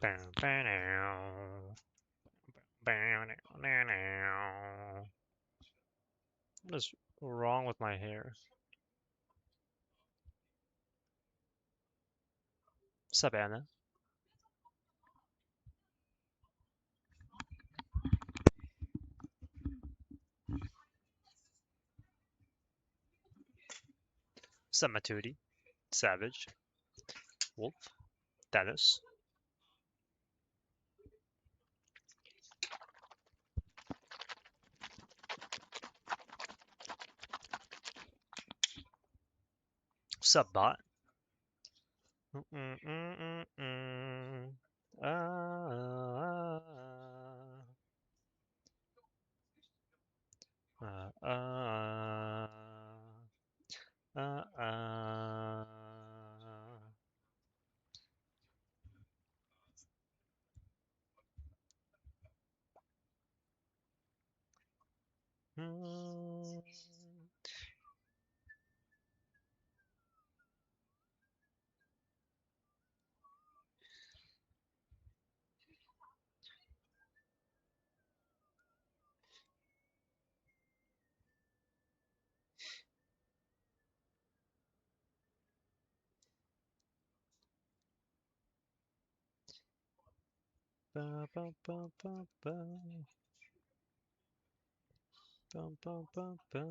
What is wrong with my hair? What's up, Anna? What's up, Matudi? Savage. Wolf. Dennis. What's up, bot? Ah, ah, ah, ah, ah. Mm. Ba, ba, ba, ba, ba. Ba, ba, ba, ba.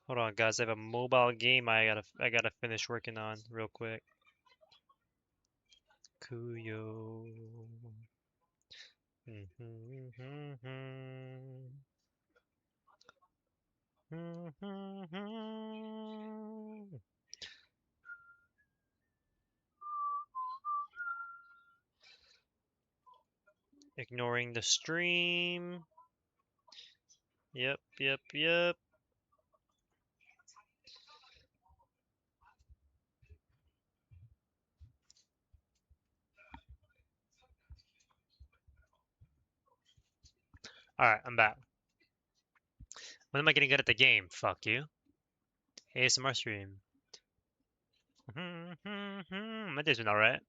Hold on, guys. I have a mobile game I gotta finish working on real quick. Kuyo. Ignoring the stream. Yep, yep, yep. Alright, I'm back. When am I getting good at the game? Fuck you. ASMR stream. My day's been alright.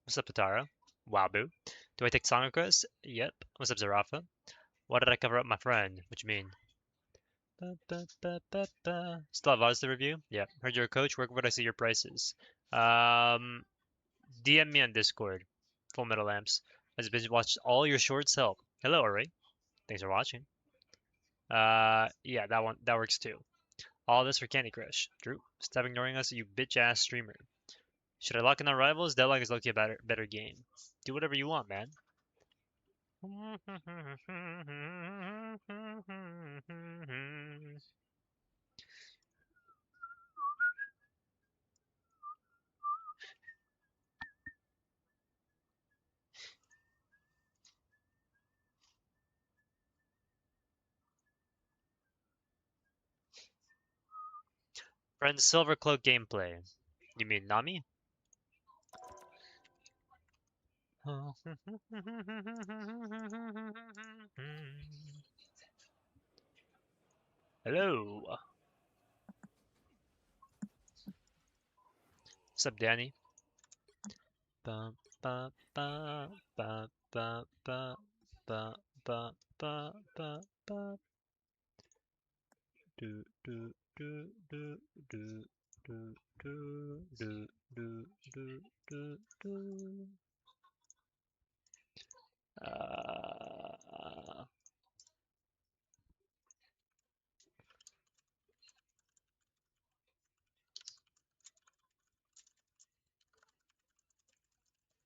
What's up, Patara? Wabu. Do I take song requests? Yep. What's up, Zarafa? Why did I cover up my friend? What you mean? Still have odds to review? Yeah. Heard you're a coach. Where would I see your prices? DM me on Discord. Fullmetallamps. Has been watched all your shorts help. Hello, Ori. Thanks for watching. Yeah, that works too. All this for Candy Crush. Drew, stop ignoring us, you bitch ass streamer. Should I lock in on rivals? Deadlock is lucky a better game. Do whatever you want, man. Friends, Silver Cloak gameplay. You mean Nami? Hello. What's up, Danny? Ba ba ba ba ba ba ba ba ba ba ba. Do do do do do do do do do do do do.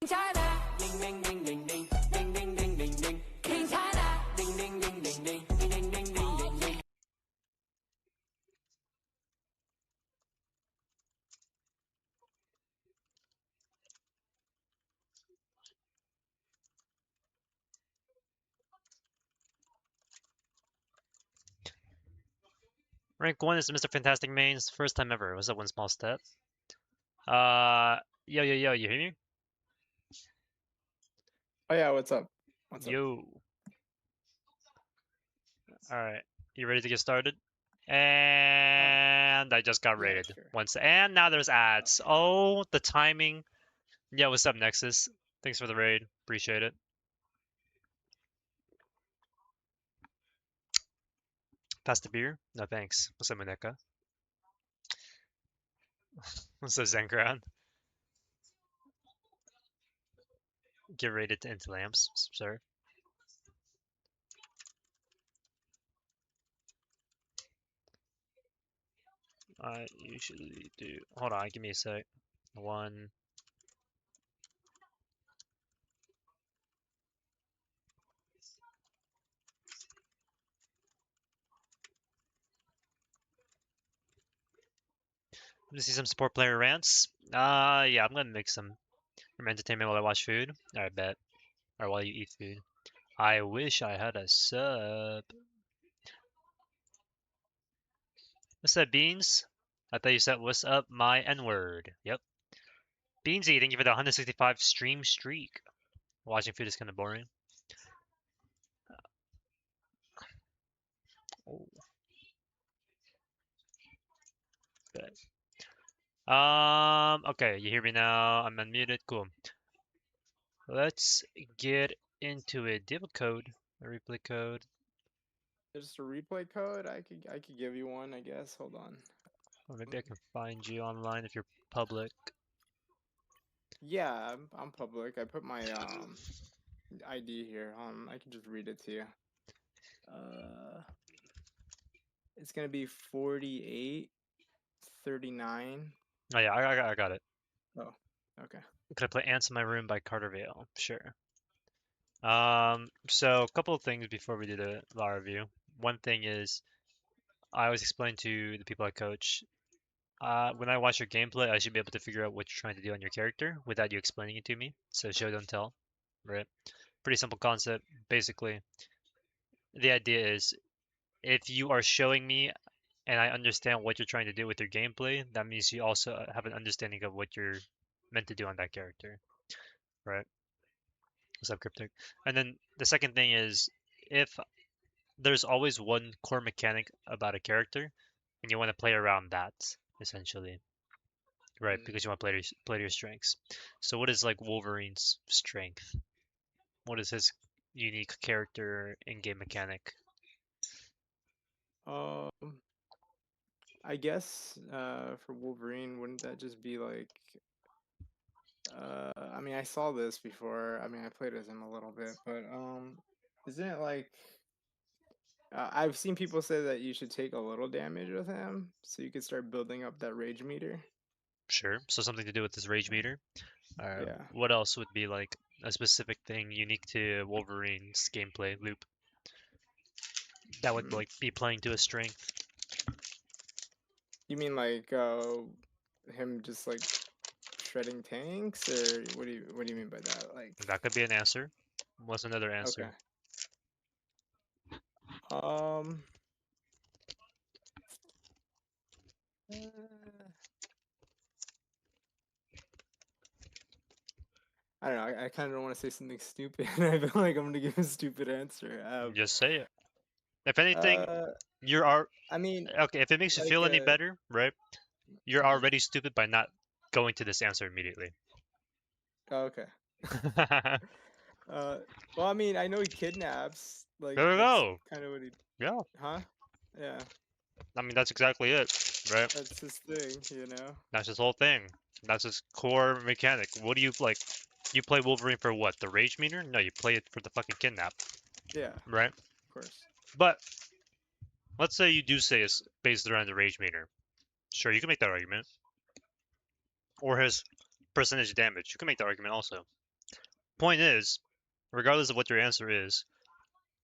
China, ding ding ding ding ding ding ding ding ding ding. King China, ding ding ding ding ding ding ding ding ding ding. Rank 1 is Mr. Fantastic Main's first time ever. What's up, one small step? Yo, yo, yo, you hear me? Oh yeah, what's up? What's up? Yo. Alright, you ready to get started? Uh, And I just got yeah, raided sure. once. And now there's ads. Oh, the timing. Yeah, what's up, Nexus? Thanks for the raid. Appreciate it. Pass the beer? No, thanks. What's up, Moneka? What's up, Zenkran? Get raided to into lamps, sir. I usually do. Hold on, give me a sec. One. Let me see some support player rants. Yeah, I'm gonna make some entertainment while I watch food. I bet. Or while you eat food. I wish I had a sub. What's up, Beans? I thought you said, what's up, my N-word? Yep. Beansy, thank you for the 165 stream streak. Watching food is kind of boring. Oh, good. Okay, you hear me now? I'm unmuted. Cool. Let's get into it. Do you have a code? A replay code? Just a replay code? I could give you one, I guess. Hold on. Or maybe I can find you online if you're public. Yeah, I'm public. I put my ID here. I can just read it to you. Uh, it's gonna be 4839. Oh yeah, I got it. Oh, okay. Could I play Ants in My Room by Carter Vale? Sure. So a couple of things before we do the VAR review. One thing is, I always explain to the people I coach, when I watch your gameplay, I should be able to figure out what you're trying to do on your character without you explaining it to me. So show, don't tell, right? Pretty simple concept. Basically, the idea is if you are showing me and I understand what you're trying to do with your gameplay, that means you also have an understanding of what you're meant to do on that character, right? What's up, Cryptic? And then the second thing is if there's always one core mechanic about a character, and you want to play around that, essentially, right? Mm. Because you want to play to your strengths. So what is like Wolverine's strength? What is his unique character in-game mechanic? Um, I guess for Wolverine, wouldn't that just be like I mean, I saw this before. I mean, I played as him a little bit, but isn't it like I've seen people say that you should take a little damage with him so you could start building up that rage meter. Sure. So something to do with this rage meter. Yeah. What else would be like a specific thing unique to Wolverine's gameplay loop that would Mm. like be playing to his strength? You mean like him just like shredding tanks, or what do you mean by that? Like, That could be an answer. What's another okay. answer? Um. uh, I don't know. I kind of don't want to say something stupid. I feel like I'm gonna give a stupid answer. Just say it. If anything, Uh. you're are I mean, okay. If it makes you like, feel any better, right? You're mhm. already stupid by not going to this answer immediately. Oh, okay. There Uh. Well, I mean, I know he kidnaps. we Like, that's go. kind of what he. Yeah. Huh? Yeah. I mean, that's exactly it, right? That's his thing. That's his whole thing. That's his core mechanic. What do you like? You play Wolverine for what? The rage meter? No, you play it for the fucking kidnap, Yeah. right? Of course. But let's say you do say it's based around the rage meter. Sure, you can make that argument. Or his percentage damage. You can make that argument also. Point is, regardless of what your answer is,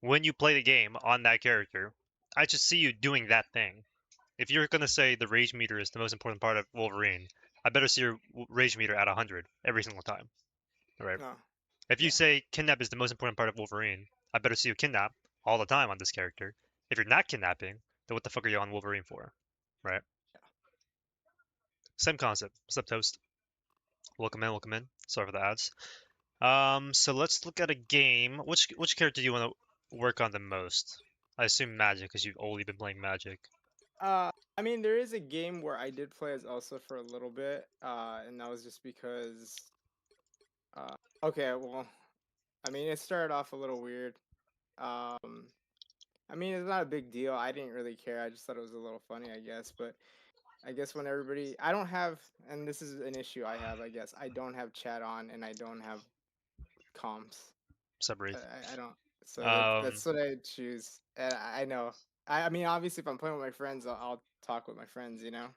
when you play the game on that character, I just see you doing that thing. If you're gonna say the rage meter is the most important part of Wolverine, I better see your rage meter at 100 every single time. All right. Oh. If you Yeah. say kidnap is the most important part of Wolverine, I better see you kidnap all the time on this character. If you're not kidnapping, then what the fuck are you on Wolverine for? Right? Same concept. What's up, Toast? Welcome in, welcome in. Sorry for the ads. So let's look at a game. Which character do you want to work on the most? I assume Magic, because you've only been playing Magic. I mean, there is a game where I did play as Elsa for a little bit, and that was just because. Okay, well, I mean, it started off a little weird. Um, I mean, it's not a big deal. I didn't really care. I just thought it was a little funny, I guess. But I guess when everybody, I don't have, and this is an issue I have. I guess I don't have chat on, and I don't have comms. Separate. I don't. So Um, that's what I choose. And I know. I mean, obviously, if I'm playing with my friends, I'll talk with my friends, you know.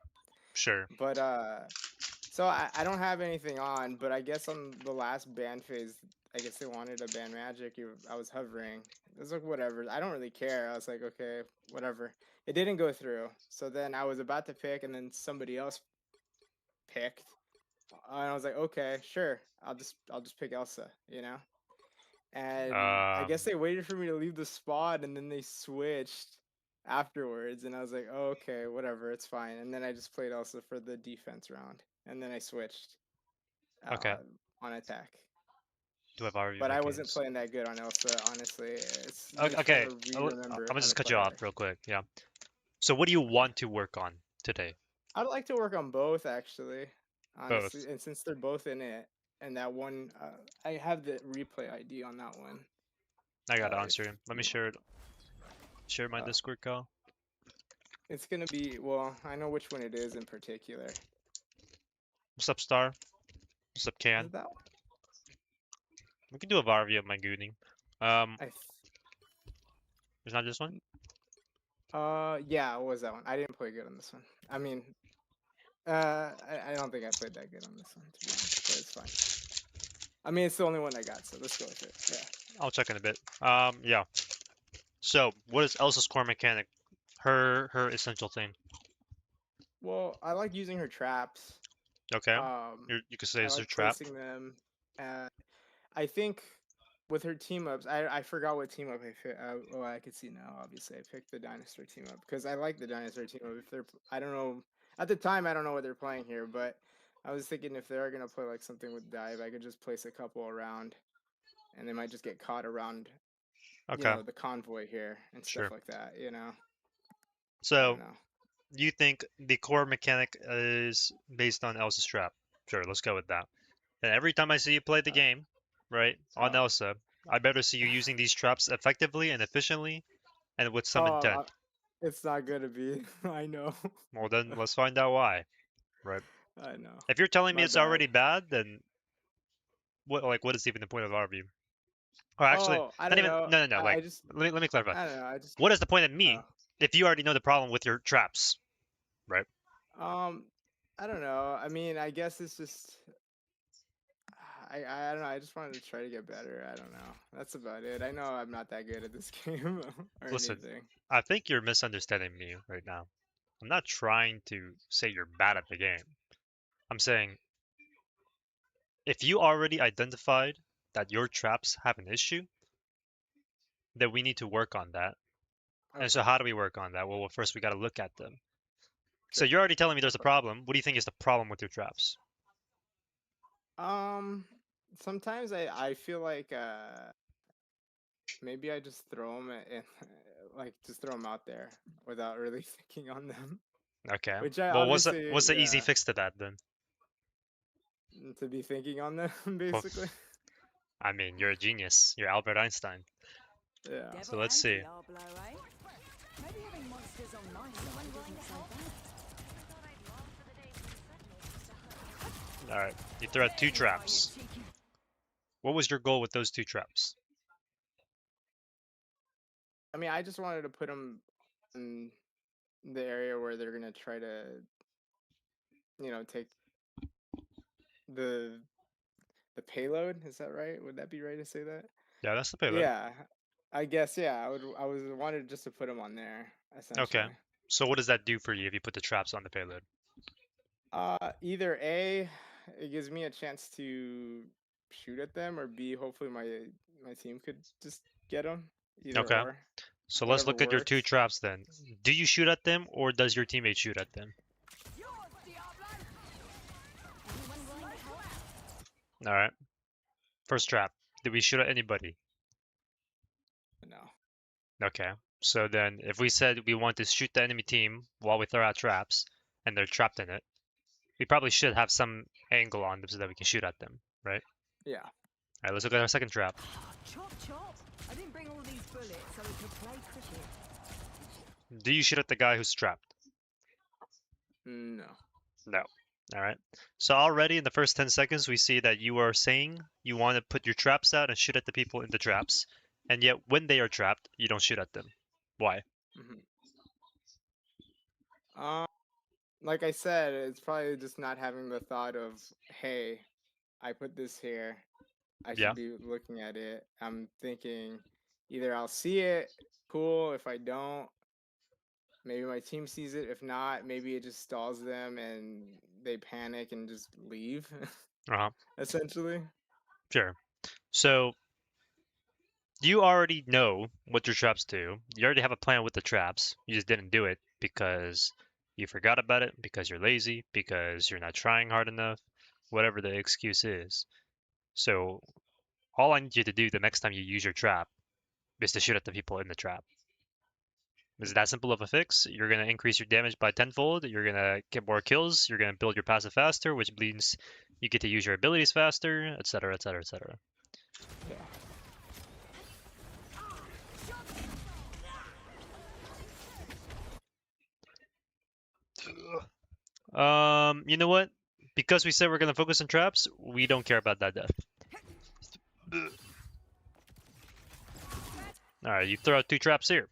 sure. But so I don't have anything on. But I guess on the last ban phase, I guess they wanted a ban magic. I was hovering. It was like whatever. I don't really care. I was like, okay, whatever. It didn't go through. So then I was about to pick, and then somebody else picked, and I was like, okay, sure. I'll just pick Elsa, you know. And I guess Um, they waited for me to leave the spot, and then they switched afterwards, and I was like, oh, okay, whatever, it's fine. And then I just played Elsa for the defense round, and then I switched okay. uh, on attack. Do I have already But my I wasn't games? playing that good on Elsa, honestly. It's me Okay, trying okay. to I'm remember gonna how to just cut play you off her. real quick. Yeah. So what do you Yeah. want to work on today? I'd like to work on both, actually, honestly. Both. And since they're both in it, and that one, I have the replay ID on that one. I gotta If answer him. Let me you want. share my Uh, Discord call. It's gonna be, well, I know which one it is in particular. What's up, Star? What's up, Is Can? it that one? We can do a Varvy of my gooning. Um, I it's not this one? yeah, it was that one. I didn't play good on this one. I mean, I don't think I played that good on this one, to be honest, but it's fine. I mean, it's the only one I got, so let's go with it. Yeah. I'll check in a bit. Yeah. So, what is Elsa's core mechanic? Her essential thing. Well, I like using her traps. Okay. Um, You could say I it's her like trap. placing them. Uh, I think with her team ups, I forgot what team up I picked. Oh, I could see now. Obviously, I picked the dinosaur team up because I like the dinosaur team up. If they're, I don't know. At the time, I don't know what they're playing here, but I was thinking if they're gonna play like something with dive, I could just place a couple around, and they might just get caught around, Okay. the convoy here and stuff Sure. like that. I don't So, know. you think the core mechanic is based on Elsa's trap? Sure, let's go with that. And every time I see you play the Uh, game, right, on uh, Elsa, I better see you using these traps effectively and efficiently and with some oh, intent. it's not gonna be. I know. Well, then let's find out why, right? I know. If you're telling me My it's bad. already bad, then what is even the point of our review? Or actually, Oh, I not don't even. know. No. I Like, just let me clarify. I don't know. I just What is the point of oh. me if you already know the problem with your traps, right? Um, I don't know. I mean, I guess it's just I don't know. I just wanted to try to get better. I don't know. That's about it. I know I'm not that good at this game or Listen, anything. I think you're misunderstanding me right now. I'm not trying to say you're bad at the game. I'm saying if you already identified that your traps have an issue, then we need to work on that. And so, Okay, how do we work on that? Well, first we got to look at them. So, sure. you're already telling me No there's a problem. problem. What do you think is the problem with your traps? Um, sometimes I feel like maybe I just throw them in, like just throw them out there without really thinking on them. Okay. Which I Well, obviously, what's the easy yeah, fix to that then? to be thinking on them Well, basically. I mean, you're a genius. You're Albert Einstein. Yeah. So Devil let's and see. Diablo, eh? Maybe having monsters on my side isn't so bad. All right. You threw out two There you are, you traps. cheeky. What was your goal with those two traps? I mean, I just wanted to put them in the area where they're gonna try to, take the the payload. Is that right? Would that be right to say that? Yeah, that's the payload. Yeah, I guess. Yeah, I was wanted just to put them on there Okay. essentially. So what does that do for you if you put the traps on the payload? Either A, it gives me a chance to shoot at them, or B, hopefully my team could just get them. Either Okay. or, So let's whatever look at your two works. traps then. Do you shoot at them or does your teammate shoot at them? All right. First trap. Did we shoot at anybody? No. Okay. So then, if we said we want to shoot the enemy team while we throw out traps, and they're trapped in it, we probably should have some angle on them so that we can shoot at them, right? Yeah. All right, let's look at our second trap. Chop chop. I didn't bring all these bullets so we could play cricket. Do you shoot at the guy who's trapped? No. No. All right. So already in the first 10 seconds, we see that you are saying you want to put your traps out and shoot at the people in the traps. And yet, when they are trapped, you don't shoot at them. Why? Like I said, it's probably just not having the thought of, hey, I put this here. I Yeah. should be looking at it. I'm thinking either I'll see it, cool. If I don't, maybe my team sees it. If not, maybe it just stalls them and they panic and just leave, Uh-huh. essentially. Sure. So you already know what your traps do. You already have a plan with the traps. You just didn't do it because you forgot about it, because you're lazy, because you're not trying hard enough, whatever the excuse is. So all I need you to do the next time you use your trap is to shoot at the people in the trap. It's that simple of a fix. You're going to increase your damage by tenfold. You're going to get more kills. You're going to build your passive faster, which means you get to use your abilities faster, etc., etc., etc. Yeah. You know what? Because we said we're going to focus on traps, we don't care about that death. All right, you throw out 2 traps here.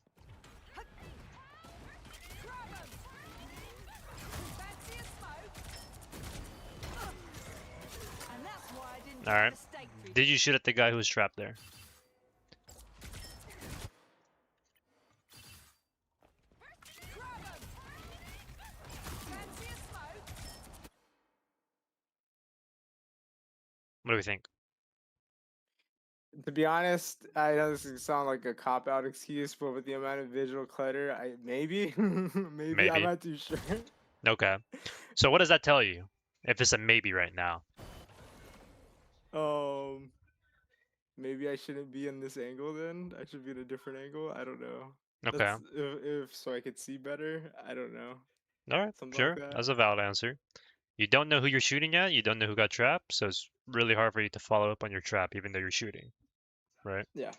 Fancy a smoke? And that's why I didn't All take right. the steak for you. Did you shoot at the guy who was trapped there? Fancy a smoke? What do we think? To be honest, I know this can sound like a cop out excuse, but with the amount of visual clutter, I maybe, maybe I'm Maybe. not too sure. Okay. So what does that tell you? If it's a maybe right now. Um, maybe I shouldn't be in this angle then. I should be in a different angle. I don't know. Okay. That's if so I could see better. I don't know. All right. Something like Sure. that. That's a valid answer. You don't know who you're shooting at. You don't know who got trapped. So it's really hard for you to follow up on your trap, even though you're shooting. Right? Yeah.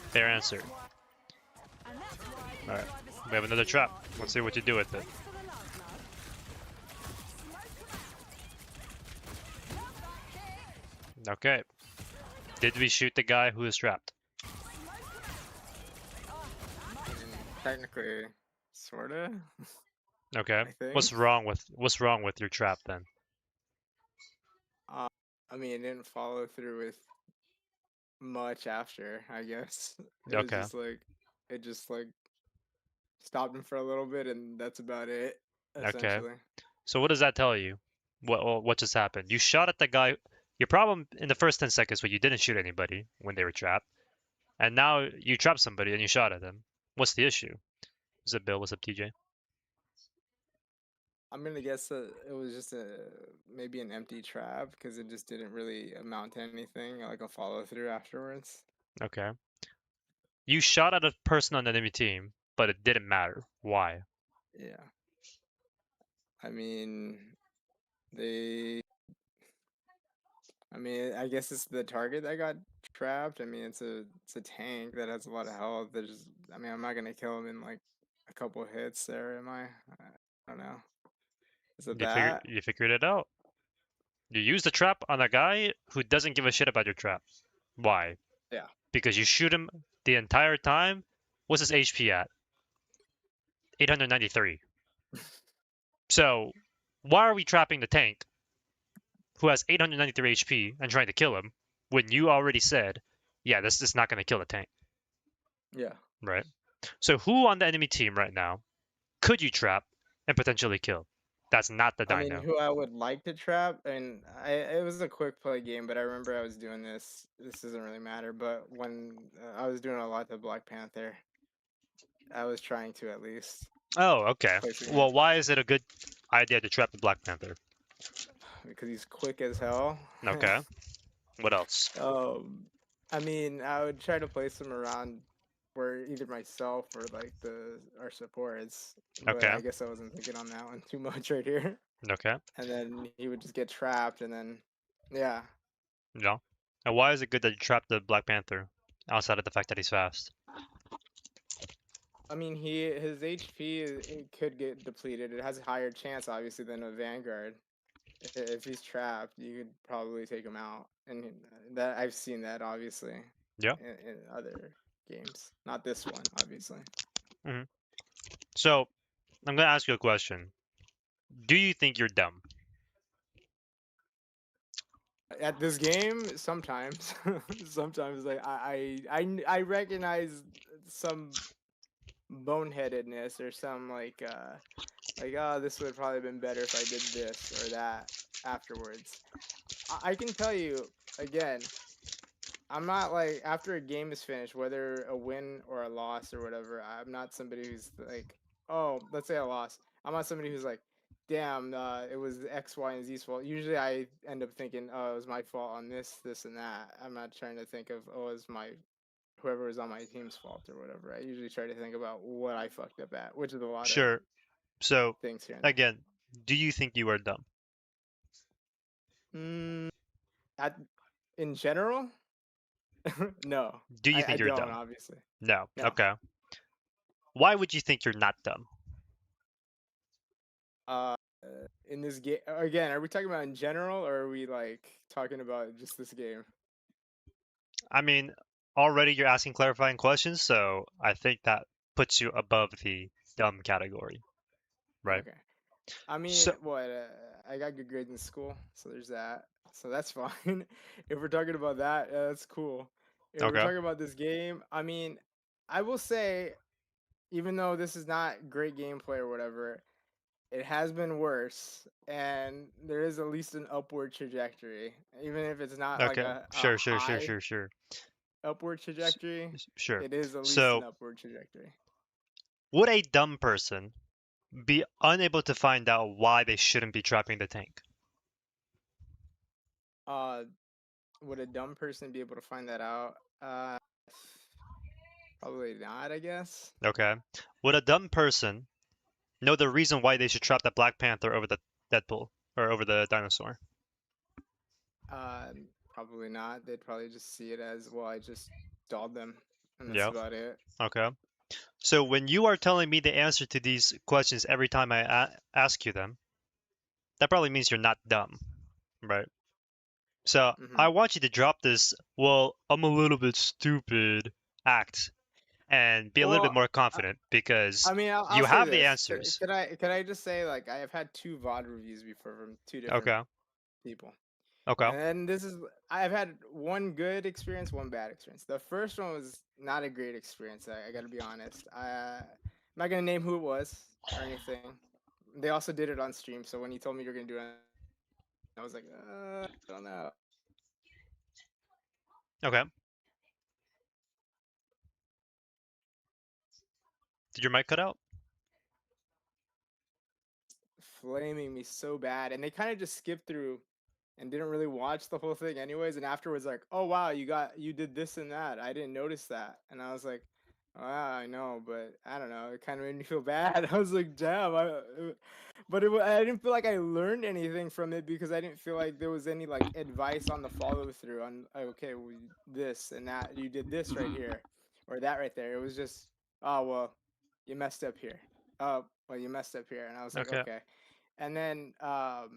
Fair answer. And that's why I didn't All right. drive a We have steak another to trap. market. Let's see what you do with it. Thanks for the love, love. Smoke 'em out. Love that kick. Okay. Did we shoot the guy who is trapped? Technically, sorta. Okay. I What's think. wrong with your trap then? I mean, it didn't follow through with much after. I guess it was Okay. just like it just like stopped him for a little bit, and that's about it. Okay. Essentially. So what does that tell you? What just happened? You shot at the guy. Your problem in the first 10 seconds was you didn't shoot anybody when they were trapped. And now you trapped somebody and you shot at them. What's the issue? What's up, Bill? What's up, TJ? I'm gonna guess that it was just maybe an empty trap because it just didn't really amount to anything, like a follow through afterwards. Okay. You shot at a person on the enemy team, but it didn't matter. Why? Yeah. I mean, they. I mean, I guess it's the target that got trapped. I mean, it's a tank that has a lot of health. There's, I mean, I'm not gonna kill him in like a couple hits there, am I? I don't know. Is it that? You figured it out. You used the trap on a guy who doesn't give a shit about your trap. Why? Yeah. Because you shoot him the entire time. What's his HP at? 893. So, why are we trapping the tank who has 893 HP and trying to kill him when you already said, yeah, this is not going to kill the tank, Yeah. right? So, who on the enemy team right now could you trap and potentially kill? That's not the I mean, dino. who I would like to trap, and it was a quick play game, but I remember I was doing this. This doesn't really matter, but when I was doing a lot to Black Panther, I was trying to at least Oh, okay. placing Well, it why is it a good idea to trap the Black Panther? because he's quick as hell. Okay. What else? I mean, I would try to place him around were either myself or like the our supports. But Okay. I guess I wasn't thinking on that one too much right here. Okay. And then he would just get trapped, and then yeah. No. And why is it good that you trapped the Black Panther outside of the fact that he's fast? I mean, his HP it could get depleted. It has a higher chance, obviously, than a Vanguard. If he's trapped, you could probably take him out, and that I've seen that obviously Yeah. in other games. Not this one, obviously. hmm So I'm gonna ask you a question. Do you think you're dumb? At this game, sometimes, sometimes like I recognize some boneheadedness or some like oh, this would have probably been better if I did this or that afterwards. I can tell you again, I'm not like after a game is finished, whether a win or a loss or whatever. I'm not somebody who's like, oh, let's say I lost. I'm not somebody who's like, damn, it was X, Y, and Z's fault. Usually, I end up thinking, oh, it was my fault on this, this, and that. I'm not trying to think of, oh, it was my whoever was on my team's fault or whatever. I usually try to think about what I fucked up at, which is a lot of Sure. So things here and there. again, do you think you are dumb? Mm, at in general, no, Do you I think you're don't dumb? obviously. No. No. Okay. Why would you think you're not dumb? Uh, in this game again, are we talking about in general or are we like talking about just this game? I mean, already you're asking clarifying questions, so I think that puts you above the dumb category, right? Okay. I mean, So, what? I got good grades in school, so there's that. So that's fine. If we're talking about that, that's cool. If we're okay. talking about this game, I mean, I will say, even though this is not great gameplay or whatever, it has been worse, and there is at least an upward trajectory, even if it's not like Okay. a Sure, sure, sure, high sure, sure. upward S- trajectory. Sure. It is at least an So, upward trajectory. would a dumb person be unable to find out why they shouldn't be trapping the tank? Uh, would a dumb person be able to find that out? Probably not, I guess. Okay. Would a dumb person know the reason why they should trap the Black Panther over the Deadpool or over the dinosaur? Probably not. They'd probably just see it as, well, I just dolled them, and that's Yeah. about it. Okay. So when you are telling me the answer to these questions every time I ask you them, that probably means you're not dumb, right? So Hmm. I want you to drop this, well, I'm a little bit stupid act and be a little bit Well, more I, confident because I mean, I'll you say have the this. answers. Can I just say, like, I have had two VOD reviews before from two different Okay. people. Okay. And this is, I've had one good experience, one bad experience. The first one was not a great experience. I got to be honest. I'm not gonna name who it was or anything. They also did it on stream, so when he told me you're gonna do it, I was like, I don't know. Okay. Did your mic cut out? Flaming me so bad, and they kind of just skipped through and didn't really watch the whole thing anyways, and afterwards like, oh wow, you did this and that, I didn't notice that, and I was like, wow, I know, but I don't know, it kind of made me feel bad. I was like, damn, but I didn't feel like I learned anything from it because I didn't feel like there was any like advice on the follow through on, okay, well, this and that, you did this right here or that right there. It was just, oh well, you messed up here, oh well, you messed up here, and I was like, Okay. okay. And then I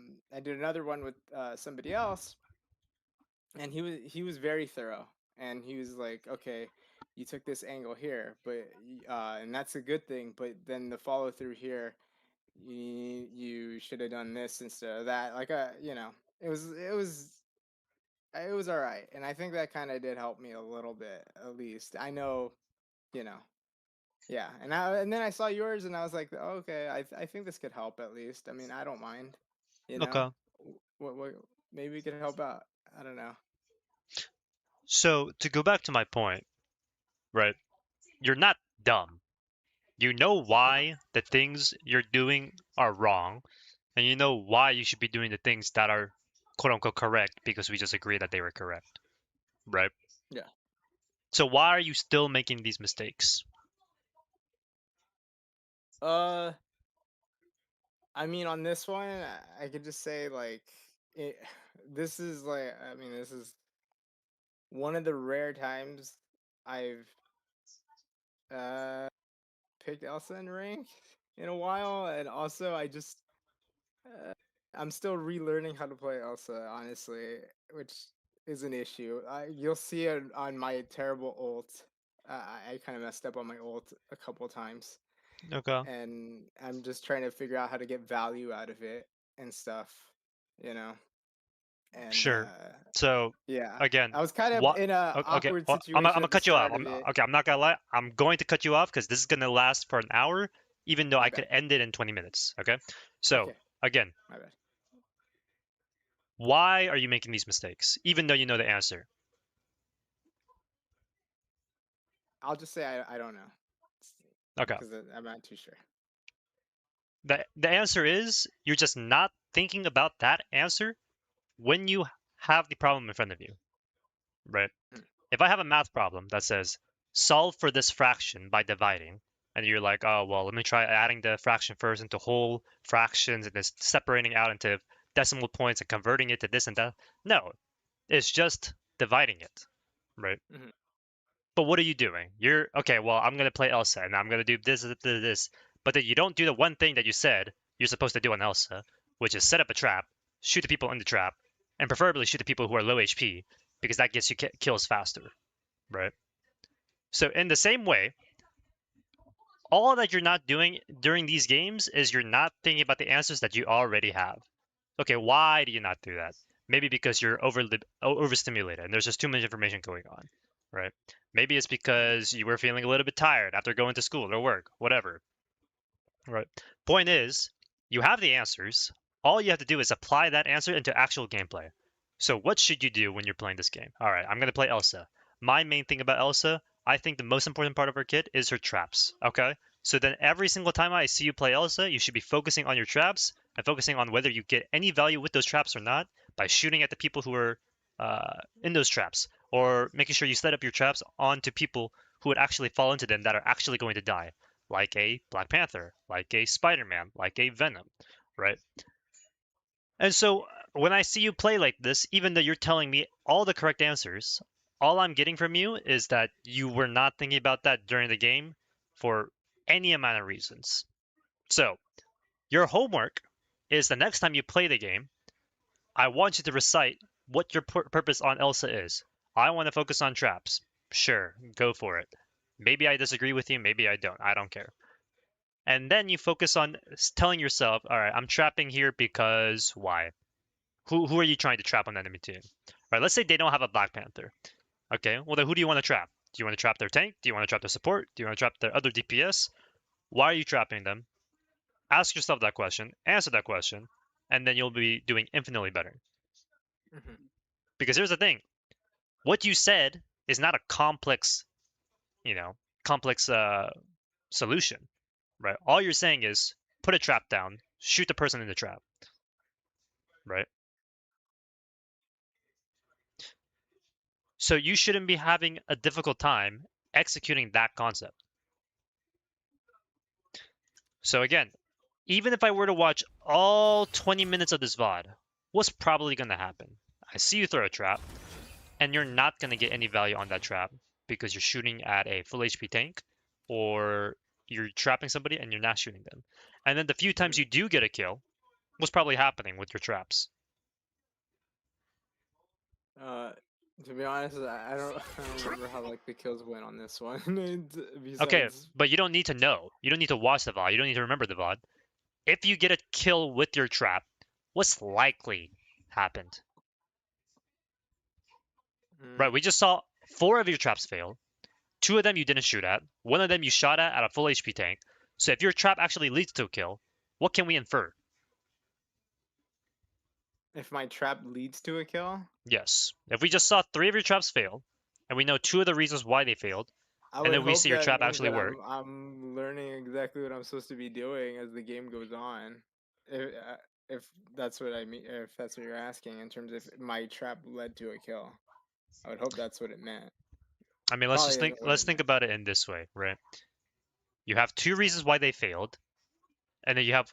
did another one with somebody else, and he was very thorough, and he was like, okay, you took this angle here, but and that's a good thing, but then the follow through here, you should have done this instead of that. Like it was all right, and I think that kind of did help me a little bit, at least. I know, you know. Yeah, and then I saw yours, and I was like, oh, okay, I think this could help at least. I mean, I don't mind, you know. Okay. What maybe we could help out. I don't know. So to go back to my point, right? You're not dumb. You know Uh-huh. why the things you're doing are wrong, and you know why you should be doing the things that are quote unquote correct because we just agreed that they were correct, right? Yeah. So why are you still making these mistakes? I mean, on this one, I could just say like it. This is like, I mean, this is one of the rare times I've uh picked Elsa in rank in a while, and also uh, I'm still relearning how to play Elsa, honestly, which is an issue. You'll see it on my terrible ult. I kind of messed up on my ult a couple times, Okay. and I'm just trying to figure out how to get value out of it and stuff, you know. And Sure. So yeah, again, I was kind of what? in a Okay, awkward well, I'm situation gonna at the cut you off. start of it. Okay, I'm not gonna lie. I'm going to cut you off because this is gonna last for an hour, even though My I could bad. end it in 20 minutes. Okay. So Okay, again, my bad. why are you making these mistakes, even though you know the answer? I'll just say I don't know Okay. because I'm not too sure. The answer is you're just not thinking about that answer when you have the problem in front of you, right? Mm, If I have a math problem that says solve for this fraction by dividing, and you're like, oh, well, let me try adding the fraction first into whole fractions and then separating out into decimal points and converting it to this and that. No, it's just dividing it, right? mhm, But what are you doing? You're okay, well, I'm going to play Elsa and I'm going to do this, but then you don't do the one thing that you said you're supposed to do on Elsa, which is set up a trap, shoot the people in the trap, and preferably shoot the people who are low HP because that gets you kills faster, right? So in the same way, all that you're not doing during these games is you're not thinking about the answers that you already have. Okay, why do you not do that? Maybe because you're overstimulated and there's just too much information going on, right? Maybe it's mhm, because you were feeling a little bit tired after going to school or work, whatever, right? Point is, you have the answers. All you have to do is apply that answer into actual gameplay. So what should you do when you're playing this game? All right, I'm going to play Elsa. My main thing about Elsa, I think the most important part of her kit is her traps, okay? So then every single time I see you play Elsa, you should be focusing on your traps and focusing on whether you get any value with those traps or not by shooting at the people who are in those traps, or making sure you set up your traps onto people who would actually fall into them that are actually going to die, like a Black Panther, like a Spider-Man, like a Venom, right? And so when I see you play like this, even though you're telling me all the correct answers, all I'm getting from you is that you were not thinking about that during the game for any amount of reasons. So your homework is the next time you play the game, I want you to recite what your purpose on Elsa is. I want to focus on traps. Sure, go for it. Maybe I disagree with you, maybe I don't. I don't care. And then you focus on telling yourself, all right, I'm trapping here because why? Who are you trying to trap on the enemy team? All right, let's say they don't have a Black Panther. Okay, well then who do you want to trap? Do you want to trap their tank? Do you want to trap their support? Do you want to trap their other DPS? Why are you trapping them? Ask yourself that question, answer that question, and then you'll be doing infinitely better. mhm. Because here's the thing, what you said is not a complex, you know, complex solution, right? All you're saying is put a trap down, shoot the person in the trap, right? So you shouldn't be having a difficult time executing that concept. So again, even if I were to watch all 20 minutes of this VOD, what's probably going to happen? I see you throw a trap, and you're not going to get any value on that trap because you're shooting at a full HP tank, or you're trapping somebody and you're not shooting them. And then the few times you do get a kill, what's probably happening with your traps? Uh, to be honest, I don't remember how like the kills went on this one. Okay, Besides, but you don't need to know. You don't need to watch the VOD. You don't need to remember the VOD. If you get a kill with your trap, what's likely happened? mm, Right, we just saw 4 of your traps fail. 2 of them you didn't shoot at. 1 of them you shot at a full HP tank. So if your trap actually leads to a kill, what can we infer? if my trap leads to a kill, Yes. If we just saw 3 of your traps fail, and we know 2 of the reasons why they failed, I and would then we hope see your that trap means actually that work. I'm learning exactly what I'm supposed to be doing as the game goes on. If that's what I mean, if that's what you're asking in terms of if my trap led to a kill, I would hope that's what it meant. I mean, Oh yeah, let's think about it in this way, right? You have two reasons why they failed, and then you have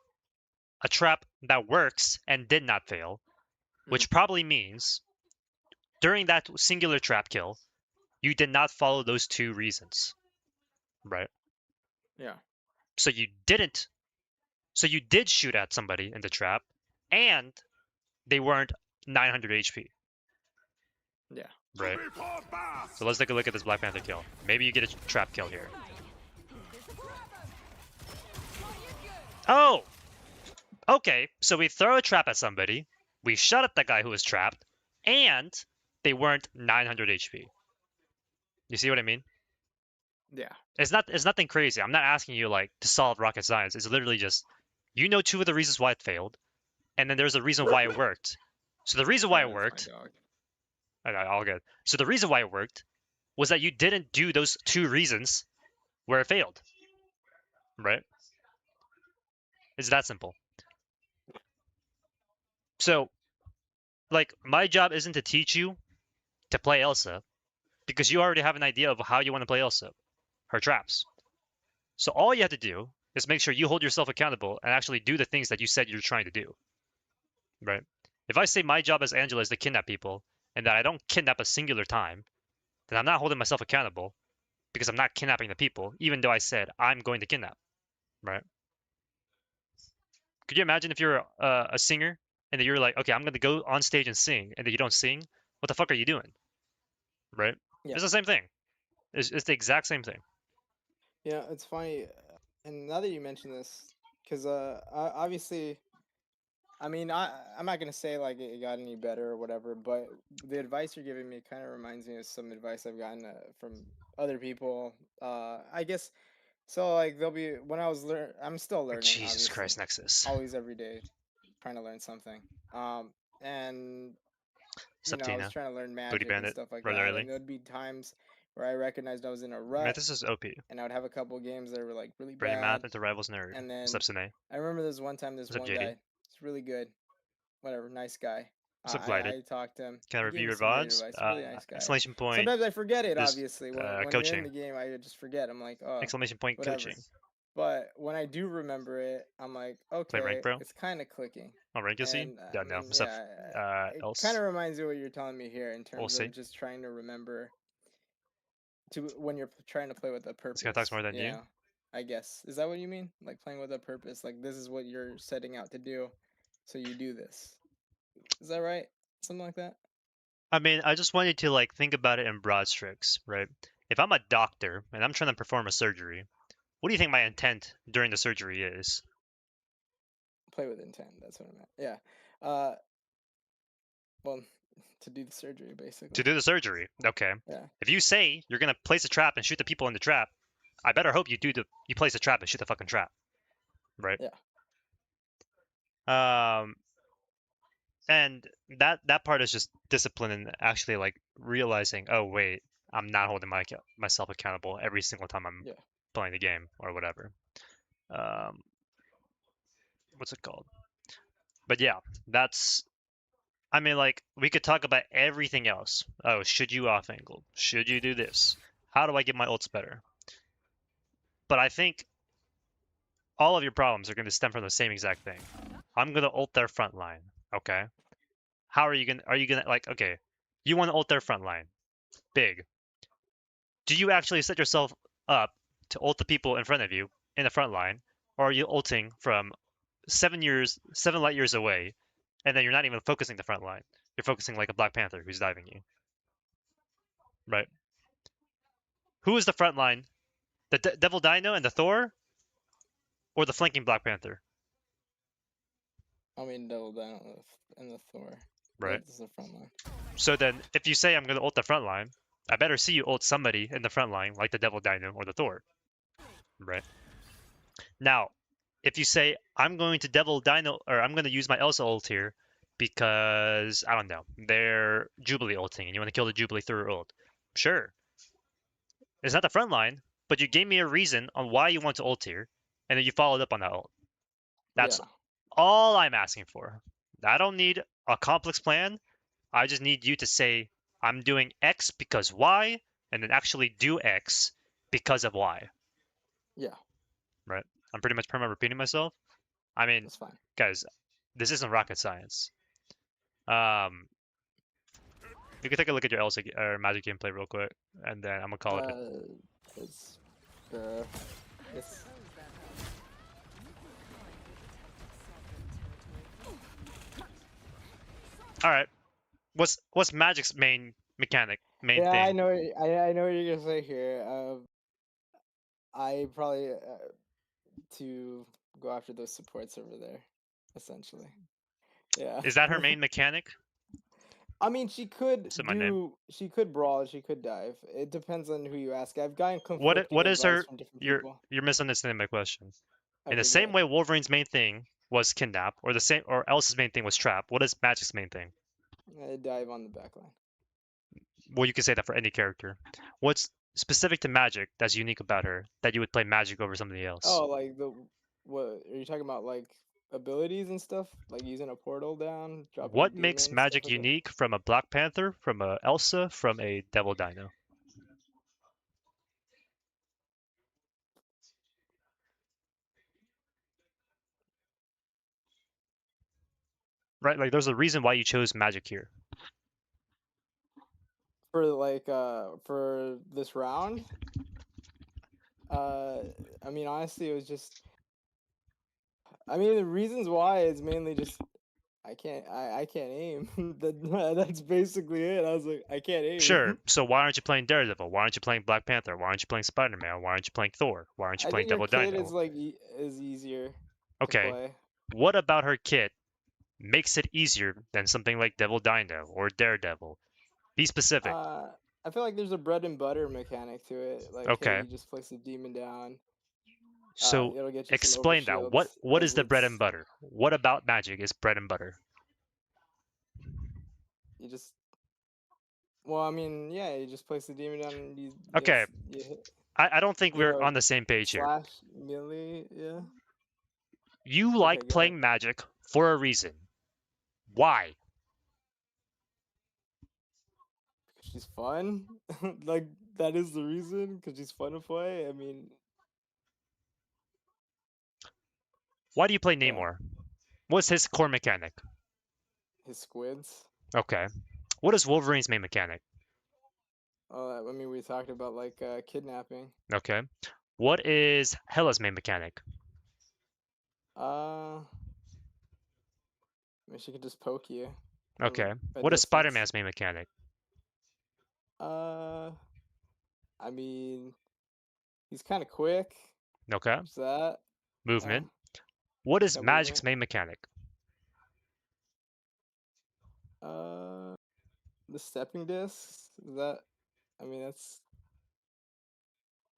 a trap that works and did not fail, which probably means during that singular trap kill, you did not follow those two reasons, right? yeah, So you didn't. So you did shoot at somebody in the trap, and they weren't 900 HP, yeah. right? So let's take a look at this Black Panther kill. Maybe you get a trap kill here. Oh! Okay, so we throw a trap at somebody, we shot at the guy who was trapped, and they weren't 900 HP. You see what I mean? Yeah. It's nothing crazy. I'm not asking you like to solve rocket science. It's literally just you know two of the reasons why it failed, and then there's a reason why it worked. So the reason why it Sorry, that's worked, my dog. okay, all good. So the reason why it worked was that you didn't do those two reasons where it failed, right? It's that simple. So, like, my job isn't to teach you to play Elsa because you already have an idea of how you want to play Elsa, her traps. So all you have to do is make sure you hold yourself accountable and actually do the things that you said you're trying to do, right? If I say my job as Angela is to kidnap people and that I don't kidnap a singular time, then I'm not holding myself accountable because I'm not kidnapping the people, even though I said I'm going to kidnap, right? Could you imagine if you're a singer and that you're like, okay, I'm going to go on stage and sing, and that you don't sing? What the fuck are you doing, right? Yeah. It's the same thing. It's the exact same thing. Yeah, it's funny, and now that you mention this, because obviously, I mean, I'm not gonna say like it got any better or whatever, but the advice you're giving me kind of reminds me of some advice I've gotten from other people. I guess so. Like there'll be when I'm still learning, Jesus obviously, Christ, Nexus. always every day, trying to learn something. And I was Septina, trying to learn Booty magic and Bandit, stuff like rather that, early. and there'd be times where I recognized I was in a rut, Mantis is OP. and I would have a couple games that were like really Brain Math bad, into Rivals Nerd. and What's then up, Sine? I remember this one time, this What's up, one JD? guy, he's really good, whatever, nice guy. What's up, Glided? I talked to him. Can I He gave review me your some great VODs? advice. Really nice guy. Exclamation point. Sometimes I forget it. This Obviously, when you're in coaching. the game, I just forget. I'm like, oh, Exclamation point whatever. coaching. But when I do remember it, I'm like, Play rank, okay, bro. it's kind of clicking. Oh, rank is he? And Yeah, I no. mean, What's up? yeah, it Else? kind of reminds me of what you're telling me here in terms Olsey. of just trying to remember to when you're trying to play with a This guy talks purpose. more than you. Yeah, I guess. Is that what you mean? Like playing with a purpose? Like this is what you're setting out to do, so you do this. Is that right? Something like that? I mean, I just want you to like think about it in broad strokes, right? If I'm a doctor and I'm trying to perform a surgery, what do you think my intent during the surgery is? Play with intent. That's what I meant. Yeah. Well, to do the surgery, basically. To do the surgery. Okay. Yeah. If you say you're gonna place a trap and shoot the people in the trap, I better hope you place a trap and shoot the fucking trap, right? Yeah. And that part is just discipline and actually like realizing, oh wait, I'm not holding myself accountable every single time I'm Yeah. playing the game or whatever. What's it called? But yeah, that's. I mean, like we could talk about everything else. Oh, should you off angle? Should you do this? How do I get my ults better? But I think all of your problems are going to stem from the same exact thing. I'm going to ult their front line. Okay. How are you going to like, okay, you want to ult their front line. Big. Do you actually set yourself up to ult the people in front of you in the front line? Or are you ulting from 7 light years away, and then you're not even focusing the front line? You're focusing like a Black Panther who's diving you. Right? Who is the front line? The Devil Dino and the Thor? Or the flanking Black Panther? I mean, double down and the Thor. Right. That's the front line. So then, if you say I'm going to ult the front line, I better see you ult somebody in the front line, like the Devil Dino or the Thor. Right? Now, if you say I'm going to Devil Dino, or I'm going to use my Elsa ult here because, I don't know, they're Jubilee ulting and you want to kill the Jubilee through her ult. Sure. It's not the front line, but you gave me a reason on why you want to ult here, and then you followed up on that ult. That's all I'm asking for. I don't need a complex plan. I just need you to say, I'm doing X because Y, and then actually do X because of Y. Yeah, Right? I'm pretty much repeating myself. I mean, that's fine. guys, this isn't rocket science. Um, you can take a look at your Elsa or Magic gameplay real quick, and then I'm gonna call it. It's uh, it's All right. What's Magic's main mechanic, main yeah. thing? I know what you're gonna say here. I probably to go after those supports over there, essentially. Yeah. Is that her main mechanic? I mean, she could Say my name. she could brawl, she could dive. It depends on who you ask. I've gotten conflicting What is advice her? from different You're people. you're misunderstanding my question. In the Okay, same good. way Wolverine's main thing was kidnap, or Elsa's main thing was trap. What is Magic's main thing? I dive on the back line. Well, you can say that for any character. What's specific to Magic that's unique about her that you would play Magic over something else? Oh, like what are you talking about? Like abilities and stuff, like using a portal down, dropping a What makes demon, stuff Magic like that. unique from a Black Panther, from a Elsa, from a Devil Dino? Right? Like there's a reason why you chose Magic here. For this round, I mean honestly, it was just. I mean the reasons why is mainly just I can't aim. That's basically it. I was like, I can't Sure. aim. So why aren't you playing Daredevil? Why aren't you playing Black Panther? Why aren't you playing Spider-Man? Why aren't you playing Thor? Why aren't you I playing think her Devil kid is Dino? like is easier to Okay. play. What about her kit makes it easier than something like Devil Dino or Daredevil? Be specific. I feel like there's a bread and butter mechanic to it. Like, hey, Okay. you just place the demon down. So It'll get you some explain that. What overshields. what is the bread and butter? What about Magic is bread and butter? You just well, I mean, yeah, you just place the demon down and Okay. you hit, I don't think you we're know on the same page here. slash melee, yeah. You Okay, like go ahead. playing Magic for a reason. Why? Because she's fun. Like that is the reason. Because she's fun to play. I mean, Why do you play yeah, Namor? What's his core mechanic? his squids. Okay. What is Wolverine's main mechanic? I mean, we talked about like kidnapping. Okay. What is Hela's main mechanic? I mean, she could just poke you Okay. from a What is distance. Spider-Man's main mechanic? Uh, I mean, he's kind of quick. Okay. There's that. Movement. What is Yeah, Magic's movement. main mechanic? Uh, the stepping discs. Is that? I mean, that's.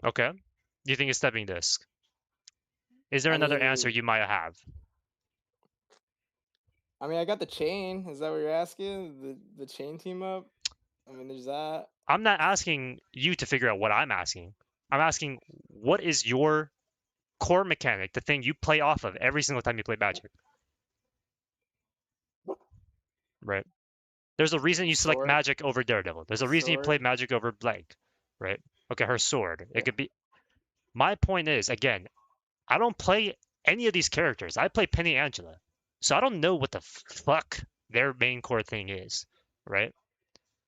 Okay. You think it's stepping disc? Is there I another answer mean, you might have? I got the chain. Is that what you're asking? The chain team up. I mean, there's that. I'm not asking you to figure out what I'm asking. I'm asking what is your core mechanic, the thing you play off of every single time you play Magic, right? There's a reason you select Sword. Magic over Daredevil. There's The a reason you play sword. Magic over Blank, right? Okay, her sword. It Yeah. could be. My point is, again, I don't play any of these characters. I play Penny Angela, so I don't know what the fuck their main core thing is, right?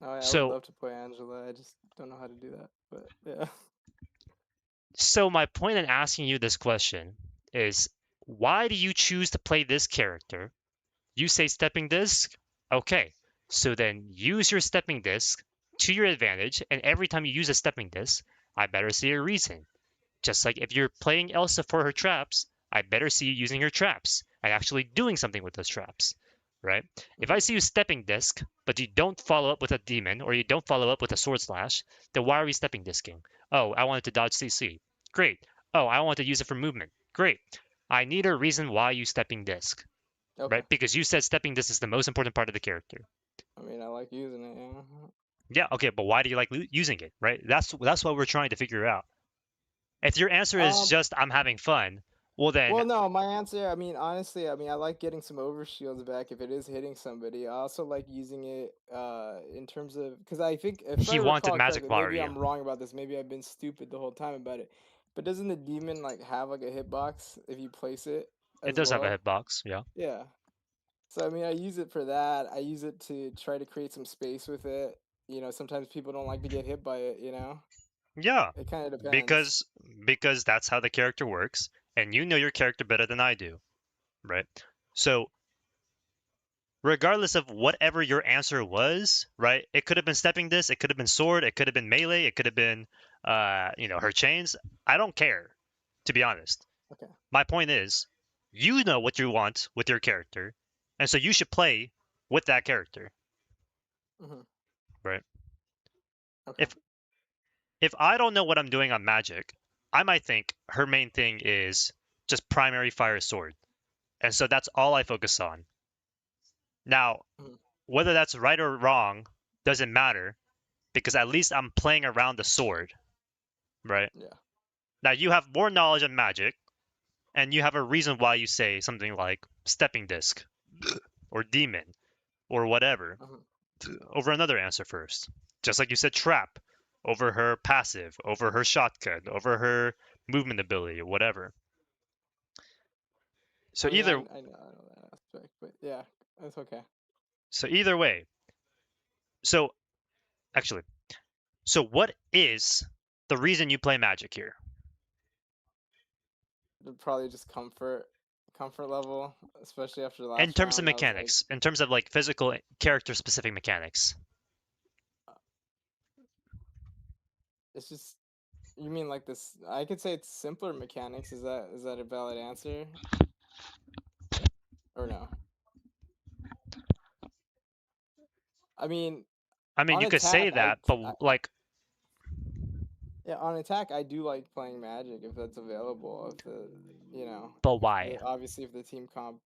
Oh yeah, I would So, love to play Angela. I just don't know how to do that. But yeah. so my point in asking you this question is, why do you choose to play this character? You say stepping disc? Okay. So then use your stepping disc to your advantage, and every time you use a stepping disc, I better see a reason. Just like if you're playing Elsa for her traps, I better see you using her traps and actually doing something with those traps, right? If I see you stepping disc, but you don't follow up with a demon or you don't follow up with a sword slash, then why are we stepping disking? Oh, I wanted to dodge CC. Great. Oh, I want to use it for movement. Great. I need a reason why you stepping disc, Okay. right? Because you said stepping disc is the most important part of the character. I mean, I like using it. Yeah. Yeah, okay, but why do you like using it, right? That's what we're trying to figure out. If your answer is Um, just I'm having fun, Well then, Well, no, my answer, I mean, honestly, I mean, I like getting some overshields back if it is hitting somebody. I also like using it in terms of, because I think, if I he wanted recall magic correctly, maybe Mario. I'm wrong about this, maybe I've been stupid the whole time about it, but doesn't the demon like have like a hitbox if you place it It as does have a well? hitbox, yeah. Yeah. So I mean, I use it for that. I use it to try to create some space with it. Sometimes people don't like to get hit by it. Yeah, It kind of depends. because because that's how the character works, and you know your character better than I do, right? So regardless of whatever your answer was, right? It could have been stepping this, it could have been sword, it could have been melee, it could have been, her chains. I don't care, to be honest. Okay. My point is, you know what you want with your character, and so you should play with that character, Hmm. right? Okay. If if I don't know what I'm doing on magic, I might think her main thing is just primary fire sword, and so that's all I focus on. Now, Hmm. whether that's right or wrong doesn't matter because at least I'm playing around the sword, right? Yeah. Now you have more knowledge of magic, and you have a reason why you say something like stepping disc or demon or whatever Hmm. over another answer first. Just like you said, trap over her passive, over her shotgun, over her movement ability, or whatever. So I mean, either I know that aspect, but yeah, that's okay. so either way. So actually, so what is the reason you play magic here? Probably just comfort level, especially after the In last terms of round. I was like, mechanics, in terms of like physical character specific mechanics. uh, it's just. You mean like this? I could say it's simpler mechanics. Is that a valid answer or no? I mean, I mean, on you could say attack, that, but like, yeah, on attack, I do like playing Magic if that's available. If you know, but if why? obviously if the team comp,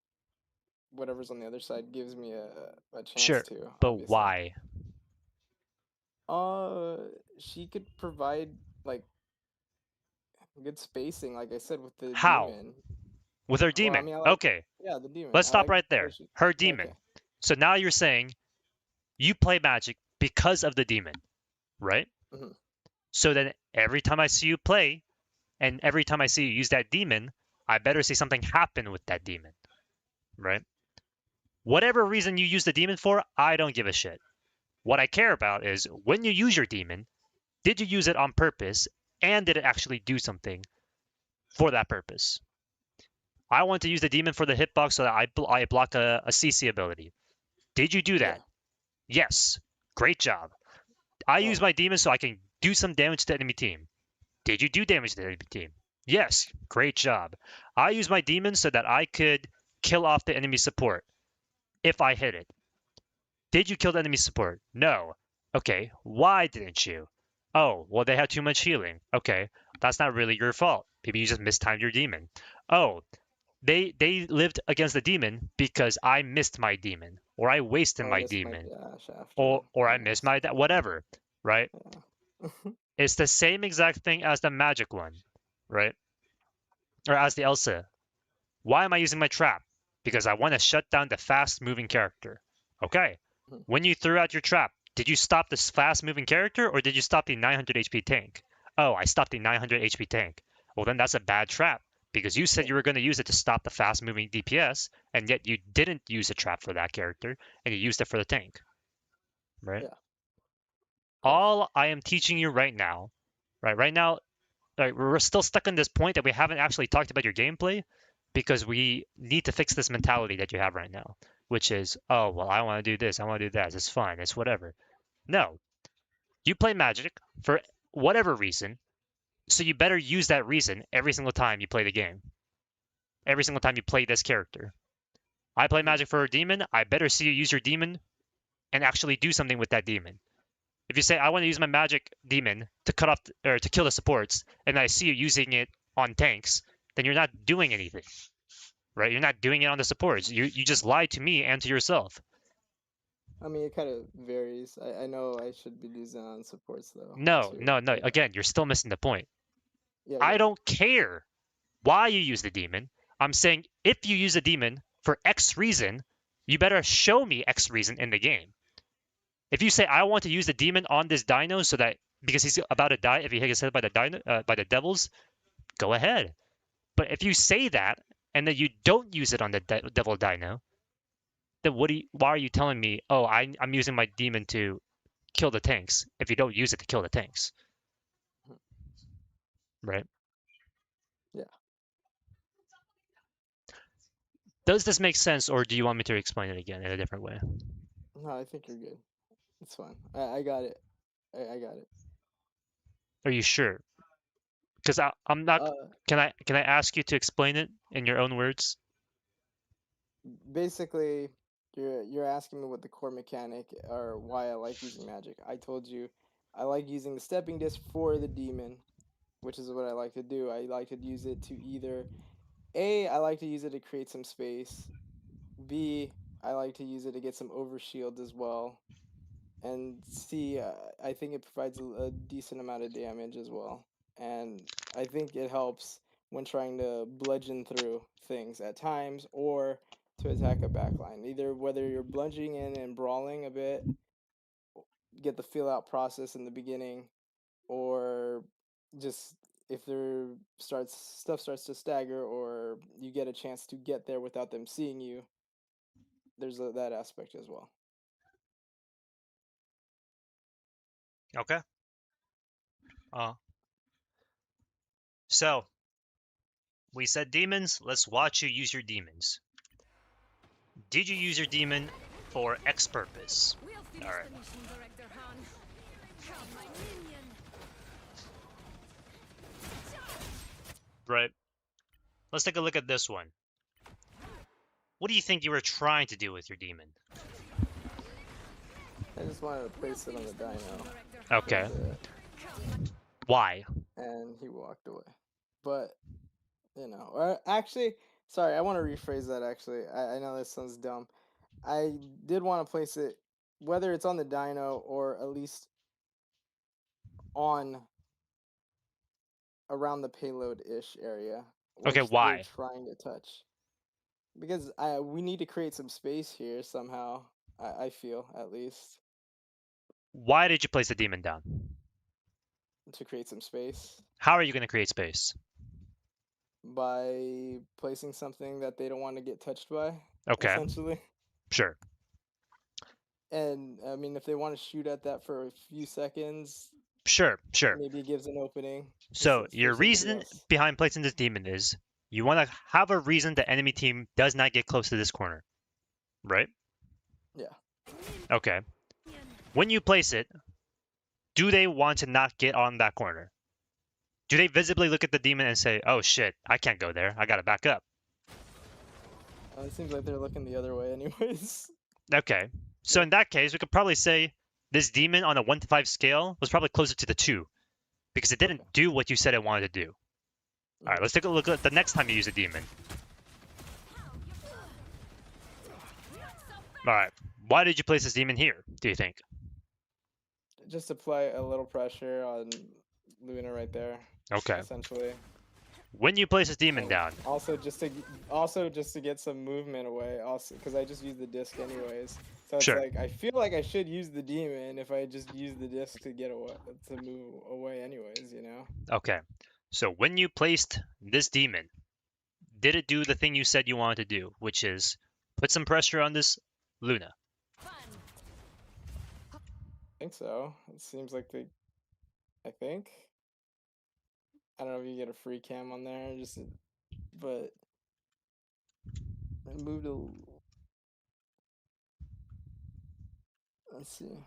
whatever's on the other side, gives me a chance Sure, to, but obviously. why? Uh, she could provide like good spacing, like I said, with the How? demon. With her Well, I demon. mean, I like, Okay, yeah, the demon. let's I stop like right how there. she. Her Yeah, okay. demon. So now you're saying you play magic because of the demon, right? Hmm. So then every time I see you play, and every time I see you use that demon, I better see something happen with that demon, right? Whatever reason you use the demon for, I don't give a shit. What I care about is when you use your demon, did you use it on purpose and did it actually do something for that purpose? I want to use the demon for the hitbox so that I block a CC ability. Did you do Yeah. that? Yes. Great job. I use Oh. my demon so I can do some damage to the enemy team. Did you do damage to the enemy team? Yes. Great job. I use my demon so that I could kill off the enemy support if I hit it. Did you kill the enemy support? No. Okay. Why didn't you? Oh, well, they had too much healing. Okay. That's not really your fault. Maybe you just mistimed your demon. Oh, they lived against the demon because I missed my demon or I wasted Oh, I my missed my demon dash after. or I Yeah, missed my whatever, right? yeah. It's the same exact thing as the magic one, right? Or as the Elsa. Why am I using my trap? Because I want to shut down the fast moving character. Okay. When you threw out your trap, did you stop this fast moving character or did you stop the 900 HP tank? Oh, I stopped the 900 HP tank. Well, then that's a bad trap because you said Yeah, you were going to use it to stop the fast moving DPS, and yet you didn't use a trap for that character and you used it for the tank, right? yeah, of course. All I am teaching you right now, right now, we're still stuck in this point that we haven't actually talked about your gameplay because we need to fix this mentality that you have right now, which is, oh, well, I want to do this, I want to do that, it's fun, it's whatever. No, you play Magic for whatever reason, so you better use that reason every single time you play the game, every single time you play this character. I play Mhm. Magic for a demon, I better see you use your demon and actually do something with that demon. If you say I want to use my magic demon to cut off or to kill the supports, and I see you using it on tanks, then you're not doing anything, right? You're not doing it on the supports. You just lied to me and to yourself. I mean, it kind of varies. I know I should be using on supports though No, too, no, no. but Again, you're still missing the point. yeah, I go ahead. don't care why you use the demon. I'm saying if you use a demon for X reason, you better show me X reason in the game. If you say I want to use the demon on this dino so that because he's about to die if he gets hit by the devils, go ahead. But if you say that and then you don't use it on the devil dino, then why are you telling me? Oh, I'm using my demon to kill the tanks. If you don't use it to kill the tanks, right? Yeah. Does this make sense, or do you want me to explain it again in a different way? No, I think you're good. It's fine. I got it. I got it. Are you sure? Because I'm not. Uh, Can I ask you to explain it in your own words? Basically, you're asking me what the core mechanic or why I like using magic. I told you I like using the stepping disc for the demon, which is what I like to do. I like to use it to either A, I like to use it to create some space. B, I like to use it to get some overshield as well. And C, I think it provides a decent amount of damage as well. And I think it helps when trying to bludgeon through things at times or to attack a backline. Either whether you're bludgeoning in and brawling a bit, get the feel out process in the beginning, or just if there starts stuff starts to stagger or you get a chance to get there without them seeing you, there's that aspect as well. Okay. So we said demons. Let's watch you use your demons. Did you use your demon for X purpose? We'll finish All right. the mission, Director Han. Come, my minion. Right. Let's take a look at this one. What do you think you were trying to do with your demon? I just wanted to We'll place it on finish the the mission, dino. Director Han. Okay. That's it. Why? And he walked away. But or actually, sorry, I want to rephrase that. Actually, I know that sounds dumb. I did want to place it, whether it's on the dyno or at least on around the payload ish area, Okay, which they're why? trying to touch. Because we need to create some space here somehow. I feel at least Why did you place the demon down? to create some space How are you going to create space? by placing something that they don't want to get touched by, Okay, essentially. sure. And I mean, if they want to shoot at that for a few seconds, Sure. maybe it gives an opening So for your somebody reason else. behind placing this demon is you want to have a reason the enemy team does not get close to this corner, right? Yeah. Okay. When you place it, do they want to not get on that corner? Do they visibly look at the demon and say, "Oh shit, I can't go there. I gotta back up"? It seems like they're looking the other way, anyways. Okay. So in that case, we could probably say this demon on a 1 to 5 scale was probably closer to the 2 because it didn't Okay. do what you said it wanted to do. All right, let's take a look at the next time you use a demon. All right. Why did you place this demon here, do you think? Just apply a little pressure on Luna right there. Okay. Essentially. When you place this demon And down, also just to get some movement away. Also, because I just use the disc anyways. So it's Sure. like I feel like I should use the demon if I just use the disc to get away to move away anyways. Okay. So when you placed this demon, did it do the thing you said you wanted to do, which is put some pressure on this Luna? I think so. It seems like they. I think. I don't know if you get a free cam on there, but I moved a. Let's see.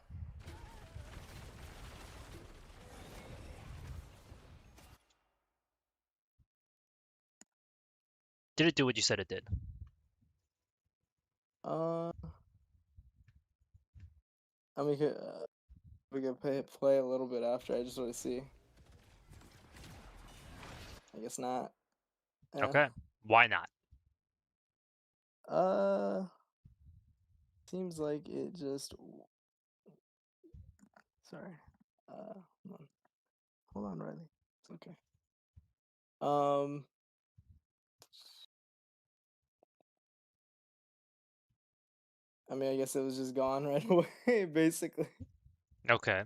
Did it do what you said it did? I mean, we could play a little bit after. I just want to see. I guess not. Okay. Why not? Uh, Seems like it just. Sorry. Hold on, Riley. It's okay. I mean, I guess it was just gone right away, basically. Okay.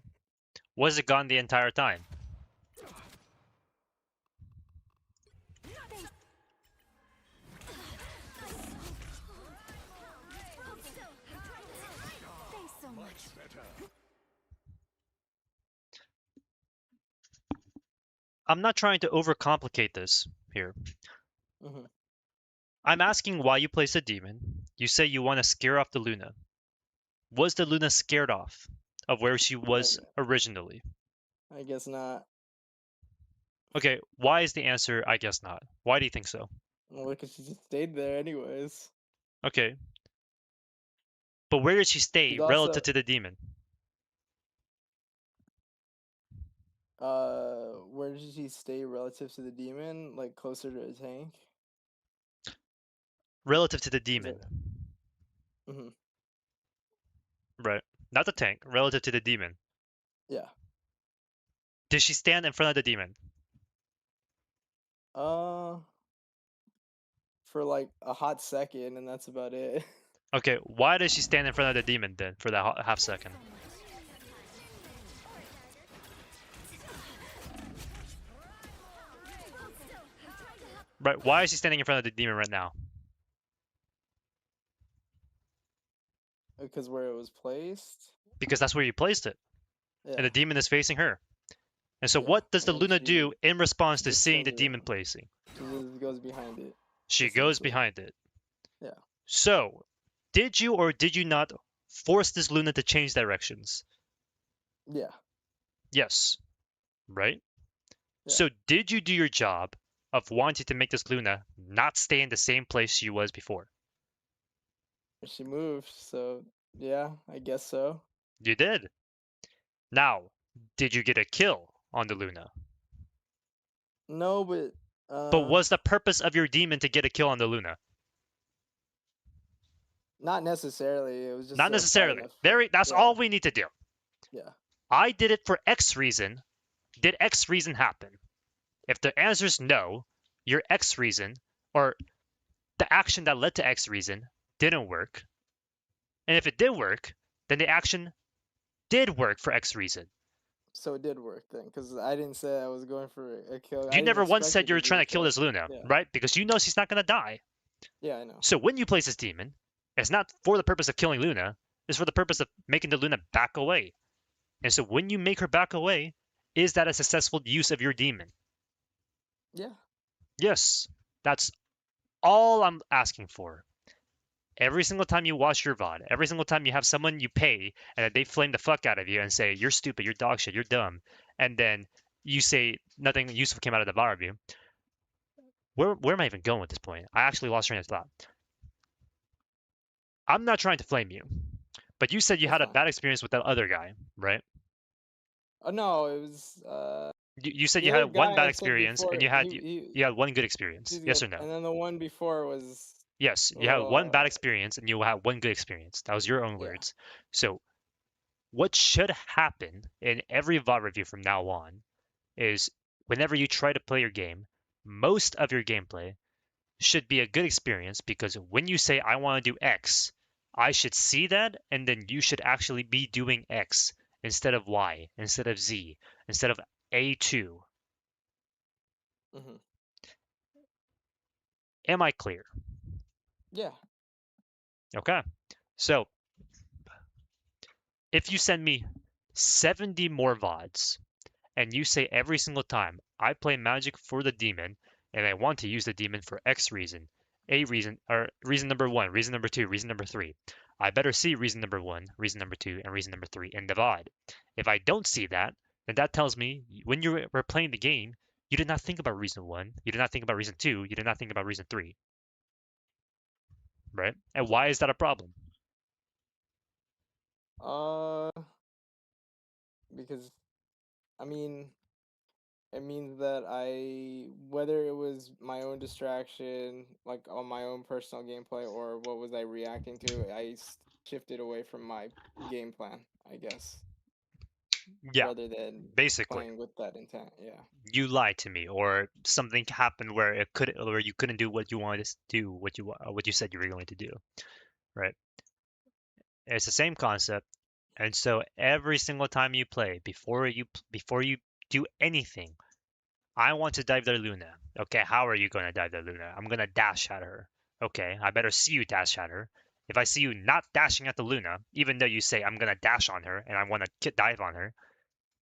Was it gone the entire time? Thanks so much. I'm not trying to overcomplicate this here. Hmm. I'm asking why you place a demon. You say you want to scare off the Luna. Was the Luna scared off of where she was originally? I guess not. Okay, why is the answer I guess not? Why do you think so? Well, because she just stayed there anyways. Okay, but where did she stay She's also, relative to the demon? where did she stay relative to the demon? Like closer to a tank? Relative to the Is demon, that? Hmm. right? Not the tank, relative to the demon. Yeah. Did she stand in front of the demon? Uh, for like a hot second, and that's about it. Okay, why does she stand in front of the demon then for that half second? Right, why is she standing in front of the demon right now? Because where it was placed. Because that's where you placed it, Yeah. and the demon is facing her. And so Yeah. what does the And then Luna do in response she to just seeing turns the demon around. placing? She just goes behind it. She goes Essentially. behind it. Yeah. So, did you or did you not force this Luna to change directions? Yeah. Yes, right? Yeah. So, did you do your job of wanting to make this Luna not stay in the same place she was before? She moved, so yeah, I guess so. You did. Now, did you get a kill on the Luna? No, but But was the purpose of your demon to get a kill on the Luna? not necessarily. It was just Not far necessarily. enough. That's Yeah. all we need to do. Yeah. I did it for X reason. Did X reason happen? If the answer is no, your X reason, or the action that led to X reason, didn't work. And if it did work, then the action did work for X reason. So it did work then, because I didn't say I was going for a kill. I You didn't never once expect said it you to were be trying a to kill kill. this Luna, Yeah. right? Because you know she's not going to die. Yeah, I know. So when you place this demon, it's not for the purpose of killing Luna, it's for the purpose of making the Luna back away. And so when you make her back away, is that a successful use of your demon? Yeah. Yes. That's all I'm asking for. Every single time you watch your VOD, every single time you have someone you pay and they flame the fuck out of you and say, you're stupid, you're dog shit, you're dumb, and then you say nothing useful came out of the VOD review, where am I even going with this point? I actually lost train of thought. I'm not trying to flame you, but you said you That's had a fine. bad experience with that other guy, right? Oh no, it was You said the you other had one guy bad I said experience and before. you had one good experience. He's Yes good, or no? and then the one before was Yes, a you had one bad little. experience and you had one good experience. That was your own Yeah. words. So what should happen in every VOD review from now on is whenever you try to play your game, most of your gameplay should be a good experience because when you say, I want to do X, I should see that and then you should actually be doing X instead of Y, instead of Z, instead of A2. Hmm. Am I clear? Yeah. Okay. So if you send me 70 more VODs and you say every single time, I play Magic for the demon and I want to use the demon for X reason, A reason, or reason number one, reason number two, reason number three, I better see reason number one, reason number two, and reason number three in the VOD. If I don't see that, then that tells me when you were playing the game, you did not think about reason one, you did not think about reason two, you did not think about reason three, right? And why is that a problem? Uh, because I mean, it means that whether it was my own distraction, like on my own personal gameplay, or what was I reacting to, shifted away from my game plan, I guess, Yeah, rather than basically. playing with that intent. Yeah. You lied to me or something happened where you couldn't do what you wanted to do what you said you were going to do, right? It's the same concept. And so every single time you play, before you do anything, I want to dive their Luna. Okay, how are you going to dive their Luna? I'm going to dash at her. Okay, I better see you dash at her. If I see you not dashing at the Luna, even though you say I'm going to dash on her and I want to dive on her,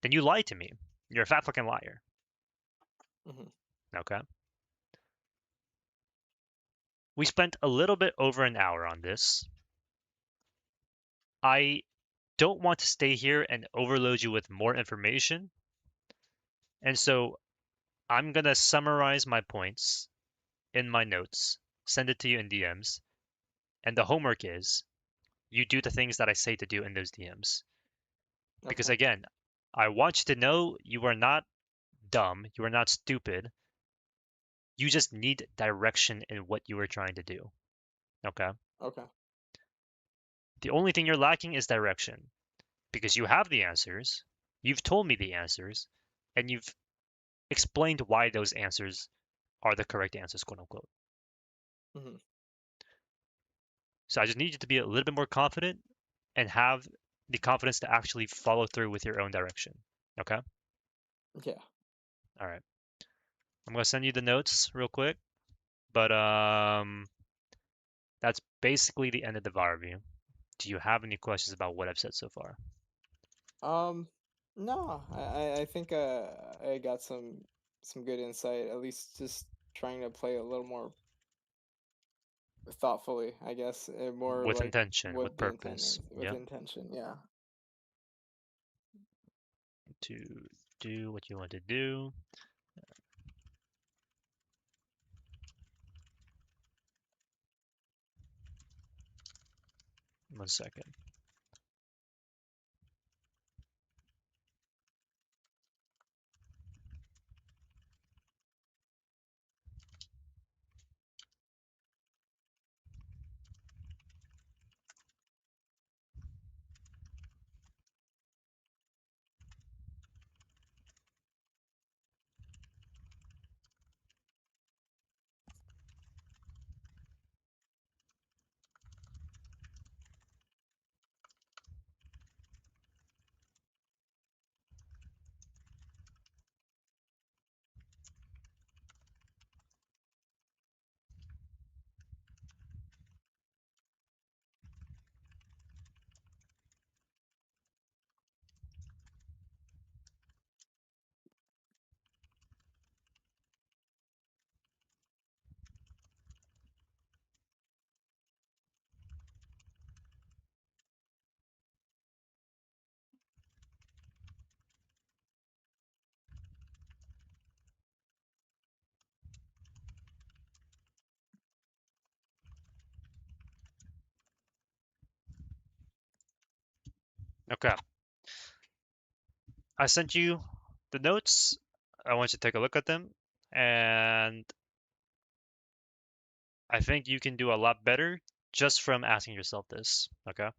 then you lied to me. You're a fat fucking liar. Hmm. Okay. We spent a little bit over an hour on this. I don't want to stay here and overload you with more information. And so I'm going to summarize my points in my notes, send it to you in DMs. And the homework is you do the things that I say to do in those DMs. Because Okay. again, I want you to know you are not dumb, you are not stupid. You just need direction in what you are trying to do. Okay? Okay. The only thing you're lacking is direction because you have the answers, you've told me the answers, and you've explained why those answers are the correct answers, quote unquote. Hmm. So I just need you to be a little bit more confident and have the confidence to actually follow through with your own direction. Okay? Yeah. All right. I'm gonna send you the notes real quick, but that's basically the end of the VAR review. Do you have any questions about what I've said so far? Um, no, I think I got some good insight. At least just trying to play a little more thoughtfully, I guess, and more With like intention, with what the intent purpose. is with Yeah. intention. Yeah. To do what you want to do. One second. Okay. I sent you the notes. I want you to take a look at them. And I think you can do a lot better just from asking yourself this. Okay.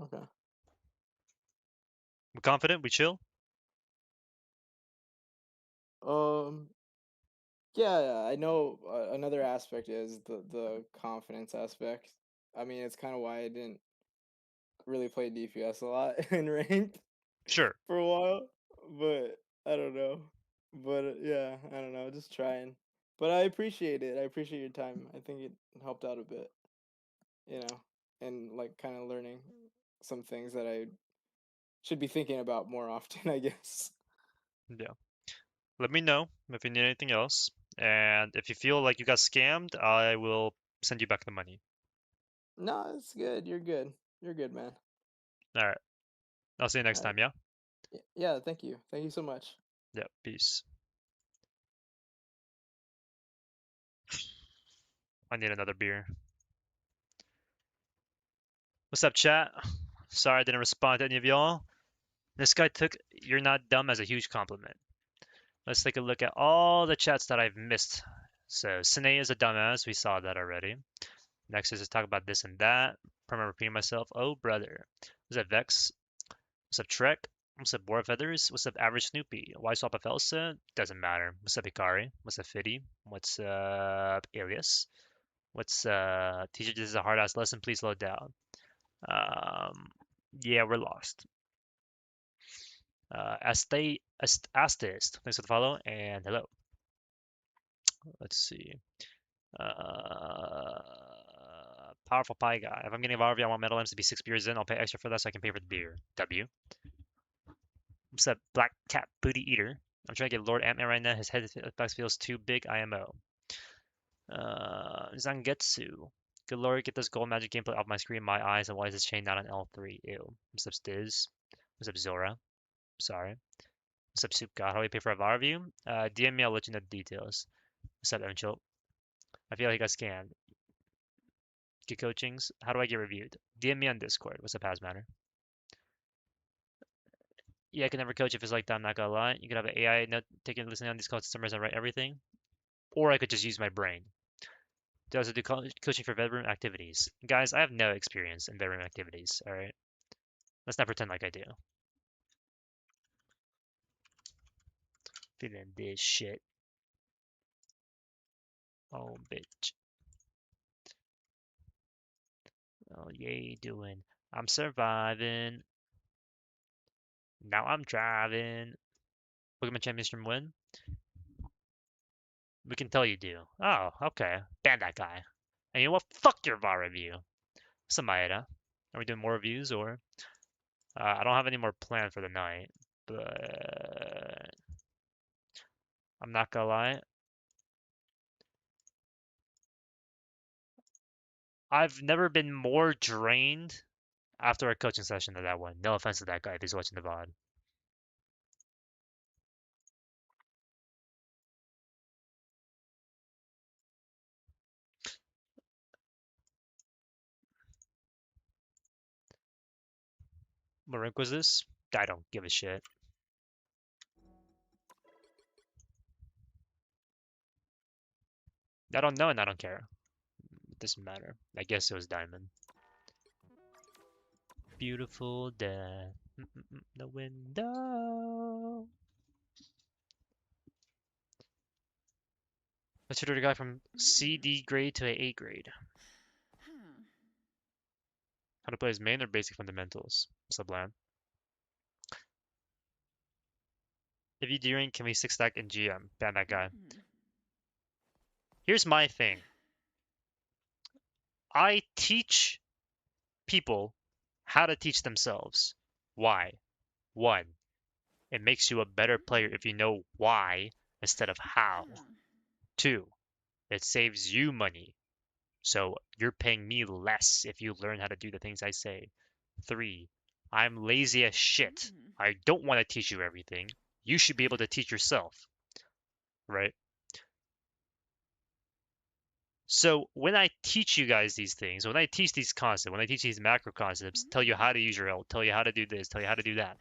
Okay. We confident? We chill? Um, yeah, I know another aspect is the confidence aspect. I mean, it's kind of why I didn't really play DPS a lot in ranked Sure. for a while, but I don't know. But yeah, I don't know, just trying. But I appreciate it. I appreciate your time. I think it helped out a bit, you know, and like kind of learning some things that I should be thinking about more often, I guess. Yeah. Let me know if you need anything else. And if you feel like you got scammed, I will send you back the money. No, it's good. You're good. You're good, man. All right. I'll see you next All right. time, yeah? Yeah, thank you. Thank you so much. Yeah, peace. I need another beer. What's up, chat? Sorry I didn't respond to any of y'all. This guy took "you're not dumb" as a huge compliment. Let's take a look at all the chats that I've missed. So, Sine is a dumbass. We saw that already. Next is to talk about this and that. I'm repeating myself. Oh, brother. What's up, Vex? What's up, Trek? What's up, Warfeathers? What's up, Average Snoopy? Why swap a Felsa? Doesn't matter. What's up, Ikari? What's up, Fiddy? What's up, Alias? What's teacher? This is a hard ass lesson. Please slow down. Yeah, we're lost. Astist, thanks for the follow, and hello. Let's see. Uh, Powerful pie guy. If I'm getting a Varvy, I want Metal Imps to be 6 beers in. I'll pay extra for that so I can pay for the beer. W. What's up, Black Cat Booty Eater? I'm trying to get Lord Ant-Man right now. His head box feels too big. IMO. Zangetsu. Good lord, get this gold magic gameplay off my screen, my eyes, and why is this chain not on L3? Ew. What's up, Stiz? What's up, Zora? Sorry. What's up, Soup God? How do we pay for a VAR review? DM me, I'll let you know the details. What's up, Emchill? I feel like I got scammed. Get coachings. How do I get reviewed? DM me on Discord. What's up, Hazmatter? Yeah, I can never coach if it's like that, I'm not gonna lie. You could have an AI note taking listening on these customers and write everything. Or I could just use my brain. Do I also do coaching for bedroom activities? Guys, I have no experience in bedroom activities, alright? Let's not pretend like I do. Feeling this shit. Oh, bitch. Oh, yay, doing. I'm surviving. Now I'm driving. Pokemon Champions from win? We can tell you do. Oh, okay. Ban that guy. And you know what? Fuck your VAR review. Samaeda. Are we doing more reviews or? I don't have any more planned for the night, but I'm not gonna lie. I've never been more drained after a coaching session than that one. No offense to that guy if he's watching the VOD. What rank was this? I don't give a shit. I don't know and I don't care. It doesn't matter. I guess it was diamond. Beautiful day. The window. Let's tutor the guy from CD grade to A grade. How to play his main or basic fundamentals. Sublime. If you do can we 6-stack in GM? Ban that guy. Here's my thing. I teach people how to teach themselves. Why? One, it makes you a better player if you know why instead of how. Two, it saves you money. So you're paying me less if you learn how to do the things I say. Three, I'm lazy as shit. I don't want to teach you everything. You should be able to teach yourself, right? So when I teach you guys these things, when I teach these concepts, when I teach these macro concepts, tell you how to use your ult, tell you how to do this, tell you how to do that,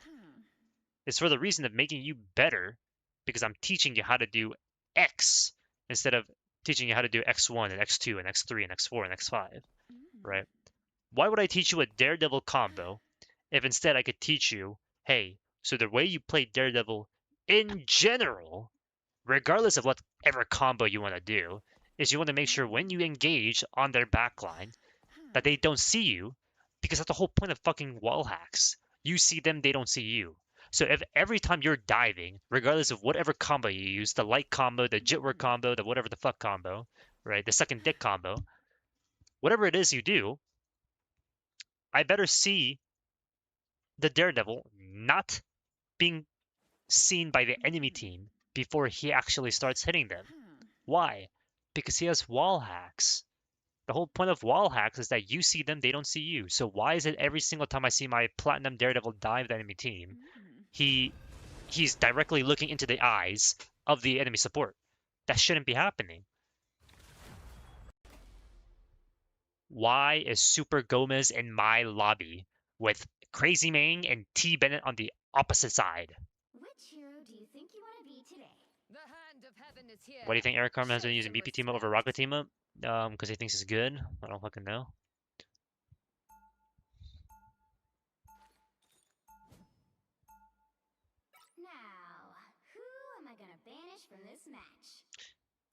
it's for the reason of making you better because I'm teaching you how to do X instead of teaching you how to do X1 and X2 and X3 and X4 and X5, right? Why would I teach you a Daredevil combo if instead I could teach you, hey, so the way you play Daredevil in general, regardless of whatever combo you want to do, is you want to make sure when you engage on their backline that they don't see you, because that's the whole point of fucking wall hacks. You see them, they don't see you. So if every time you're diving, regardless of whatever combo you use, the light combo, the jitwork combo, the whatever the fuck combo, right, the second dick combo, whatever it is you do, I better see the Daredevil not being seen by the enemy team before he actually starts hitting them. Why? Because he has wall hacks. The whole point of wall hacks is that you see them, they don't see you. So why is it every single time I see my platinum Daredevil dive the enemy team, he's directly looking into the eyes of the enemy support? That shouldn't be happening. Why is Super Gomez in my lobby with Crazy Mane and T Bennett on the opposite side? Which hero do you think you want to be today? The hand of heaven is here. Why do you think Eric Carmen has been Show using some BP team up over respect. Rocket team up? Because he thinks it's good. I don't fucking know. Now, who am I gonna banish from this match?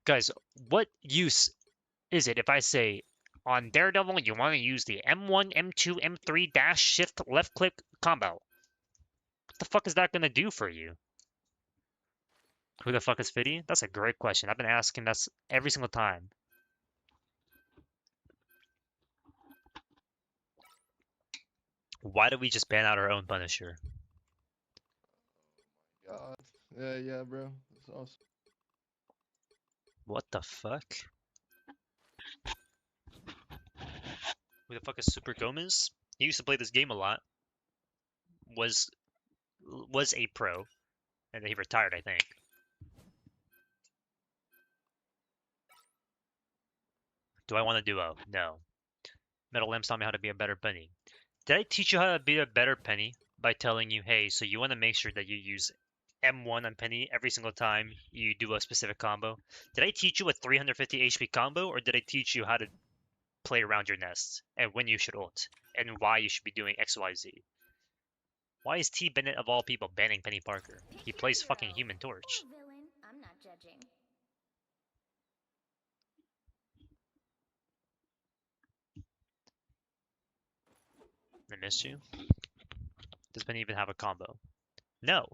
Guys, what use is it if I say On Daredevil, you want to use the M1, M2, M3 dash shift left click combo. What the fuck is that gonna do for you? Who the fuck is Fiddy? That's a great question. I've been asking that every single time. Why did we just ban out our own Punisher? God. Yeah, bro. That's awesome. What the fuck? Who the fuck is Super Gomez? He used to play this game a lot. Was a pro, and then he retired, I think. Do I want a duo? No. Metal Lamps taught me how to be a better Penny. Did I teach you how to be a better Penny by telling you, hey, so you want to make sure that you use M1 on Penny every single time you do a specific combo? Did I teach you a 350 HP combo, or did I teach you how to play around your nest and when you should ult and why you should be doing XYZ? Why is T Bennett of all people banning Penny Parker? He plays fucking Human Torch. Poor villain. I'm not judging. I missed you. Does Penny even have a combo? No.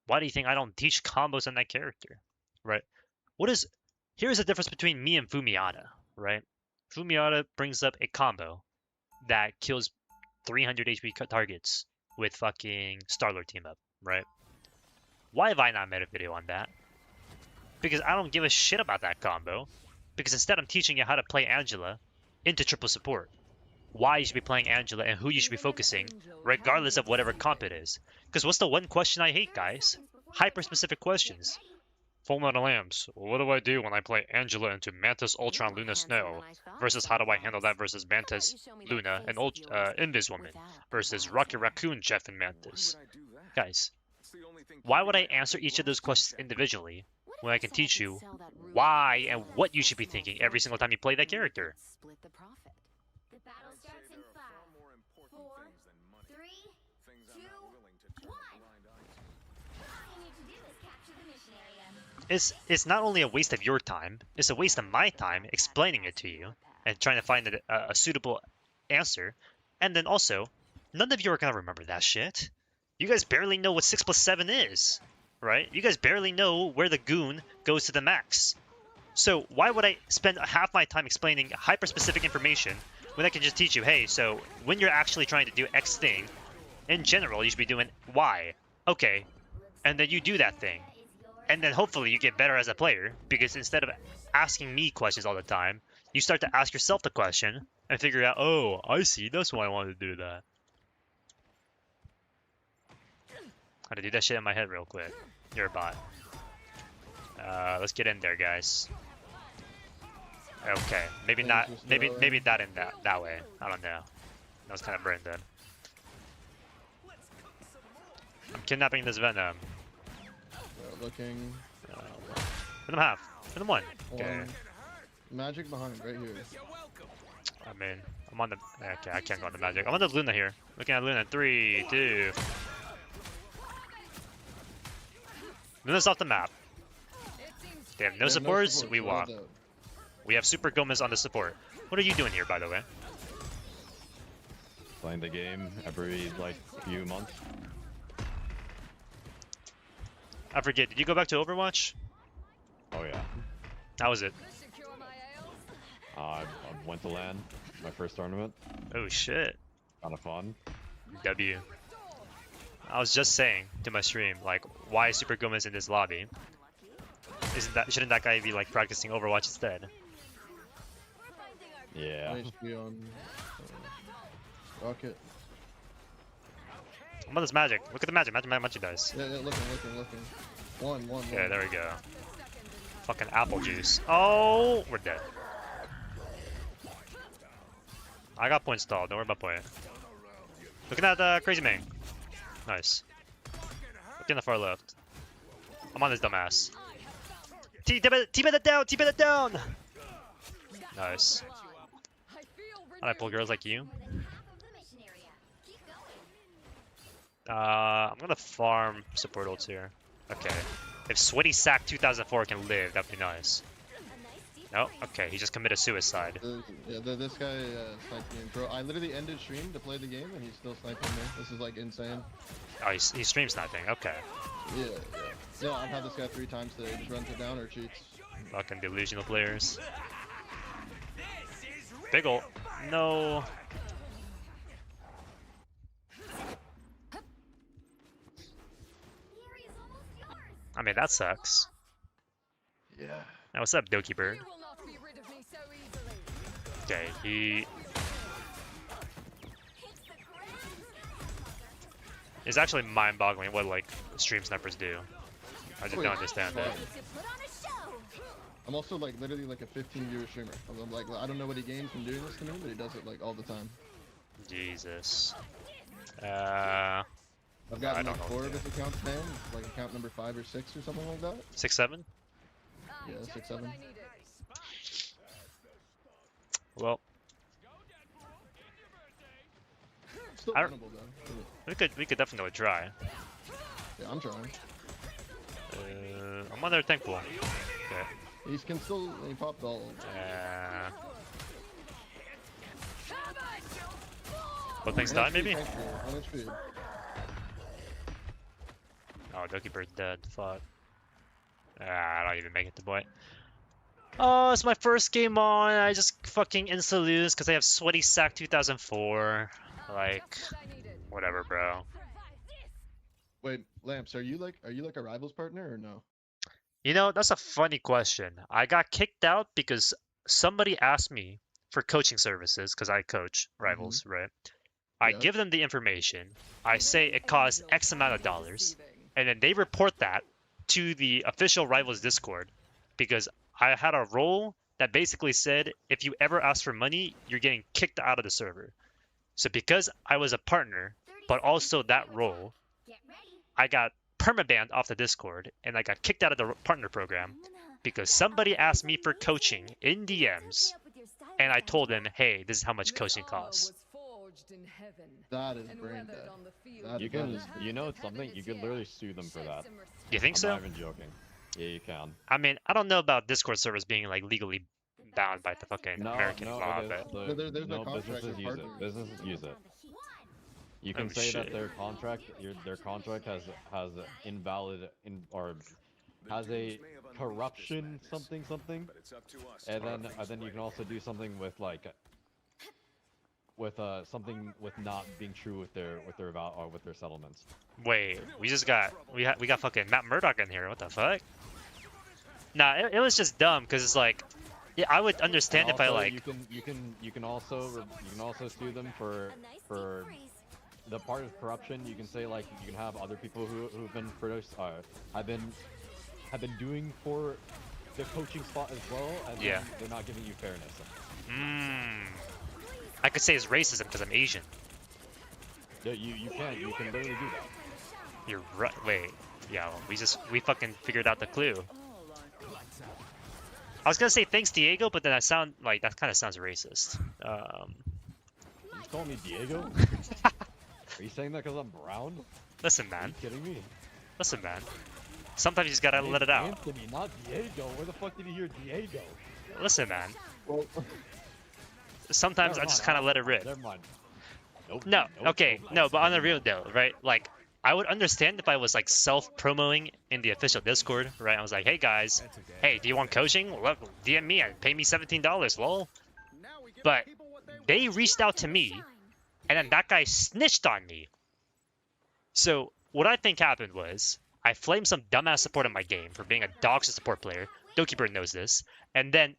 Why do you think I don't teach combos on that character? Right? Here's the difference between me and Fumiata, right? Fumiata brings up a combo that kills 300 HP targets with fucking Starlord team up, right? Why have I not made a video on that? Because I don't give a shit about that combo. Because instead I'm teaching you how to play Angela into triple support. Why you should be playing Angela and who you should be focusing, regardless of whatever comp it is. Because what's the one question I hate, guys? Hyper-specific questions. Fullmetallamps, what do I do when I play Angela into Mantis, Ultron, Luna, Snow? Versus how do I handle that versus Mantis, Luna, and Invis Woman? Versus Rocket Raccoon, Jeff, and Mantis? Guys, why would I answer each of those questions individually when I can teach you why and what you should be thinking every single time you play that character? Split the profit. The battle starts in 5, 4, 3, 2, 1. All you need to do is capture the mission area. It's not only a waste of your time, it's a waste of my time explaining it to you and trying to find a suitable answer. And then also, none of you are going to remember that shit. You guys barely know what 6 plus 7 is, right? You guys barely know where the goon goes to the max. So why would I spend half my time explaining hyper-specific information when I can just teach you, hey, so when you're actually trying to do X thing, in general, you should be doing Y. Okay, and then you do that thing. And then hopefully you get better as a player, because instead of asking me questions all the time, you start to ask yourself the question and figure out, oh, I see, that's why I wanted to do that. I had to do that shit in my head real quick. You're a bot. Let's get in there, guys. Okay, maybe not. Maybe that in that way. I don't know. That was kind of brain dead. I'm kidnapping this Venom. Looking. Venom half. Venom one. Okay. One. Magic behind, right here. I mean, I'm on the. Okay, I can't go on the magic. I'm on the Luna here. Looking at Luna. 3, 2. Luna's off the map. They have no supports. We walk. We have Super Gomez on the support. What are you doing here, by the way? Playing the game every like few months. I forget. Did you go back to Overwatch? Oh yeah. How was it? I went to LAN, my first tournament. Oh shit. Kind of fun. W. I was just saying to my stream, like, why is Super Gomez in this lobby? Shouldn't that guy be like practicing Overwatch instead? Yeah. HP on Rocket. I'm on this magic. Look at the magic. Magic Magic dies. Yeah, looking. One. Okay, there we go. Fucking apple juice. Oh, we're dead. I got point stalled. Don't worry about point. Looking at Crazy Man. Nice. Looking at the far left. I'm on this dumbass. T-bet it down! T-bet it down! Nice. I pull girls like you. More than half of the mission area. Keep going. I'm gonna farm support ults here. Okay. If Sweaty Sack 2004 can live, that'd be nice. A nice deal Oh, okay. He just committed suicide. This guy sniped me in pro. I literally ended stream to play the game, and he's still sniping me. This is like insane. Oh, he's stream sniping. Okay. Yeah. No, I've had this guy 3 times today. He just runs it down or cheats. Fucking delusional players. Big ol'. No. I mean, that sucks. Yeah. Now, what's up, Doki Bird? You will not be rid of me so easily. Okay, he... It's actually mind-boggling what, like, stream snipers do. I just don't understand that. I'm also like literally like a 15-viewer streamer. I'm like, I don't know what he gains from doing this to me, but he does it like all the time. Jesus. I've gotten I don't like know 4 of his accounts banned, like account number 5 or 6 or something like that. 6, 7? Yeah, 6, 7. Well, Still I don't- winnable though. we could definitely try. Yeah, I'm trying. I'm on their tank pool. Okay. He can still, he popped all. Both things die, maybe? 1 HP. Oh, Doki Bird's dead. Fuck. I don't even make it to point. Oh, it's my first game on. I just fucking insta lose because I have Sweaty Sack 2004. Like, whatever, bro. Wait, Lamps, are you like a rivals partner or no? You know, that's a funny question. I got kicked out because somebody asked me for coaching services because I coach rivals, right? I Yeah. give them the information. I say it costs X amount of dollars, and then they report that to the official rivals Discord because I had a role that basically said if you ever ask for money, you're getting kicked out of the server. So because I was a partner, but also that role, I got permabanned off the Discord and I got kicked out of the partner program because somebody asked me for coaching in DMs and I told them, hey, this is how much coaching costs. That is brain dead. That You is- can, that is- you know, it's something you could literally sue them for that. You think I'm so? not even joking. Yeah, you can. I mean, I don't know about Discord servers being like legally bound by the fucking No, American no, law, it but is. No, there's no No, contract businesses with use it. partners. Businesses use it. You Oh, can say shit. that their contract has invalid or has a corruption something, and then you can also do something with like with something with not being true with their settlements. wait, we got fucking Matt Murdock in here. What the fuck? Nah, it was just dumb because it's like, yeah, I would understand And if I also, like, you can also sue them for the part of corruption. You can say like you can have other people who've been have been doing for the coaching spot as well, and Yeah. then they're not giving you fairness. I could say it's racism because I'm Asian. Yeah, you can literally do that. You're right. Wait, yeah, well, we fucking figured out the clue. I was gonna say thanks Diego, but then that kind of sounds racist. You just call me Diego? Are you saying that because I'm brown? Listen, Are you man. kidding me? Listen, man. Sometimes you just gotta let it out. Anthony, not Diego. Where the fuck did you hear Diego? Listen, man. Well, Sometimes I Never just mind, kind of let it rip. Never mind. Nope. No, nope, okay, nope. no, but on the real though, right? Like, I would understand if I was like self-promoting in the official Discord, right? I was like, hey guys, hey, do you want coaching? Look, DM me and pay me $17, lol. But they reached out to me, and then that guy snitched on me. So what I think happened was I flamed some dumbass support in my game for being a dog shit support player. Dokibird knows this, and then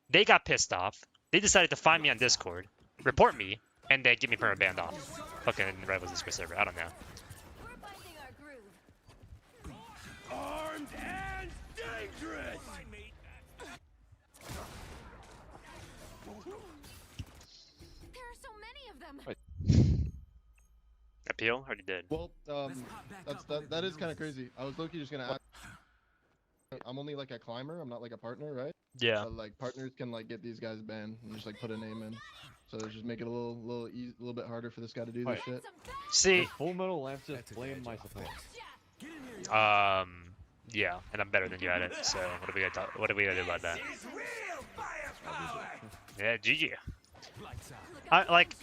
they got pissed off. They decided to find me on Discord, report me, and then give me permabanned off. Fucking Rivals Discord server. I don't know. We're finding our groove. Armed and dangerous! There are so many of them. Appeal? Already did. well, that is kind of crazy. I was low-key just gonna ask. I'm only like a climber. I'm not like a partner, right? Yeah. But, like partners can like get these guys banned and just like put a name in. So just make it a little bit harder for this guy to do this Wait. shit. See, Fullmetallamps just blamed my support. Yeah, and I'm better than you at it. So what are we gonna talk? What are we gonna do about that? Yeah, GG. I like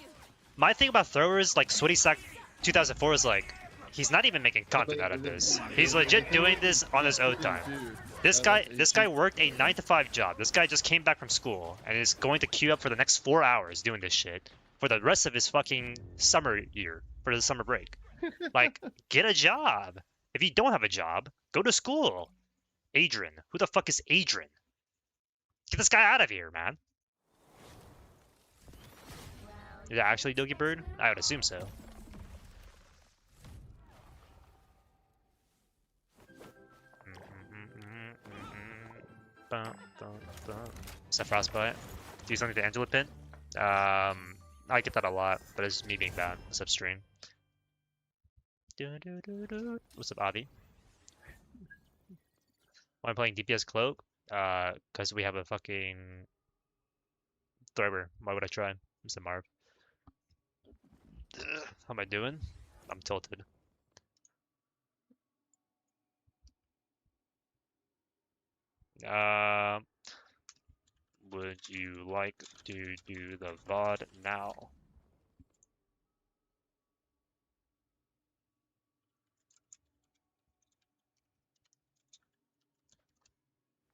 my thing about throwers like Sweaty Sack 2004 is like he's not even making But content out of this. He's the legit thing doing is, this he on can't his own sit in time. too. This Like, guy worked a 9 to 5 job. This guy just came back from school and is going to queue up for the next 4 hours doing this shit for the rest of his fucking summer year for the summer break. Like, get a job. If you don't have a job, go to school. Adrian, who the fuck is Adrian? Get this guy out of here, man. Is that actually Doggy Bird? I would assume so. Is that Frostbite? Do something to Angela Pin? I get that a lot, but it's me being bad. What's up, stream? What's up, Avi? Why I'm playing DPS Cloak? Because we have a fucking Thrower. Why would I try? Mr. Marv. How am I doing? I'm tilted. Would you like to do the VOD now?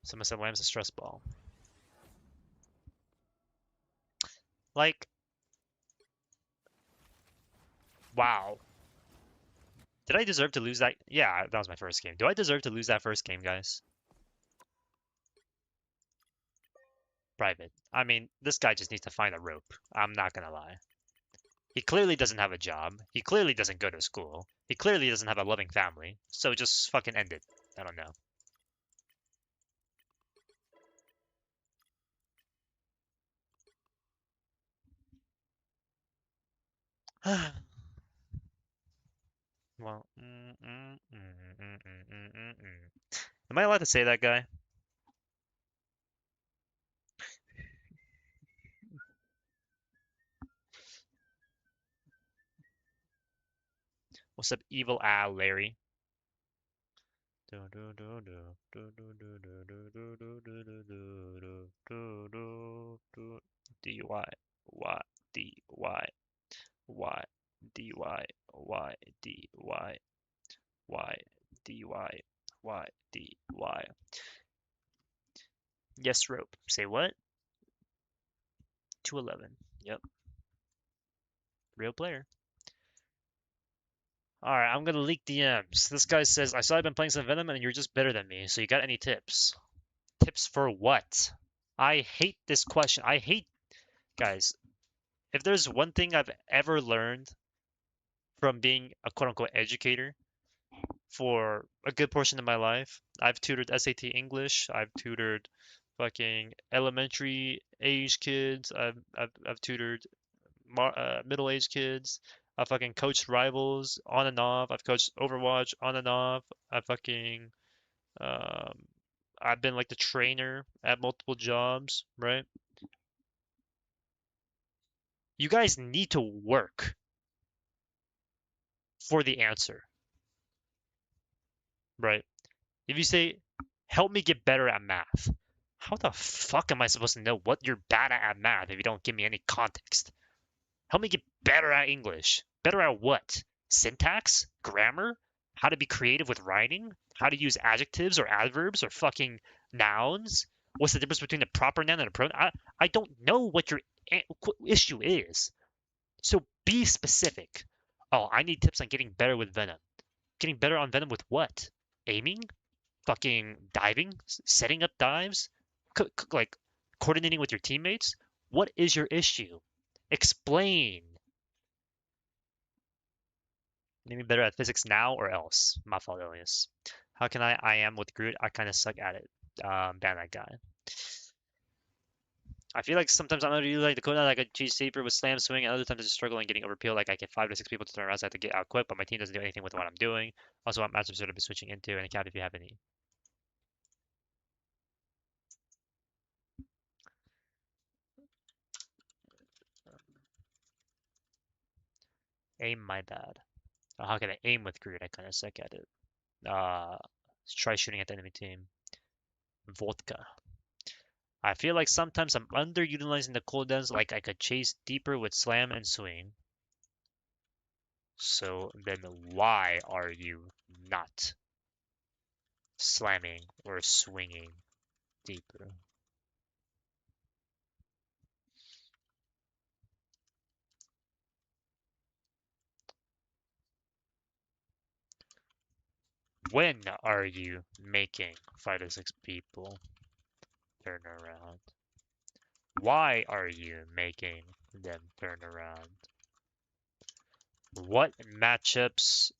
Someone said Lamb's a stress ball. Like, wow. Did I deserve to lose that? Yeah, that was my first game. Do I deserve to lose that first game, guys? Private. I mean, this guy just needs to find a rope. I'm not gonna lie. He clearly doesn't have a job. He clearly doesn't go to school. He clearly doesn't have a loving family. So just fucking end it. I don't know. Well, am I allowed to say that, guy? What's up, evil Larry? D Y Y D Y Y D Y Y D Y Y D Y Y D Y. Yes, rope. Say what? 211. Yep. Real player. Alright, I'm gonna leak DMs. This guy says, I saw you've been playing some Venom and you're just better than me, so you got any tips? Tips for what? I hate this question. I hate, guys, if there's one thing I've ever learned from being a quote unquote educator for a good portion of my life, I've tutored SAT English, I've tutored fucking elementary age kids, I've tutored middle-aged kids. I fucking coached Rivals on and off. I've coached Overwatch on and off. I fucking um, I've been like the trainer at multiple jobs, right? You guys need to work for the answer, right? If you say, "Help me get better at math," how the fuck am I supposed to know what you're bad at math if you don't give me any context? Help me get better at English. Better at what? Syntax? Grammar? How to be creative with writing? How to use adjectives or adverbs or fucking nouns? What's the difference between a proper noun and a pronoun? I don't know what your issue is. So be specific. Oh, I need tips on getting better with Venom. Getting better on Venom with what? Aiming? Fucking diving? Setting up dives? Like coordinating with your teammates? What is your issue? Explain. Make me better at physics now or else. My fault, Elias. How can I am with Groot? I kind of suck at it. Ban that guy. I feel like sometimes I'm not really like the code like a cheese saver with slam swing, and other times I just struggle and getting overpeeled. Like I get 5 to 6 people to turn around, so I have to get out quick, but my team doesn't do anything with what I'm doing. Also, what matchups should I be switching into? And account if you have any. Aim, my bad. How can I aim with Groot? I kind of suck at it. Uh, Let's try shooting at the enemy team. Vodka. I feel like sometimes I'm underutilizing the cooldowns, like I could chase deeper with slam and swing. So then why are you not slamming or swinging deeper? When are you making 5 to 6 people turn around? Why are you making them turn around? What matchups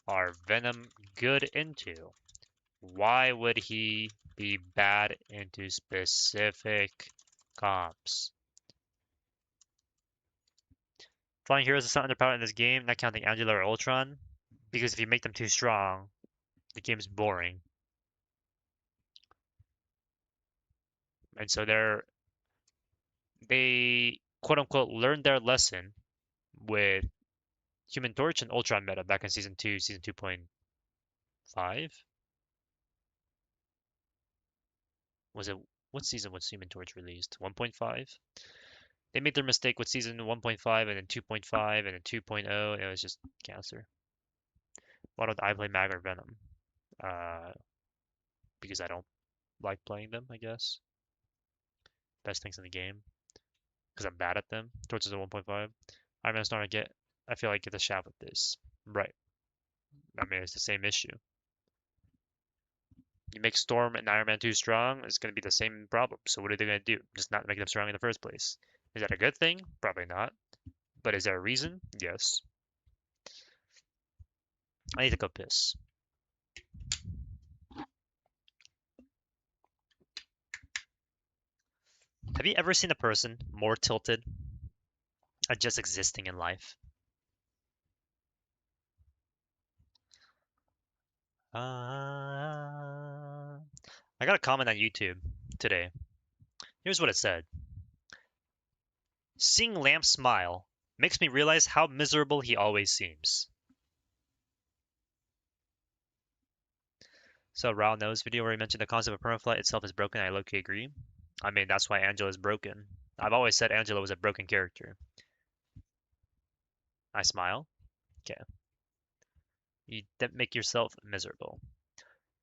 are Venom good into? Why would he be bad into specific comps? Flying heroes is not underpowered in this game, not counting Angela or Ultron, because if you make them too strong, the game's boring. And so they quote unquote learned their lesson with Human Torch and Ultron meta back in season 2, season 2.5. Was it what season was Human Torch released? 1.5? They made their mistake with season 1.5 and then 2.5 and then 2.0, and it was just cancer. Why don't I play Mag or Venom? Uh, because I don't like playing them, I guess. Best things in the game. Because I'm bad at them. Torch is a 1.5. Iron Man's starting to get, I feel like, get the shaft with this. Right. I mean, it's the same issue. You make Storm and Iron Man too strong, it's going to be the same problem. So what are they going to do? Just not make them strong in the first place. Is that a good thing? Probably not. But is there a reason? Yes. I need to go piss. Have you ever seen a person more tilted at just existing in life? I got a comment on YouTube today. Here's what it said. Seeing Lamp smile makes me realize how miserable he always seems. So Raul knows video where he mentioned the concept of permaflight itself is broken. I low-key agree. I mean, that's why Angela is broken. I've always said Angela was a broken character. I smile. Okay. You make yourself miserable.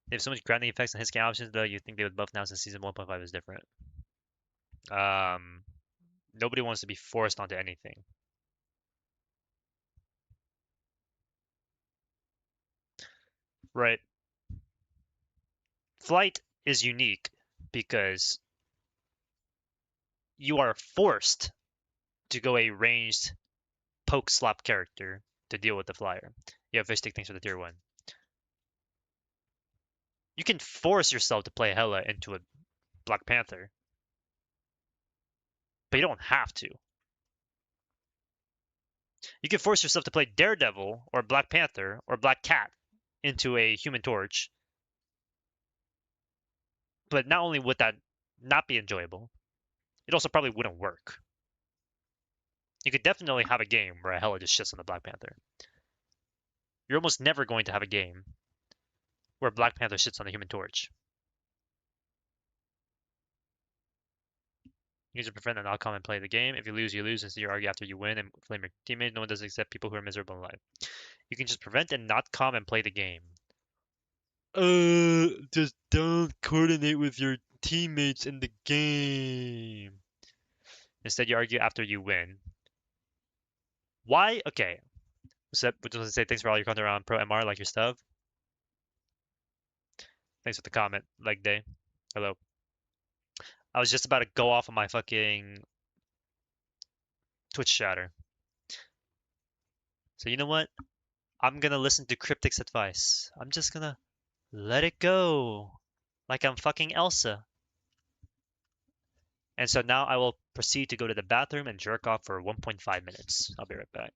They have so much grinding effects and hit scan options, though. You think they would buff now since season 1.5 is different. Nobody wants to be forced onto anything. Right. Flight is unique because you are forced to go a ranged poke slap character to deal with the flyer. Yeah, fish stick, thanks for the tier 1. You can force yourself to play Hela into a Black Panther, but you don't have to. You can force yourself to play Daredevil or Black Panther or Black Cat into a Human Torch, but not only would that not be enjoyable, it also probably wouldn't work. You could definitely have a game where a Hela just shits on the Black Panther. You're almost never going to have a game where Black Panther shits on the Human Torch. You should prevent that not come and play the game. If you lose, you lose, and so you argue after you win and flame your teammates. No one does accept people who are miserable in life. You can just prevent and not come and play the game. Just don't coordinate with your teammates in the game. Instead, you argue after you win. Why? Okay. So, just want to say thanks for all your content around Pro MR, like your stuff. Thanks for the comment, leg day. Hello. I was just about to go off on my fucking Twitch chatter. So you know what? I'm gonna listen to Cryptic's advice. I'm just gonna let it go. Like I'm fucking Elsa. And so now I will proceed to go to the bathroom and jerk off for 1.5 minutes. I'll be right back.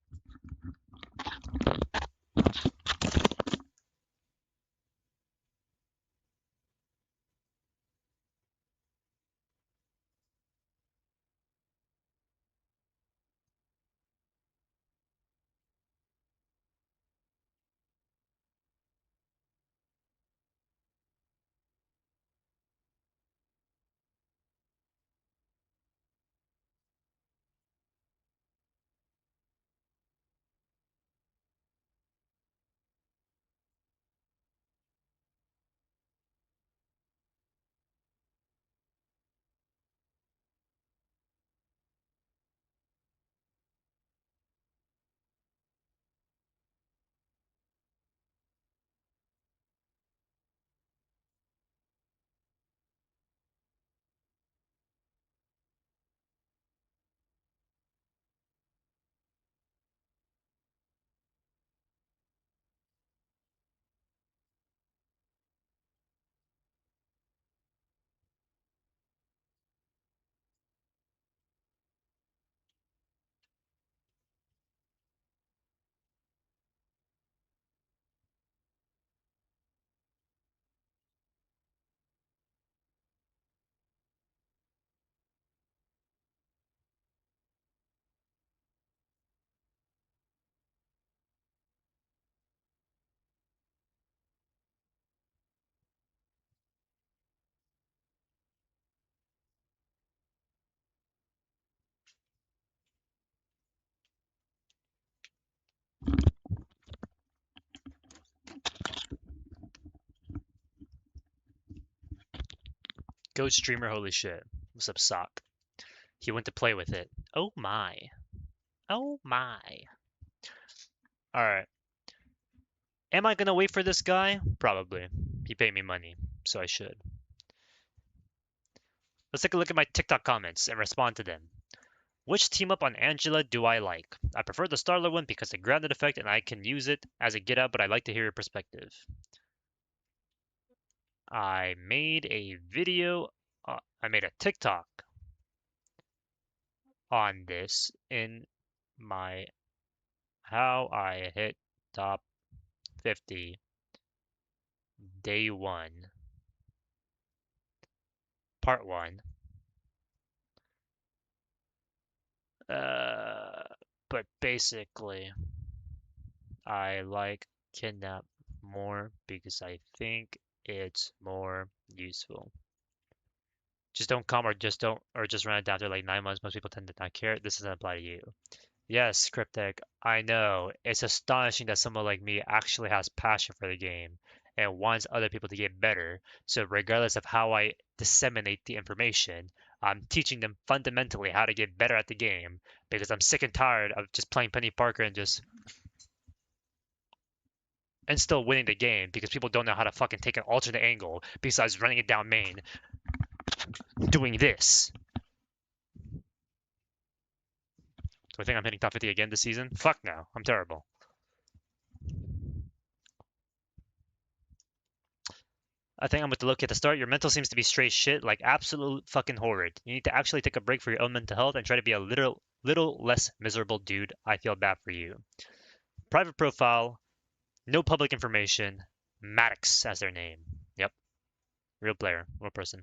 Go streamer, holy shit. What's up, sock? He went to play with it. Oh my. Oh my. Alright. Am I gonna wait for this guy? Probably. He paid me money, so I should. Let's take a look at my TikTok comments and respond to them. Which team up on Angela do I like? I prefer the Starler one because the grounded effect and I can use it as a get out, but I'd like to hear your perspective. I made a video, I made a TikTok on this in my how I hit top 50 day 1 part 1. But basically I like Kidnap more because I think it's more useful. Just don't come or just don't or just run it down after like 9 months. Most people tend to not care. This doesn't apply to you. Yes, Cryptic, I know. It's astonishing that someone like me actually has passion for the game and wants other people to get better. So regardless of how I disseminate the information, I'm teaching them fundamentally how to get better at the game because I'm sick and tired of just playing Penny Parker and still winning the game because people don't know how to fucking take an alternate angle besides running it down main doing this. Do I think I'm hitting top 50 again this season? Fuck no. I'm terrible. I think I'm with the look at the start. Your mental seems to be straight shit, like absolute fucking horrid. You need to actually take a break for your own mental health and try to be a little less miserable, dude. I feel bad for you. Private profile, no public information. Maddox as their name. Yep. Real player, real person.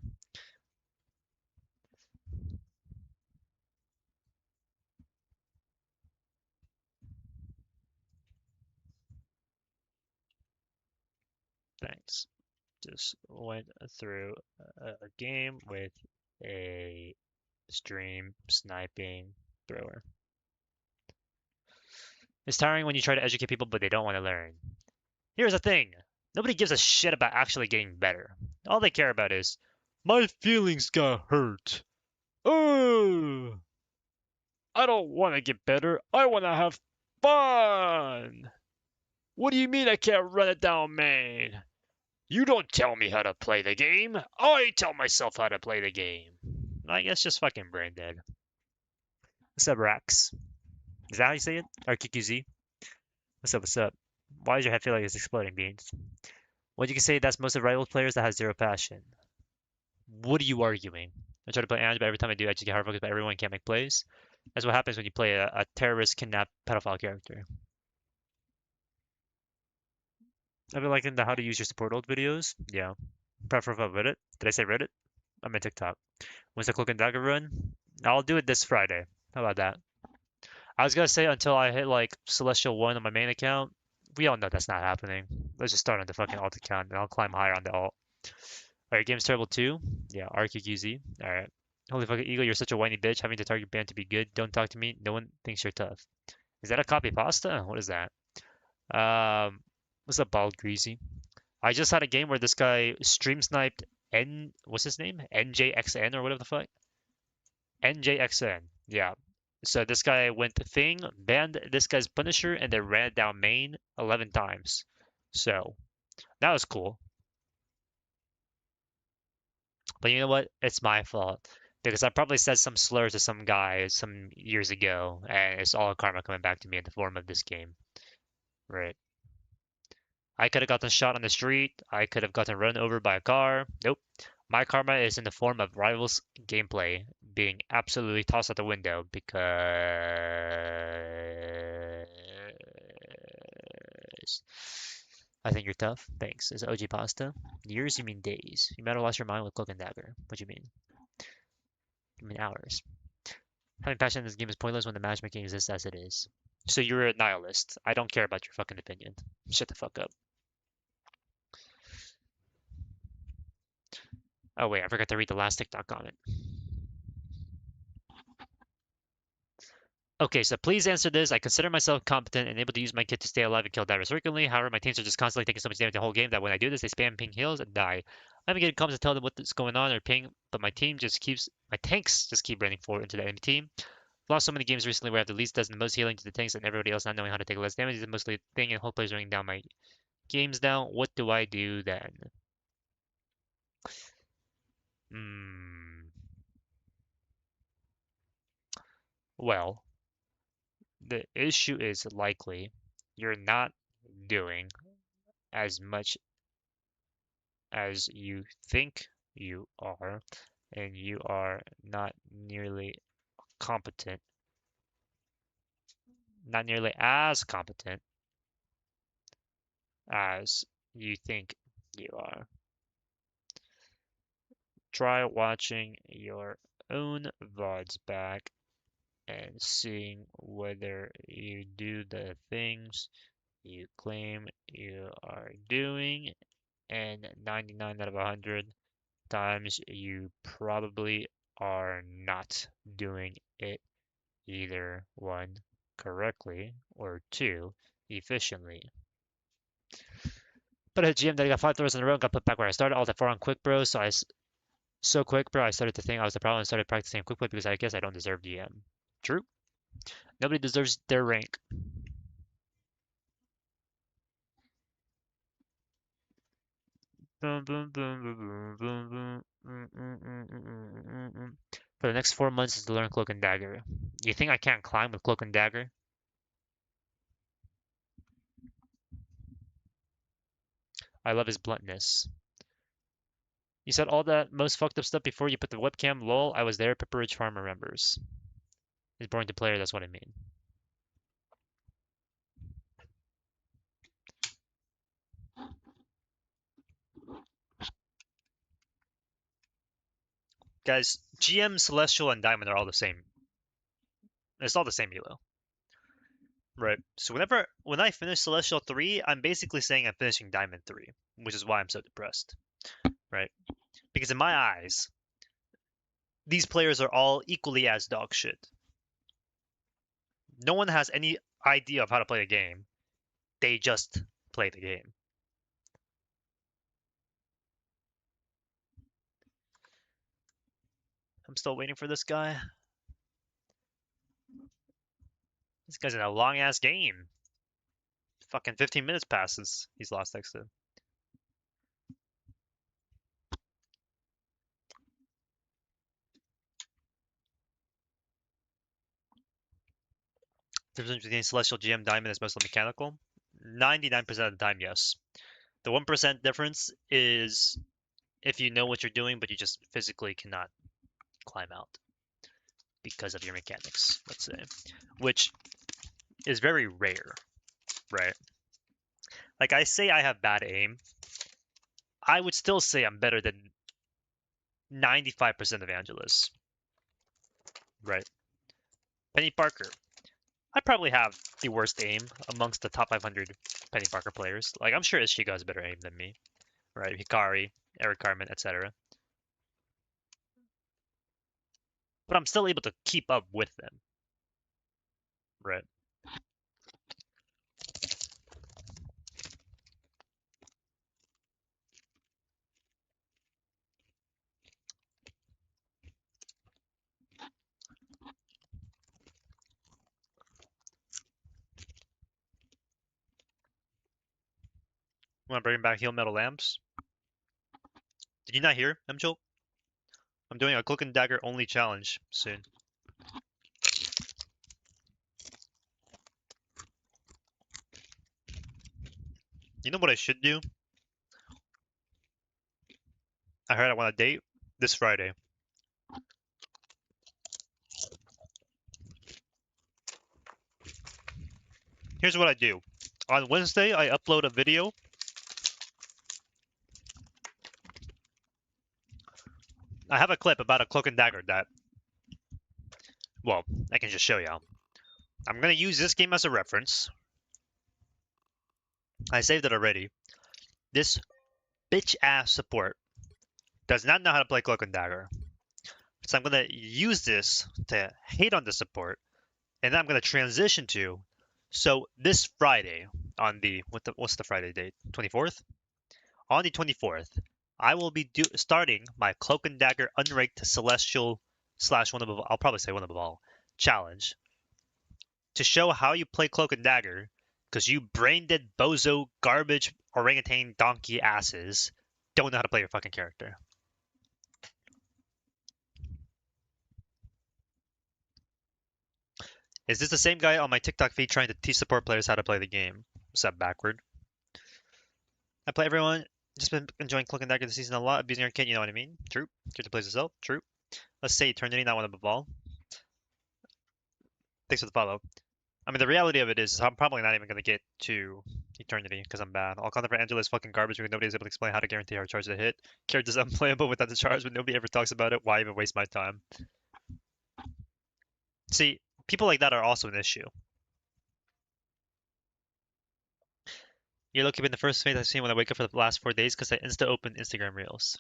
Thanks. Just went through a game with a stream sniping thrower. It's tiring when you try to educate people, but they don't want to learn. Here's the thing. Nobody gives a shit about actually getting better. All they care about is, my feelings got hurt. Oh, I don't want to get better. I want to have fun. What do you mean I can't run it down, man? You don't tell me how to play the game. I tell myself how to play the game. I guess just fucking brain dead. What's up, Rax? Is that how you say it? Or QQZ? What's up, what's up? Why does your head feel like it's exploding, Beans? What you can say that's most of Rivals players that has zero passion. What are you arguing? I try to play Ange, but every time I do, I just get hard focused, but everyone can't make plays. That's what happens when you play a terrorist, kidnap, pedophile character. I've been liking the how to use your support old videos. Yeah. Prefer for Reddit. Did I say Reddit? I'm on TikTok. When's the Cloak and Dagger run? I'll do it this Friday. How about that? I was gonna say until I hit like Celestial 1 on my main account. We all know that's not happening. Let's just start on the fucking alt account and I'll climb higher on the alt. Alright, game's terrible too. Yeah, RQQZ. Alright. Holy fucking Eagle, you're such a whiny bitch. Having to target band to be good. Don't talk to me. No one thinks you're tough. Is that a copy pasta? What is that? What's up, Bald Greasy? I just had a game where this guy stream sniped what's his name? NJXN or whatever the fuck? NJXN. Yeah. So this guy went to Thing, banned this guy's Punisher, and then ran it down main 11 times. So that was cool. But you know what? It's my fault. Because I probably said some slur to some guy some years ago, and it's all karma coming back to me in the form of this game. Right. I could have gotten shot on the street. I could have gotten run over by a car. Nope. My karma is in the form of Rivals gameplay being absolutely tossed out the window because I think you're tough. Thanks. Is OG pasta? Years? You mean days? You might have lost your mind with Cloak and Dagger. What do you mean? You mean hours. Having passion in this game is pointless when the matchmaking exists as it is. So you're a nihilist. I don't care about your fucking opinion. Shut the fuck up. Oh wait, I forgot to read the last TikTok comment. Okay, so please answer this. I consider myself competent and able to use my kit to stay alive and kill divers frequently. However, my teams are just constantly taking so much damage the whole game that when I do this, they spam ping heals and die. I'm getting comms to tell them what's going on or ping, but my tanks just keep running forward into the enemy team. I've lost so many games recently where I have the least does the most healing to the tanks and everybody else not knowing how to take less damage is the mostly thing and whole players running down my games down. What do I do then? Well, the issue is likely you're not doing as much as you think you are, and you are not nearly competent, not nearly as competent as you think you are. Try watching your own VODs back and seeing whether you do the things you claim you are doing, and 99 out of 100 times you probably are not doing it either one correctly or two efficiently. But at GM that I got 5 throws in a row and got put back where I started. All the 4 on quick, bro. So quick, bro. I started to think I was the problem and started practicing quick play because I guess I don't deserve GM. True. Nobody deserves their rank. Boom, boom, boom, boom, boom, boom. For the next 4 months is to learn Cloak and Dagger. You think I can't climb with Cloak and Dagger? I love his bluntness. You said all that most fucked up stuff before you put the webcam. Lol, I was there. Pepper Ridge Farm remembers. He's boring to player, that's what I mean. Guys, GM, Celestial, and Diamond are all the same. It's all the same elo. Right. So when I finish Celestial 3, I'm basically saying I'm finishing Diamond 3, which is why I'm so depressed. Right? Because in my eyes, these players are all equally as dog shit. No one has any idea of how to play the game. They just play the game. I'm still waiting for this guy. This guy's in a long ass game. Fucking 15 minutes passes. He's lost exited. The difference between Celestial GM Diamond is mostly mechanical. 99% of the time, yes. The 1% difference is if you know what you're doing, but you just physically cannot climb out because of your mechanics, let's say, which is very rare, right? Like I say I have bad aim. I would still say I'm better than 95% of Angelus, right? Penny Parker. I probably have the worst aim amongst the top 500 Penny Parker players. Like, I'm sure Ishiga has better aim than me, right? Hikari, Eric Carmen, etc. But I'm still able to keep up with them, right? Want to bring back Fullmetallamps? Did you not hear, Mchul? I'm doing a Cloak and Dagger only challenge soon. You know what I should do? I heard I want a date this Friday. Here's what I do. On Wednesday, I upload a video. I have a clip about a Cloak and Dagger that, well, I can just show y'all. I'm going to use this game as a reference. I saved it already. This bitch-ass support does not know how to play Cloak and Dagger. So I'm going to use this to hate on the support, and then I'm going to transition to, so this Friday, on the, what's the Friday date? 24th? On the 24th, I will be starting my Cloak and Dagger unranked Celestial / one above. I'll probably say one above all challenge to show how you play Cloak and Dagger, because you brain dead bozo garbage orangutan donkey asses don't know how to play your fucking character. Is this the same guy on my TikTok feed trying to teach support players how to play the game? What's that backward? I play everyone. Just been enjoying Cloak and Dagger this season a lot. Abusing your kid, you know what I mean? True. Character plays yourself. True. Let's say Eternity, not one above all. Thanks for the follow. I mean, the reality of it is I'm probably not even going to get to Eternity because I'm bad. All content for Angela is fucking garbage because nobody's able to explain how to guarantee her charge to hit. Character's unplayable without the charge, but nobody ever talks about it. Why even waste my time? See, people like that are also an issue. You're lucky being the first face I've seen when I wake up for the last 4 days because I insta-open Instagram Reels.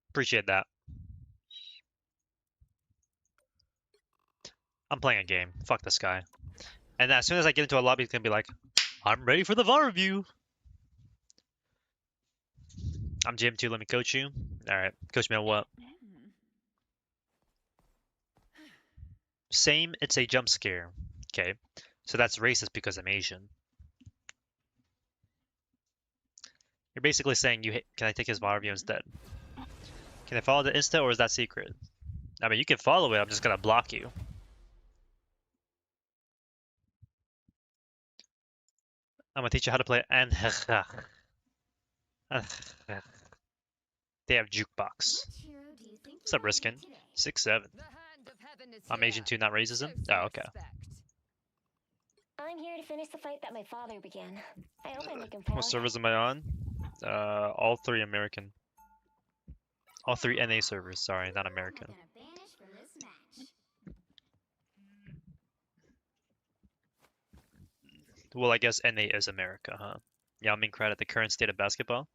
Appreciate that. I'm playing a game. Fuck this guy. And as soon as I get into a lobby, he's gonna be like, I'm ready for the VAR review. I'm GM2, let me coach you. Alright, coach me on what? Same, it's a jump scare. Okay, so that's racist because I'm Asian. You're basically saying, can I take his VAR review instead? Can I follow the Insta or is that secret? I mean, you can follow it, I'm just gonna block you. I'm gonna teach you how to play and they have jukebox. What's up, Riskin? 6'7". I'm Asian too, not racism? Oh, okay. I'm here to finish the fight that my father began. I hope I make him proud. What servers am I on? All 3 American. All 3 NA servers, sorry, not American. Well, I guess NA is America, huh? Yao Ming cried at the current state of basketball.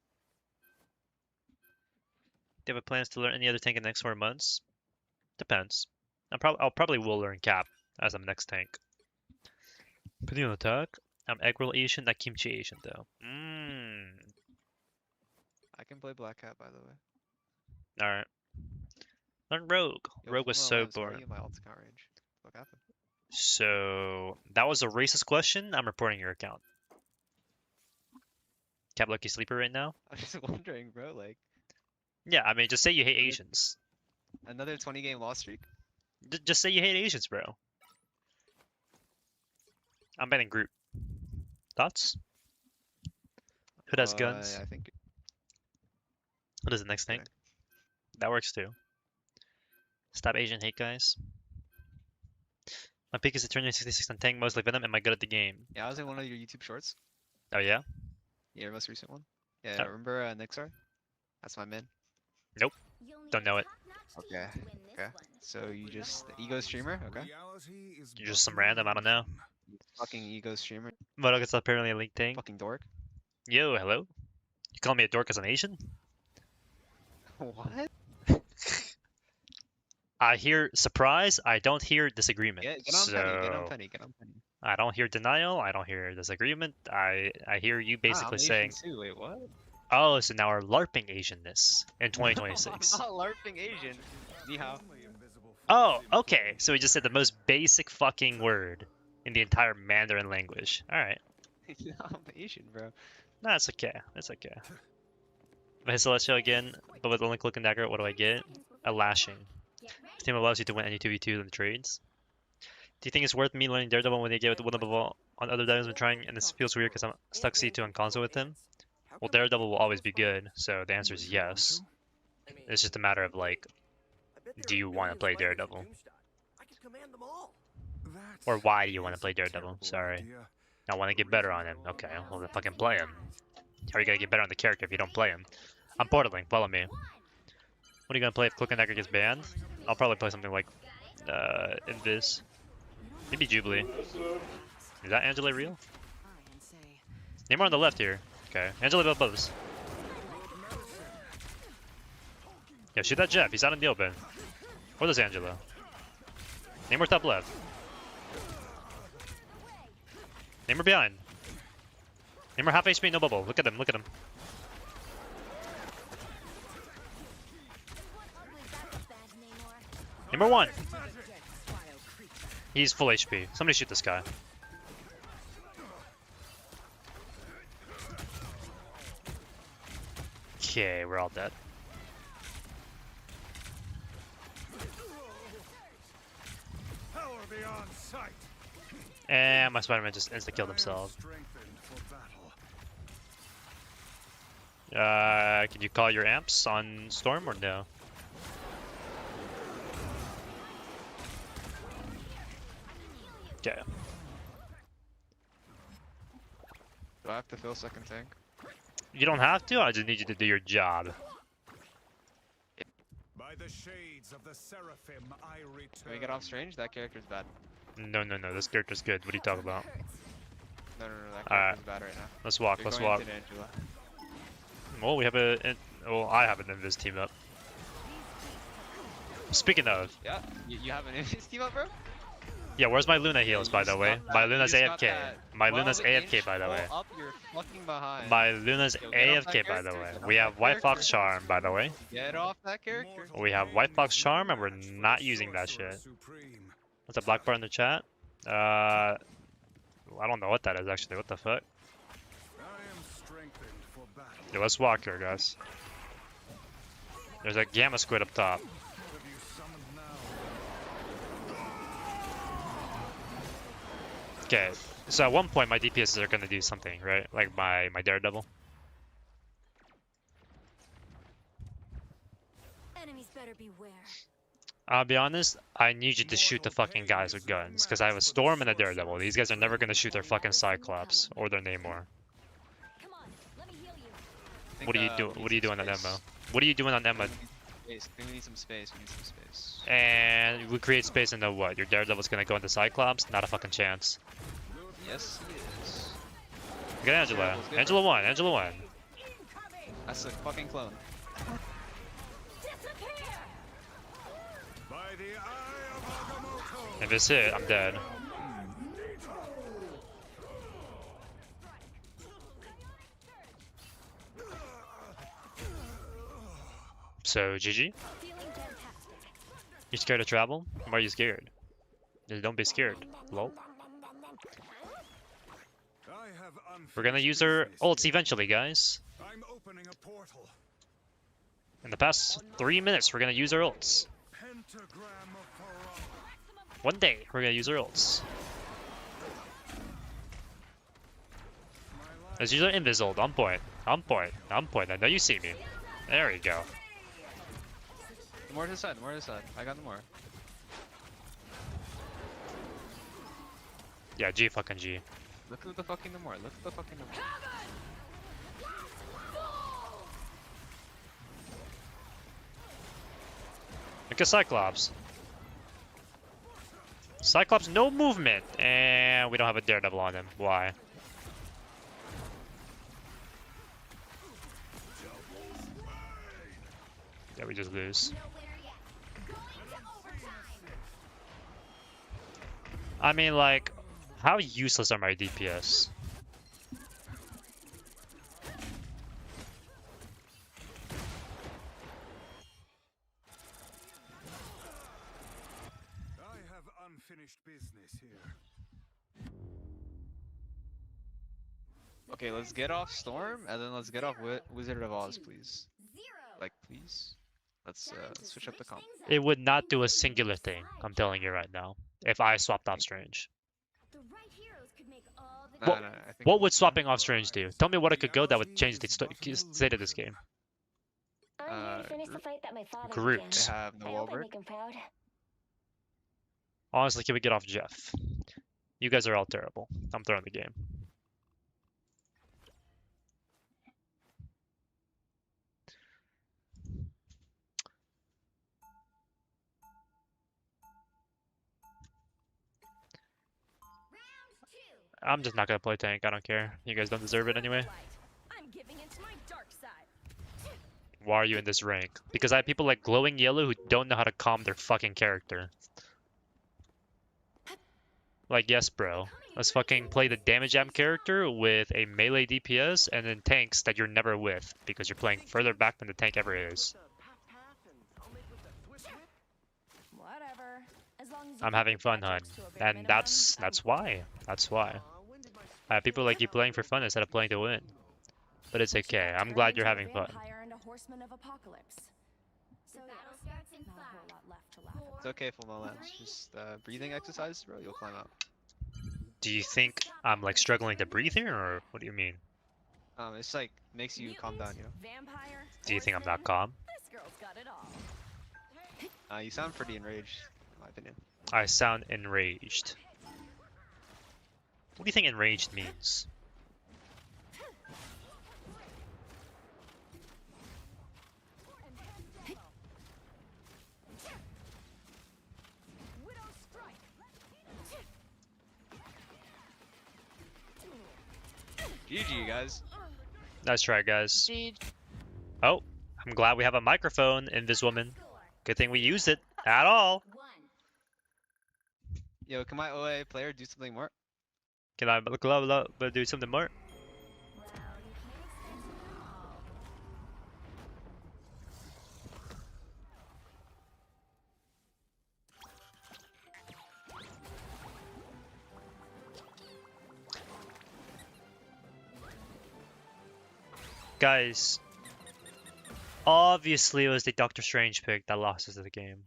Do you have plans to learn any other tank in the next 4 months? Depends. I'll probably will learn Cap as I'm next tank. Putting on attack. I'm egg roll Asian, not kimchi Asian though. I can play Black Hat, by the way. Alright. Learn Rogue. Yo, Rogue was so Fullmetallamps, why are boring. you in my alt account range? What happened? So that was a racist question. I'm reporting your account. Cap Lucky Sleeper right now? I was just wondering, bro, like, Yeah, I mean, just say you hate Asians. another 20-game loss streak? Just say you hate Asians, bro. I'm banning Groot. Thoughts? Who has guns? I think. What is the next thing? Okay. That works too. Stop Asian hate, guys. My peak is Eternity 66 on tank, mostly Venom. Am I good at the game? Yeah, I was in one of your YouTube shorts. Oh yeah? Yeah, your most recent one. Yeah, Oh. remember Nixar? That's my man. Don't know it. Okay, okay. So you just the ego streamer, okay? You're just some random, I don't know. You fucking ego streamer, But it's apparently a link thing. fucking dork. Yo, hello? You call me a dork as an Asian? What? I hear surprise, I don't hear disagreement. Get on Penny, get on Penny, get on Penny. I don't hear denial, I don't hear disagreement. I hear you basically I'm saying, Asian too. Wait, what? oh, so now we're LARPing Asianness in No, 2026. I'm not LARPing Asian. Ni hao. Oh, okay. So we just said the most basic fucking word in the entire Mandarin language. Alright. I'm Asian, bro. No, it's okay. It's okay. If I hit Celestial again, but with only Cloak and Dagger, what do I get? A lashing. This team allows you to win any 2v2 in the trades. Do you think it's worth me learning Daredevil when they get one above all on other diamonds when trying, and this feels weird because I'm stuck C2 on console with him? Well, Daredevil will always be good, so the answer is yes. It's just a matter of like, do you want to play Daredevil? Or why do you want to play Daredevil? Sorry. I want to get better on him. Okay, well then fucking play him. How are you gonna get better on the character if you don't play him? I'm portaling, follow me. What are you gonna play if Cloak and Dagger gets banned? I'll probably play something like Invis. Maybe Jubilee. Is that Angela real? Neymar on the left here. Okay, Angela above us. Yeah, shoot that Jeff. He's out in the open. Or there's Angela. Neymar top left. Neymar behind. Ymir half HP, no bubble. Look at him, look at him. Ymir 1. He's full HP. Somebody shoot this guy. Okay, we're all dead. And my Spider-Man just insta-killed himself. Can you call your amps on Storm or no? Okay. Do I have to fill second tank? You don't have to, I just need you to do your job. By the shades of the Seraphim, I return. Can we get off strange? That character's bad. No, this character's good. What are you talking about? No, that character's bad right now. Let's walk, You're let's going walk. into Angela. Well, we have well, I have an Invis team up. Speaking of, Yeah, you have an Invis team up, bro? yeah, where's my Luna heals, by the way? My Luna's AFK. My Luna's AFK, by the way. Up your fucking behind. My Luna's Yo, get off that AFK, by the character, way. get off We have that White Fox character. Charm, by the way. Get off that character. We have White Fox Charm, and we're not using that shit. What's a black bar in the chat? I don't know what that is, actually. What the fuck? Yo, let's walk here, guys. There's a Gamma Squid up top. Okay, so at one point my DPS are gonna do something, right? Like my Daredevil. Enemies better beware. I'll be honest, I need you to shoot the fucking guys with guns, because I have a Storm and a Daredevil. These guys are never gonna shoot their fucking Cyclops or their Namor. Come on, let me heal you. What are you doing? What are you doing on Emma? What are you doing on Emma? We need some space. We need some space. And we create space and then what? Your Daredevil's gonna go into Cyclops? Not a fucking chance. Yes, he is. Look at Angela. Angela 1, Angela 1. That's a fucking clone. If it's hit, I'm dead. So, GG? You scared to travel? Why are you scared? Just don't be scared. Lol. We're gonna use our ults eventually, guys. I'm opening a portal. In the past 3 minutes, we're gonna use our ults. Pentagram of Pharaoh. One day, we're gonna use our ults. Let's use our invis ult. On point. On point. On point. I know you see me. There we go. More to the side, more to the side. I got more. Yeah, G fucking G. Look at the fucking more. Look at the fucking more. Look at Cyclops. Cyclops, no movement. And we don't have a Daredevil on him. Why? Yeah, we just lose. I mean, like, how useless are my DPS? I have unfinished business here. Okay, let's get off Storm, and then let's get off Wizard of Oz, please. Like, please. Let's switch up the comp. It would not do a singular thing, I'm telling you right now, if I swapped off Strange. The right heroes could make all the What- No, I think What would swapping off Strange do? Tell me what it could go that would change the state of this game. I'm here to finish the Groot. fight that my father Groot. began. They have no I hope I Wolverine. make him proud. Honestly, can we get off Jeff? You guys are all terrible. I'm throwing the game. Round two. I'm just not gonna play tank. I don't care. You guys don't deserve it anyway. I'm giving into my dark side. Why are you in this rank? Because I have people like Glowing Yellow who don't know how to calm their fucking character. Like, yes, bro. Coming Let's fucking play the damage amp character with a melee DPS and then tanks that you're never with because you're playing further back than the tank ever is. Whatever. As long as you I'm keep having your fun, hun, projects to a bare and minimum, that's I'm why. That's why. People like you playing for fun instead of playing to win. But it's But you okay. got I'm turned glad you're into a having fun. vampire and a horseman of apocalypse. So The yeah, battle starts in not a whole 5, lot left to laugh It's about. okay, Fullmetallamps. Just breathing exercises, bro. You'll climb out. Do you think I'm like struggling to breathe here, or what do you mean? It's like makes you calm down, you know. Vampire, Do you think I'm horseman, not calm? this girl's got it all. You sound pretty enraged, in my opinion. I sound enraged. What do you think enraged means? Widow strike. GG, guys. Nice try, guys. Siege. Oh, I'm glad we have a microphone in this woman. Good thing we used it at all. 1. Yo, can my OA player do something more? Can I do something more? Well, you can't expect it all. Guys, obviously it was the Doctor Strange pick that lost us the game.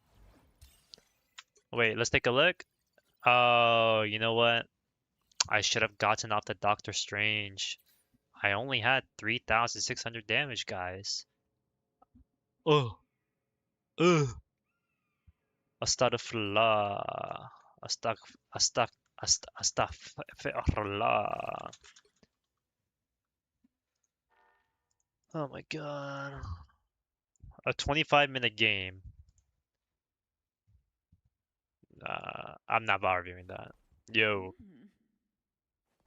Wait, let's take a look. Oh, you know what? I should have gotten off the Doctor Strange. I only had 3,600 damage, guys. Oh, ugh. Astaghfirullah. Astaghfirullah. Oh my god. A 25-minute game. I'm not reviewing that. Yo,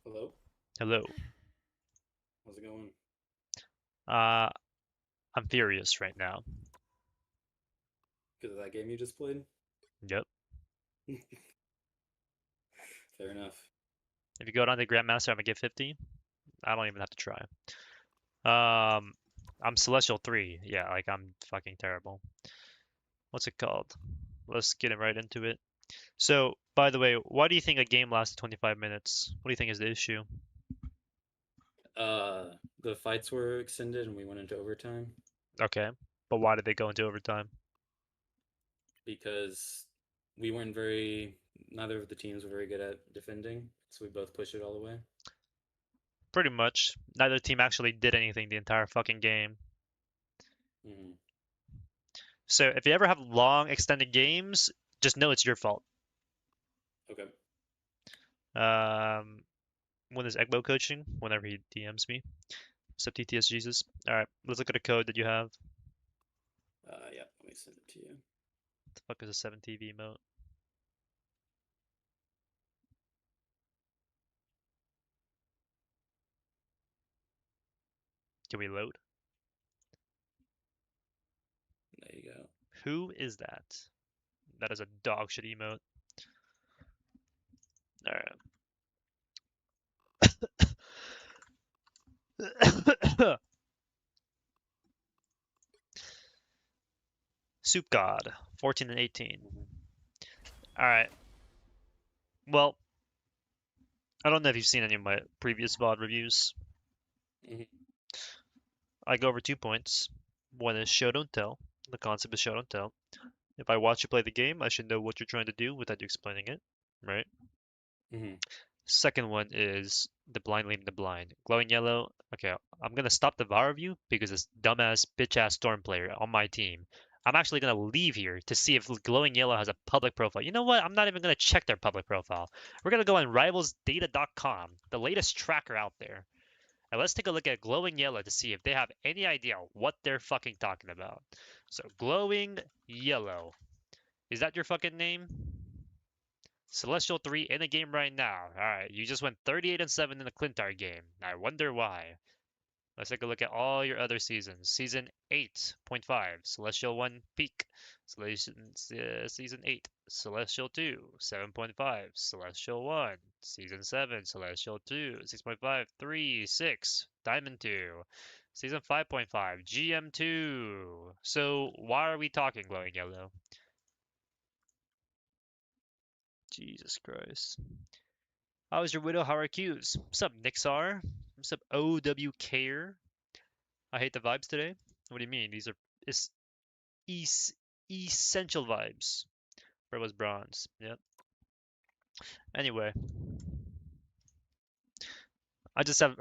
Hello? hello. How's it going? I'm furious right now. Because of that game you just played? Yep. Fair enough. If you go down to Grandmaster, I'm gonna get 50. I don't even have to try. I'm Celestial 3. Yeah, like I'm fucking terrible. What's it called? Let's get right into it. So, by the way, why do you think a game lasted 25 minutes? What do you think is the issue? The fights were extended and we went into overtime Okay, but why did they go into overtime? because neither of the teams were very good at defending, so we both pushed it all the way. Pretty much. Neither team actually did anything the entire fucking game. Mm-hmm. So if you ever have long extended games, just know it's your fault. Okay. When is Egbo coaching? Whenever he DMs me. Except TTS Jesus. Alright, let's look at a code that you have. Yeah, let me send it to you. What the fuck is a 7TV emote? Can we load? There you go. Who is that? That is a dog shit emote. Alright. Soup God, 14 and 18. Alright. Well, I don't know if you've seen any of my previous VOD reviews. Mm-hmm. I go over 2 points. One is show don't tell. The concept is show don't tell. If I watch you play the game, I should know what you're trying to do without you explaining it, right? Mm-hmm. Second one is the blind leading the blind. Glowing yellow. Okay, I'm gonna stop the VAR review because this dumbass bitch-ass Storm player on my team. I'm actually gonna leave here to see if glowing yellow has a public profile. You know what? I'm not even gonna check their public profile. We're gonna go on rivalsdata.com, the latest tracker out there. And let's take a look at glowing yellow to see if they have any idea what they're fucking talking about. So glowing yellow. Is that your fucking name? Celestial 3 in the game right now. Alright, you just went 38 and 7 in the Clintar game. I wonder why. Let's take a look at all your other seasons. Season 8.5, Celestial 1 Peak. Season 8, Celestial 2, 7.5, Celestial 1. Season 7, Celestial 2, 6.5, 3, 6, Diamond 2. Season 5.5, GM2. So why are we talking glowing yellow? Jesus Christ. How is your widow? How are Q's? What's up, Nixar? What's up, OWKer? I hate the vibes today. What do you mean? These are essential vibes. Where was bronze? Yep. Anyway, I just have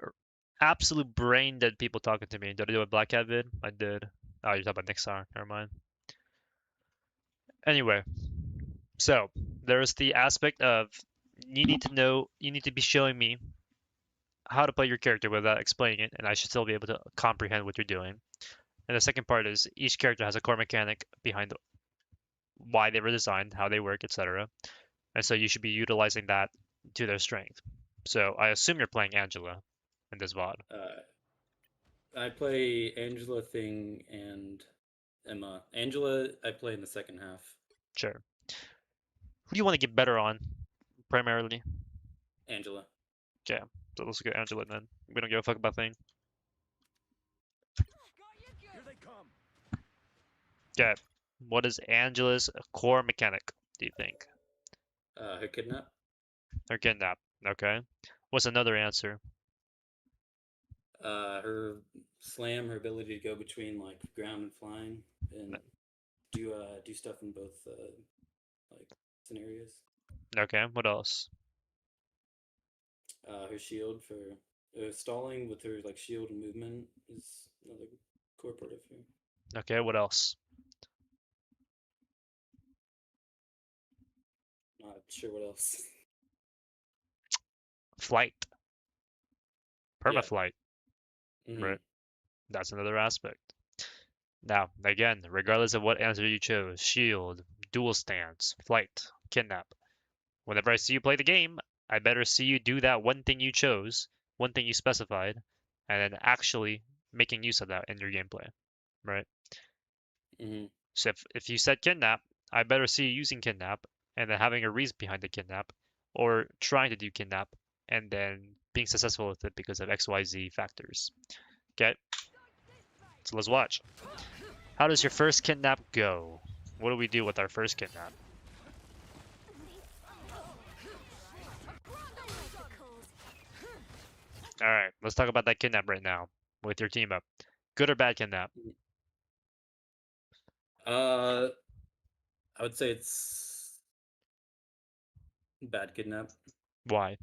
absolute brain dead people talking to me. Did I do a Black Cat vid? I did. Oh, you're talking about Nixar. Never mind. Anyway, so there's the aspect of you need to know, you need to be showing me how to play your character without explaining it, and I should still be able to comprehend what you're doing. And the second part is each character has a core mechanic behind why they were designed, how they work, etc. And so you should be utilizing that to their strength. So I assume you're playing Angela in this VOD. I play Angela, Thing, and Emma. Angela, I play in the second half. Sure. Who do you want to get better on, primarily? Angela. Okay, so let's go Angela then. We don't give a fuck about Thing. Here they come. Okay, what is Angela's core mechanic, do you think? Her kidnap. Or kidnap, okay. What's another answer? Her slam, her ability to go between like ground and flying, and do stuff in both like scenarios. Okay, what else? Her shield for stalling with her like shield and movement is another core part of her. Okay, what else? Not sure what else. Flight. Permaflight. Mhm. Right. That's another aspect. Now, again, regardless of what answer you chose, shield, dual stance, flight, kidnap. Whenever I see you play the game, I better see you do that one thing you chose, one thing you specified, and then actually making use of that in your gameplay, right? Mhm. So if you said kidnap, I better see you using kidnap and then having a reason behind the kidnap, or trying to do kidnap and then being successful with it because of XYZ factors. Okay? So let's watch. How does your first kidnap go? What do we do with our first kidnap? Alright, let's talk about that kidnap right now with your team up. Good or bad kidnap? I would say it's bad kidnap. Why?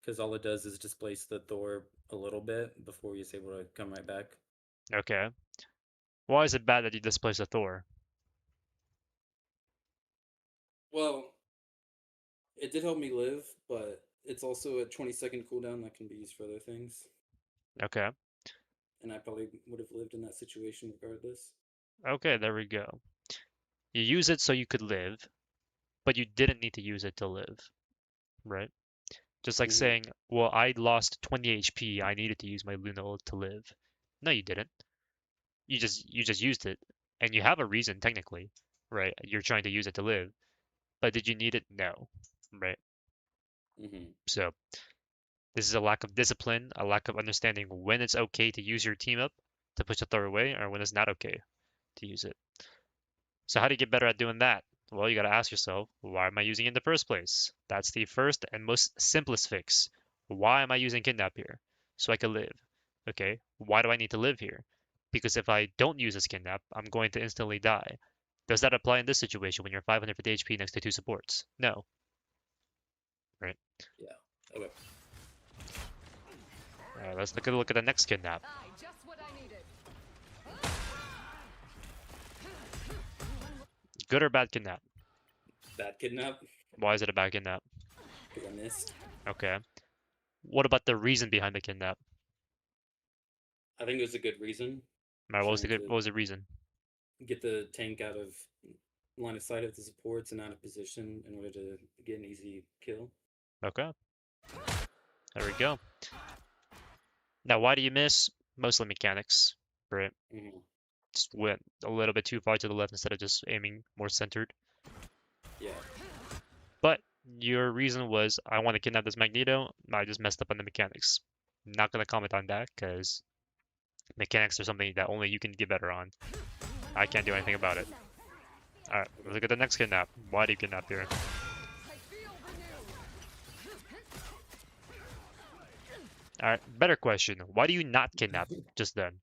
Because all it does is displace the Thor a little bit before he's able to come right back. Okay. Why is it bad that you displace a Thor? Well, it did help me live, but it's also a 20-second cooldown that can be used for other things. Okay. And I probably would have lived in that situation regardless. Okay, there we go. You use it so you could live, but you didn't need to use it to live, right? Just like saying, well, I lost 20 HP, I needed to use my Luna ult to live. No, you didn't. You just used it, and you have a reason technically, right? You're trying to use it to live, but did you need it? No, right? So this is a lack of discipline, a lack of understanding when it's okay to use your team up to push the Thor away, or when it's not okay to use it. So how do you get better at doing that? Well, you got to ask yourself, why am I using it in the first place? That's the first and most simplest fix. Why am I using kidnap here? So I can live. Okay, why do I need to live here? Because if I don't use this kidnap, I'm going to instantly die. Does that apply in this situation when you're 550 HP next to two supports? No. Right? Yeah. Okay. Alright, let's take a look at the next kidnap. Good or bad kidnap? Bad kidnap. Why is it a bad kidnap? Because I missed. Okay. What about the reason behind the kidnap? I think it was a good reason. What was the reason? Get the tank out of line of sight of the supports and out of position in order to get an easy kill. Okay. There we go. Now, why do you miss? mostly mechanics, right? Mhm. Just went a little bit too far to the left instead of just aiming more centered. Yeah. But your reason was, I want to kidnap this Magneto. I just messed up on the mechanics. Not gonna comment on that because mechanics are something that only you can get better on. I can't do anything about it. Alright, let's look at the next kidnap. Why do you kidnap here? Alright, better question. Why do you not kidnap just then?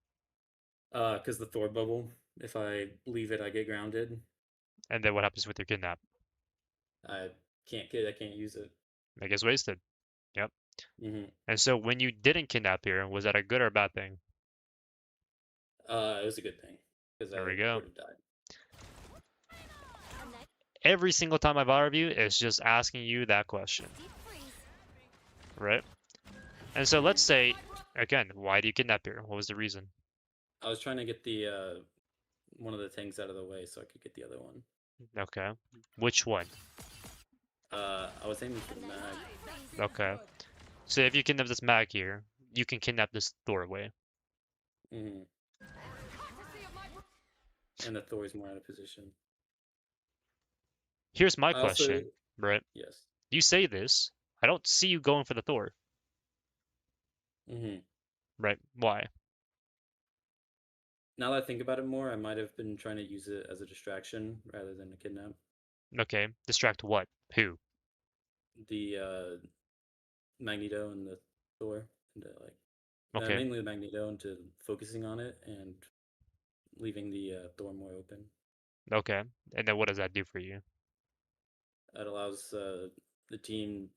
Because the Thor bubble. If I leave it, I get grounded. And then what happens with your kidnap? I I can't use it. It gets wasted. Yep. Mhm. And so when you didn't kidnap here, was that a good or a bad thing? It was a good thing because There I we go. would have died. Every single time I bother you, it's just asking you that question. Right? And so let's say, again, why do you kidnap here? What was the reason? I was trying to get the one of the things out of the way so I could get the other one. Okay. Which one? I was aiming for the mag. Okay. So if you kidnap this mag here, you can kidnap this doorway. Mm-hmm. And the Thor's more out of position. Here's my I also, question, right? yes. You say this. I don't see you going for the Thor. Mm-hmm. Right? Why? Now that I think about it more, I might have been trying to use it as a distraction rather than a kidnap. Okay. Distract what? Who? The Magneto and the Thor, and Okay. mainly the Magneto, into focusing on it and leaving the Thor more open. Okay. And then what does that do for you? It allows the team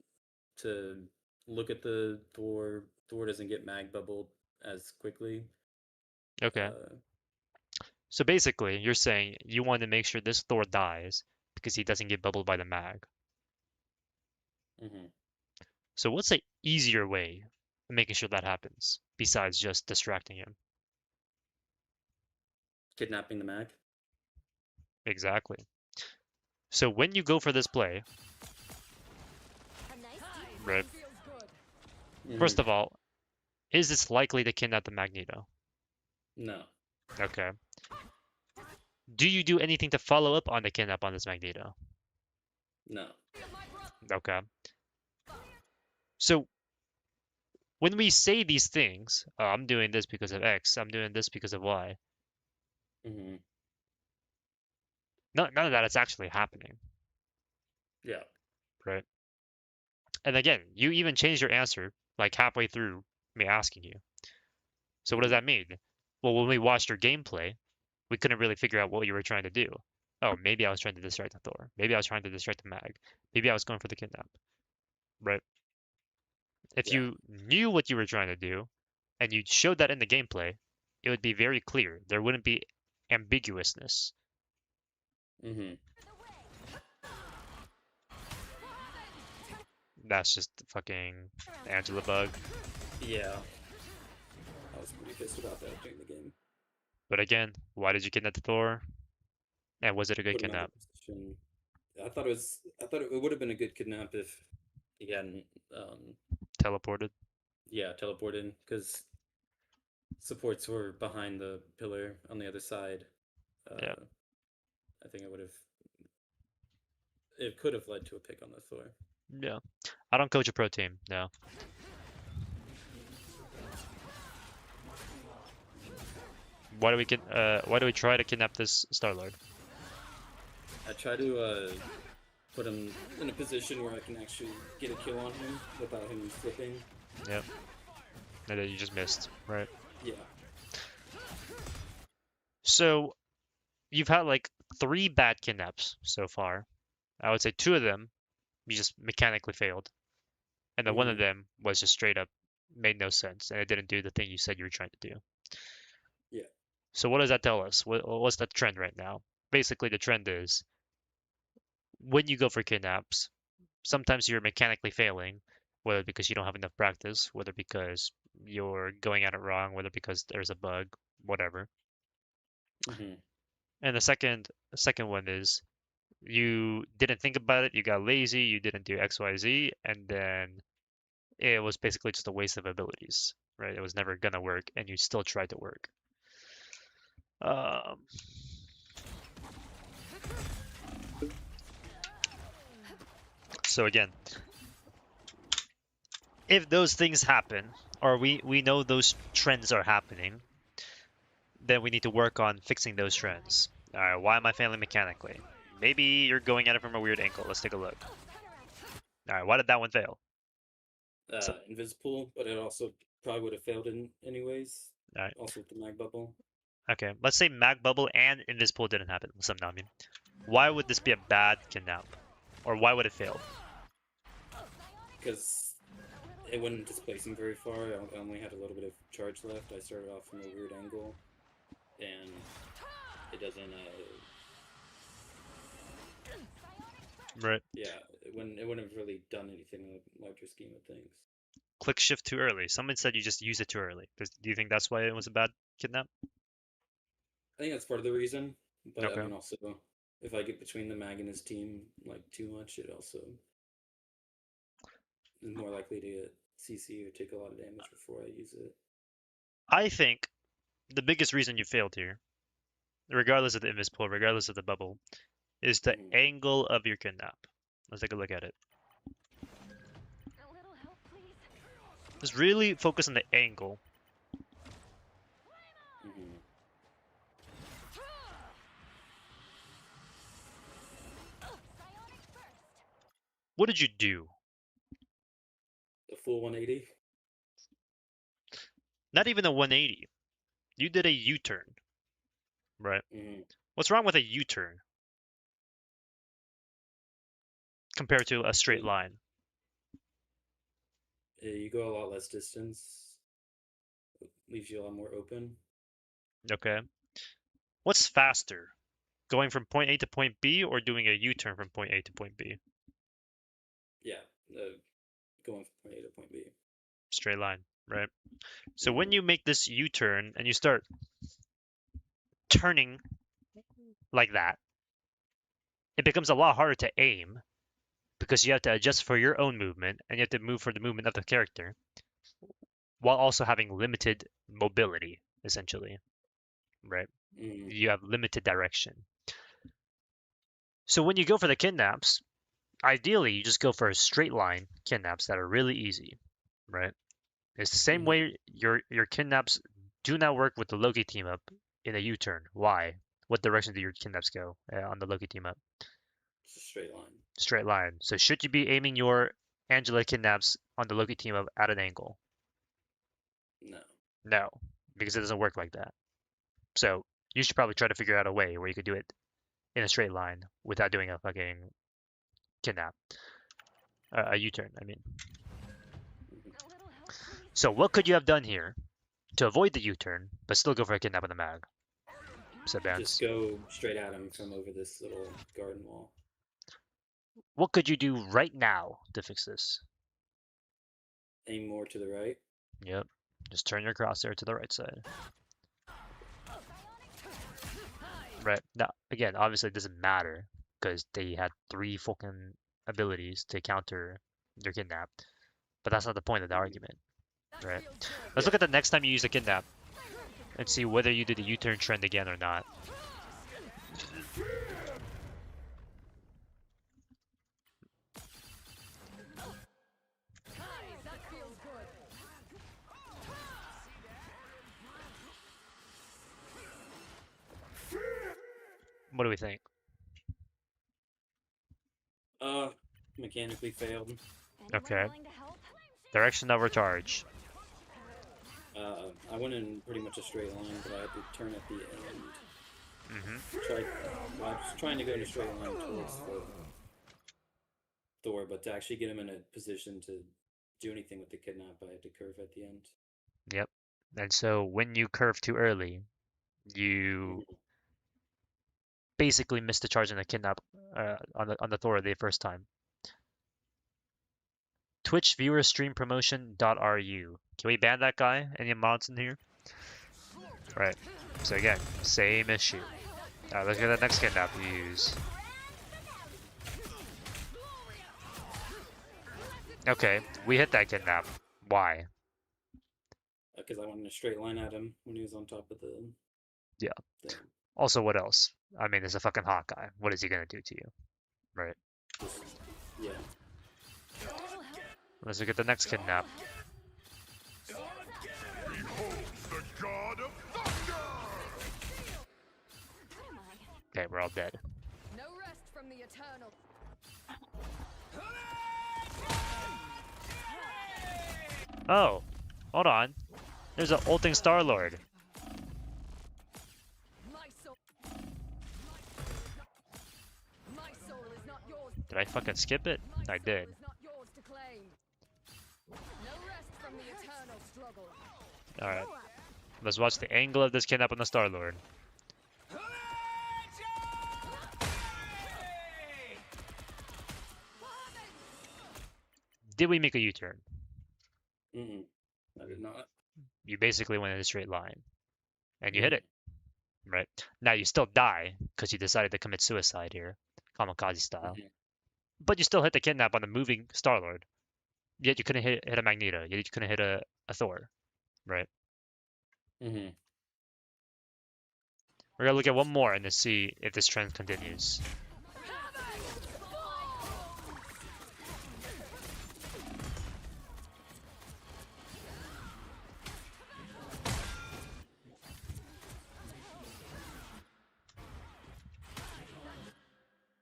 to look at the Thor. Thor doesn't get mag bubbled as quickly. Okay. So basically, you're saying you want to make sure this Thor dies because he doesn't get bubbled by the mag. Mm-hmm. So what's an easier way of making sure that happens besides just distracting him? Kidnapping the mag. Exactly. So when you go for this play, right? Mm-hmm. First of all, is this likely to kidnap the Magneto? No. Okay. Do you do anything to follow up on the kidnap on this Magneto? No. Okay. So when we say these things, I'm doing this because of X, I'm doing this because of Y, Mm-hmm. none of that is actually happening, Yeah. right? And again, you even changed your answer like halfway through me asking you. So what does that mean? Well, when we watched your gameplay, we couldn't really figure out what you were trying to do. Oh, maybe I was trying to distract the Thor. Maybe I was trying to distract the Mag. Maybe I was going for the kidnap, right? If Yeah. you knew what you were trying to do, and you showed that in the gameplay, it would be very clear. There wouldn't be ambiguousness. Mm-hmm. That's just fucking Angela bug. Yeah. I was pretty pissed about that during the game. But again, why did you kidnap the Thor? And was it a good Put him out kidnap? of position. I thought it would have been a good kidnap if he hadn't Teleported? yeah, teleported, because supports were behind the pillar on the other side. Yeah. I think it could have led to a pick on the Thor. Yeah. I don't coach a pro team, no. Why do we try to kidnap this Star-Lord? I try to put him in a position where I can actually get a kill on him without him flipping. Yep. And then you just missed, right? Yeah. So you've had like 3 bad kidnaps so far. I would say 2 of them you just mechanically failed. And then one of them was just straight up made no sense and it didn't do the thing you said you were trying to do. Yeah. So what does that tell us? What's the trend right now? Basically, the trend is when you go for kidnaps, sometimes you're mechanically failing, whether because you don't have enough practice, whether because you're going at it wrong, whether because there's a bug, whatever. Mm-hmm. And the second one is you didn't think about it, you got lazy, you didn't do XYZ, and then it was basically just a waste of abilities, right? It was never gonna work, and you still tried to work. So again, if those things happen, or we know those trends are happening, then we need to work on fixing those trends. All right, why am I failing mechanically? Maybe you're going at it from a weird angle. Let's take a look. All right, why did that one fail? Invisible, but it also probably would have failed in anyways. All right. Also with the mag bubble. Okay, let's say mag bubble and invisible didn't happen. Somehow, I mean, why would this be a bad kidnap, or why would it fail? Because it wouldn't displace him very far. I only had a little bit of charge left. I started off from a weird angle, and it doesn't. Right. Yeah, it wouldn't have really done anything in the larger scheme of things. Click shift too early. Someone said you just used it too early. Do you think that's why it was a bad kidnap? I think that's part of the reason. But Okay. I mean, also, if I get between the mag and his team like too much, it also is more likely to get CC or take a lot of damage before I use it. I think the biggest reason you failed here, regardless of the invisible, regardless of the bubble, is the angle of your kidnap. Let's take a look at it. Just really focus on the angle. What did you do? A full 180? Not even a 180. You did a U-turn. Right. What's wrong with a U-turn compared to a straight line? You go a lot less distance. It leaves you a lot more open. Okay. What's faster? Going from point A to point B or doing a U-turn from point A to point B? Yeah, going from point A to point B. Straight line, right? So when you make this U-turn and you start turning like that, it becomes a lot harder to aim because you have to adjust for your own movement and you have to move for the movement of the character while also having limited mobility, essentially, right? You have limited direction. So when you go for the kidnaps, ideally you just go for a straight line kidnaps that are really easy, right? It's the same way your kidnaps do not work with the Loki team up in a U-turn. Why? What direction do your kidnaps go on the Loki team up? It's a straight line. Straight line. So should you be aiming your Angela kidnaps on the Loki team up at an angle? No. No, because it doesn't work like that. So you should probably try to figure out a way where you could do it in a straight line without doing a fucking kidnap. A U-turn, I mean. So what could you have done here to avoid the U-turn, but still go for a kidnap in the mag? Just go straight at him from over this little garden wall. What could you do right now to fix this? Aim more to the right. Yep. Just turn your crosshair to the right side. Right. Now, again, obviously it doesn't matter because they had 3 fucking abilities to counter your kidnap. But that's not the point of the argument. Right. Let's look at the next time you use a kidnap and see whether you do the U-turn trend again or not. What do we think? Mechanically failed. Okay. Direction of recharge. I went in pretty much a straight line, but I had to turn at the end. I was trying to go in a straight line towards the Thor, but to actually get him in a position to do anything with the kidnap, I had to curve at the end. Yep. And so when you curve too early, you basically missed the charge on the kidnap on the Thor the first time. Twitch viewer stream promotion.ru. Can we ban that guy? Any mods in here? Right. So again, same issue. Alright, let's get the next kidnap you use. Okay, we hit that kidnap. Why? because I went in a straight line at him when he was on top of the Yeah. thing. Also, what else? I mean, it's a fucking Hawkeye. What is he gonna do to you? Right. Just, yeah. Let's look at the next kidnap. Okay, we're all dead. No rest from the eternal. Oh, hold on. There's an ulting Star-Lord. My soul. My soul is not yours. Did I fucking skip it? My I soul did. is not yours to claim. No rest from the eternal struggle. Alright. Let's watch the angle of this kidnap on the Star-Lord. Did we make a U-turn? Mm-mm. I did not. You basically went in a straight line. And you hit it. Right? Now you still die, because you decided to commit suicide here. Kamikaze style. But you still hit the kidnap on the moving Star-Lord. Yet you couldn't hit a Magneto. Yet you couldn't hit a Thor. Right? Mm-hmm. We're gonna look at one more and then see if this trend continues.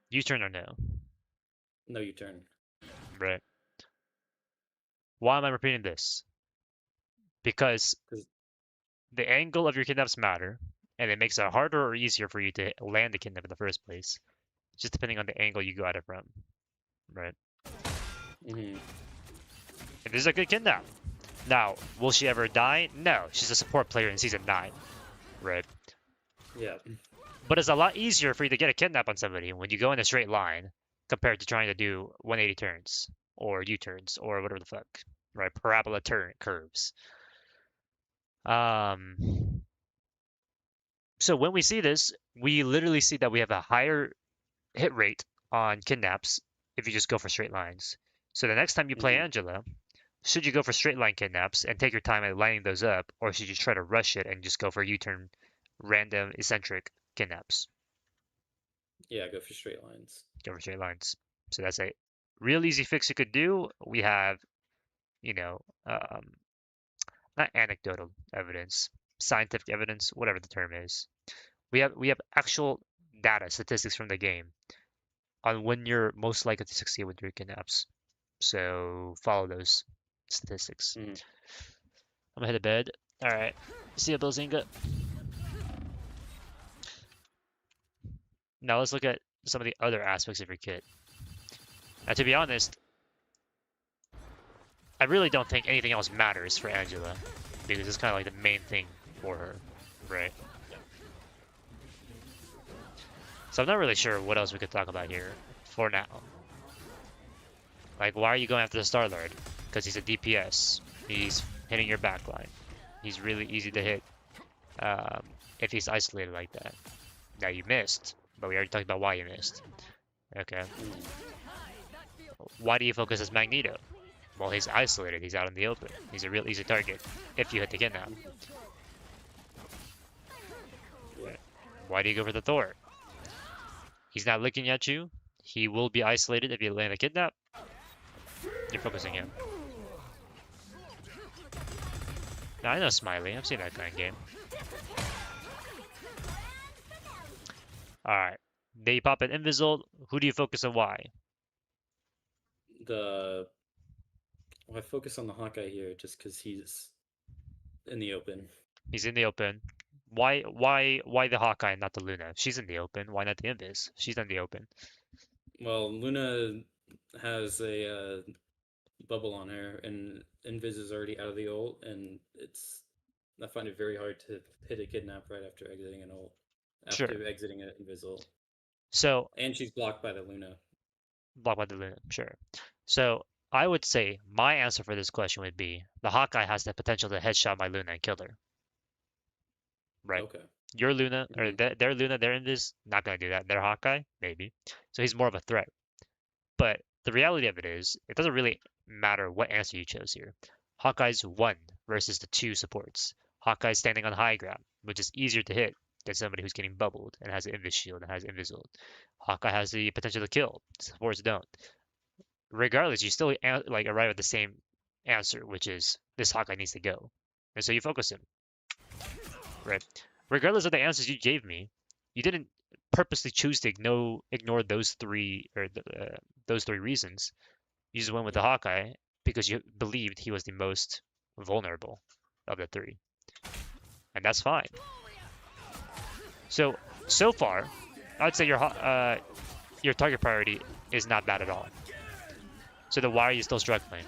U-turn or no? No U-turn. Right. Why am I repeating this? Because the angle of your kidnaps matter, and it makes it harder or easier for you to land the kidnap in the first place, just depending on the angle you go at it from. Right. Mm-hmm. And this is a good kidnap. Now, will she ever die? No, she's a support player in season 9. Right. Yeah. But it's a lot easier for you to get a kidnap on somebody when you go in a straight line compared to trying to do 180 turns or U-turns or whatever the fuck, right? Parabola turn curves. So when we see this, we literally see that we have a higher hit rate on kidnaps if you just go for straight lines. So the next time you play Angela, should you go for straight line kidnaps and take your time at lining those up, or should you try to rush it and just go for U-turn, random, eccentric kidnaps? Yeah, go for straight lines. Go for straight lines. So that's a real easy fix you could do. We have, you know, not anecdotal evidence, scientific evidence, whatever the term is. We have actual data, statistics from the game on when you're most likely to succeed with your kidnaps. So follow those statistics. I'm gonna head to bed. All right. See you, Bilzinga. Now let's look at some of the other aspects of your kit. Now, to be honest, I really don't think anything else matters for Angela because it's kind of like the main thing for her, right? So I'm not really sure what else we could talk about here for now. Like, why are you going after the Star-Lord? Because he's a DPS. He's hitting your backline. He's really easy to hit if he's isolated like that. Now, you missed, but we already talked about why you missed. Okay. Why do you focus as Magneto? Well, he's isolated. He's out in the open. He's a real easy target if you hit the kidnap. Why do you go for the Thor? He's not looking at you. He will be isolated if you land a kidnap. You're focusing him. Now, I know Smiley. I've seen that kind of game. Alright. They pop an Invisible. Who do you focus on why? I focus on the Hawkeye here just because he's in the open. He's in the open. Why the Hawkeye and not the Luna? She's in the open. Why not the Invis? She's in the open. Well, Luna has a bubble on her, and Invis is already out of the ult, and I find it very hard to hit a kidnap right after exiting an ult. After exiting an Invis ult. So, and she's blocked by the Luna. Blocked by the Luna, sure. So I would say my answer for this question would be the Hawkeye has the potential to headshot my Luna and kill her. Right. Okay. Your Luna or their Luna, their Invis, not gonna do that. Their Hawkeye, maybe. So he's more of a threat. But the reality of it is, it doesn't really matter what answer you chose here. Hawkeye's 1 versus the 2 supports. Hawkeye's standing on high ground, which is easier to hit than somebody who's getting bubbled and has an invis shield and has invisible. Hawkeye has the potential to kill. Supports don't. Regardless, you still like arrive at the same answer, which is this Hawkeye needs to go, and so you focus him, right? Regardless of the answers you gave me, you didn't purposely choose to ignore those three or those three reasons. You just went with the Hawkeye because you believed he was the most vulnerable of the three, and that's fine. So far, I'd say your target priority is not bad at all. So then why are you still struggling?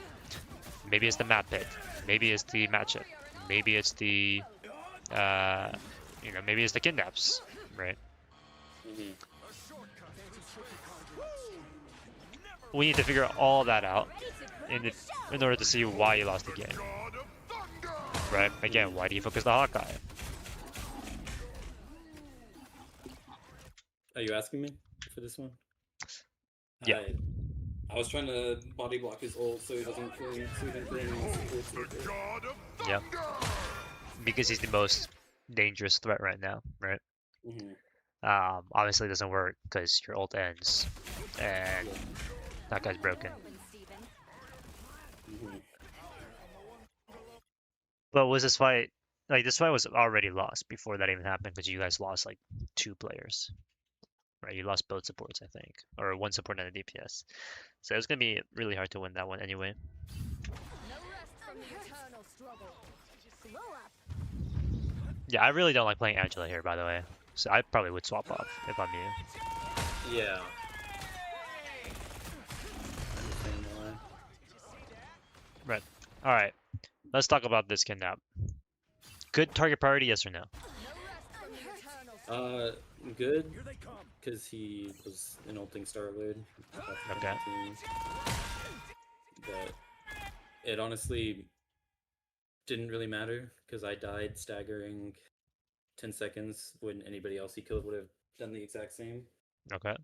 Maybe it's the map pick. Maybe it's the matchup. Maybe it's the, maybe it's the kidnaps, right? We need to figure all that out in order to see why you lost the game, right? Again, why do you focus the Hawkeye? Are you asking me for this one? Yeah. I was trying to body block his ult so he doesn't kill me, so he didn't kill me. Yeah. Because he's the most dangerous threat right now, right? Obviously it doesn't work because your ult ends and that guy's broken. But was this fight like this fight was already lost before that even happened because you guys lost like 2 players, right? You lost both supports, I think, or 1 support and a DPS. So it's gonna be really hard to win that one anyway. Yeah, I really don't like playing Angela here, by the way. So I probably would swap off if I'm you. Yeah. Right. All right. Let's talk about this kidnap. Good target priority, yes or no? Good. Because he was an ulting Star-Lord. Okay. But it honestly didn't really matter because I died staggering 10 seconds when anybody else he killed would have done the exact same. Okay.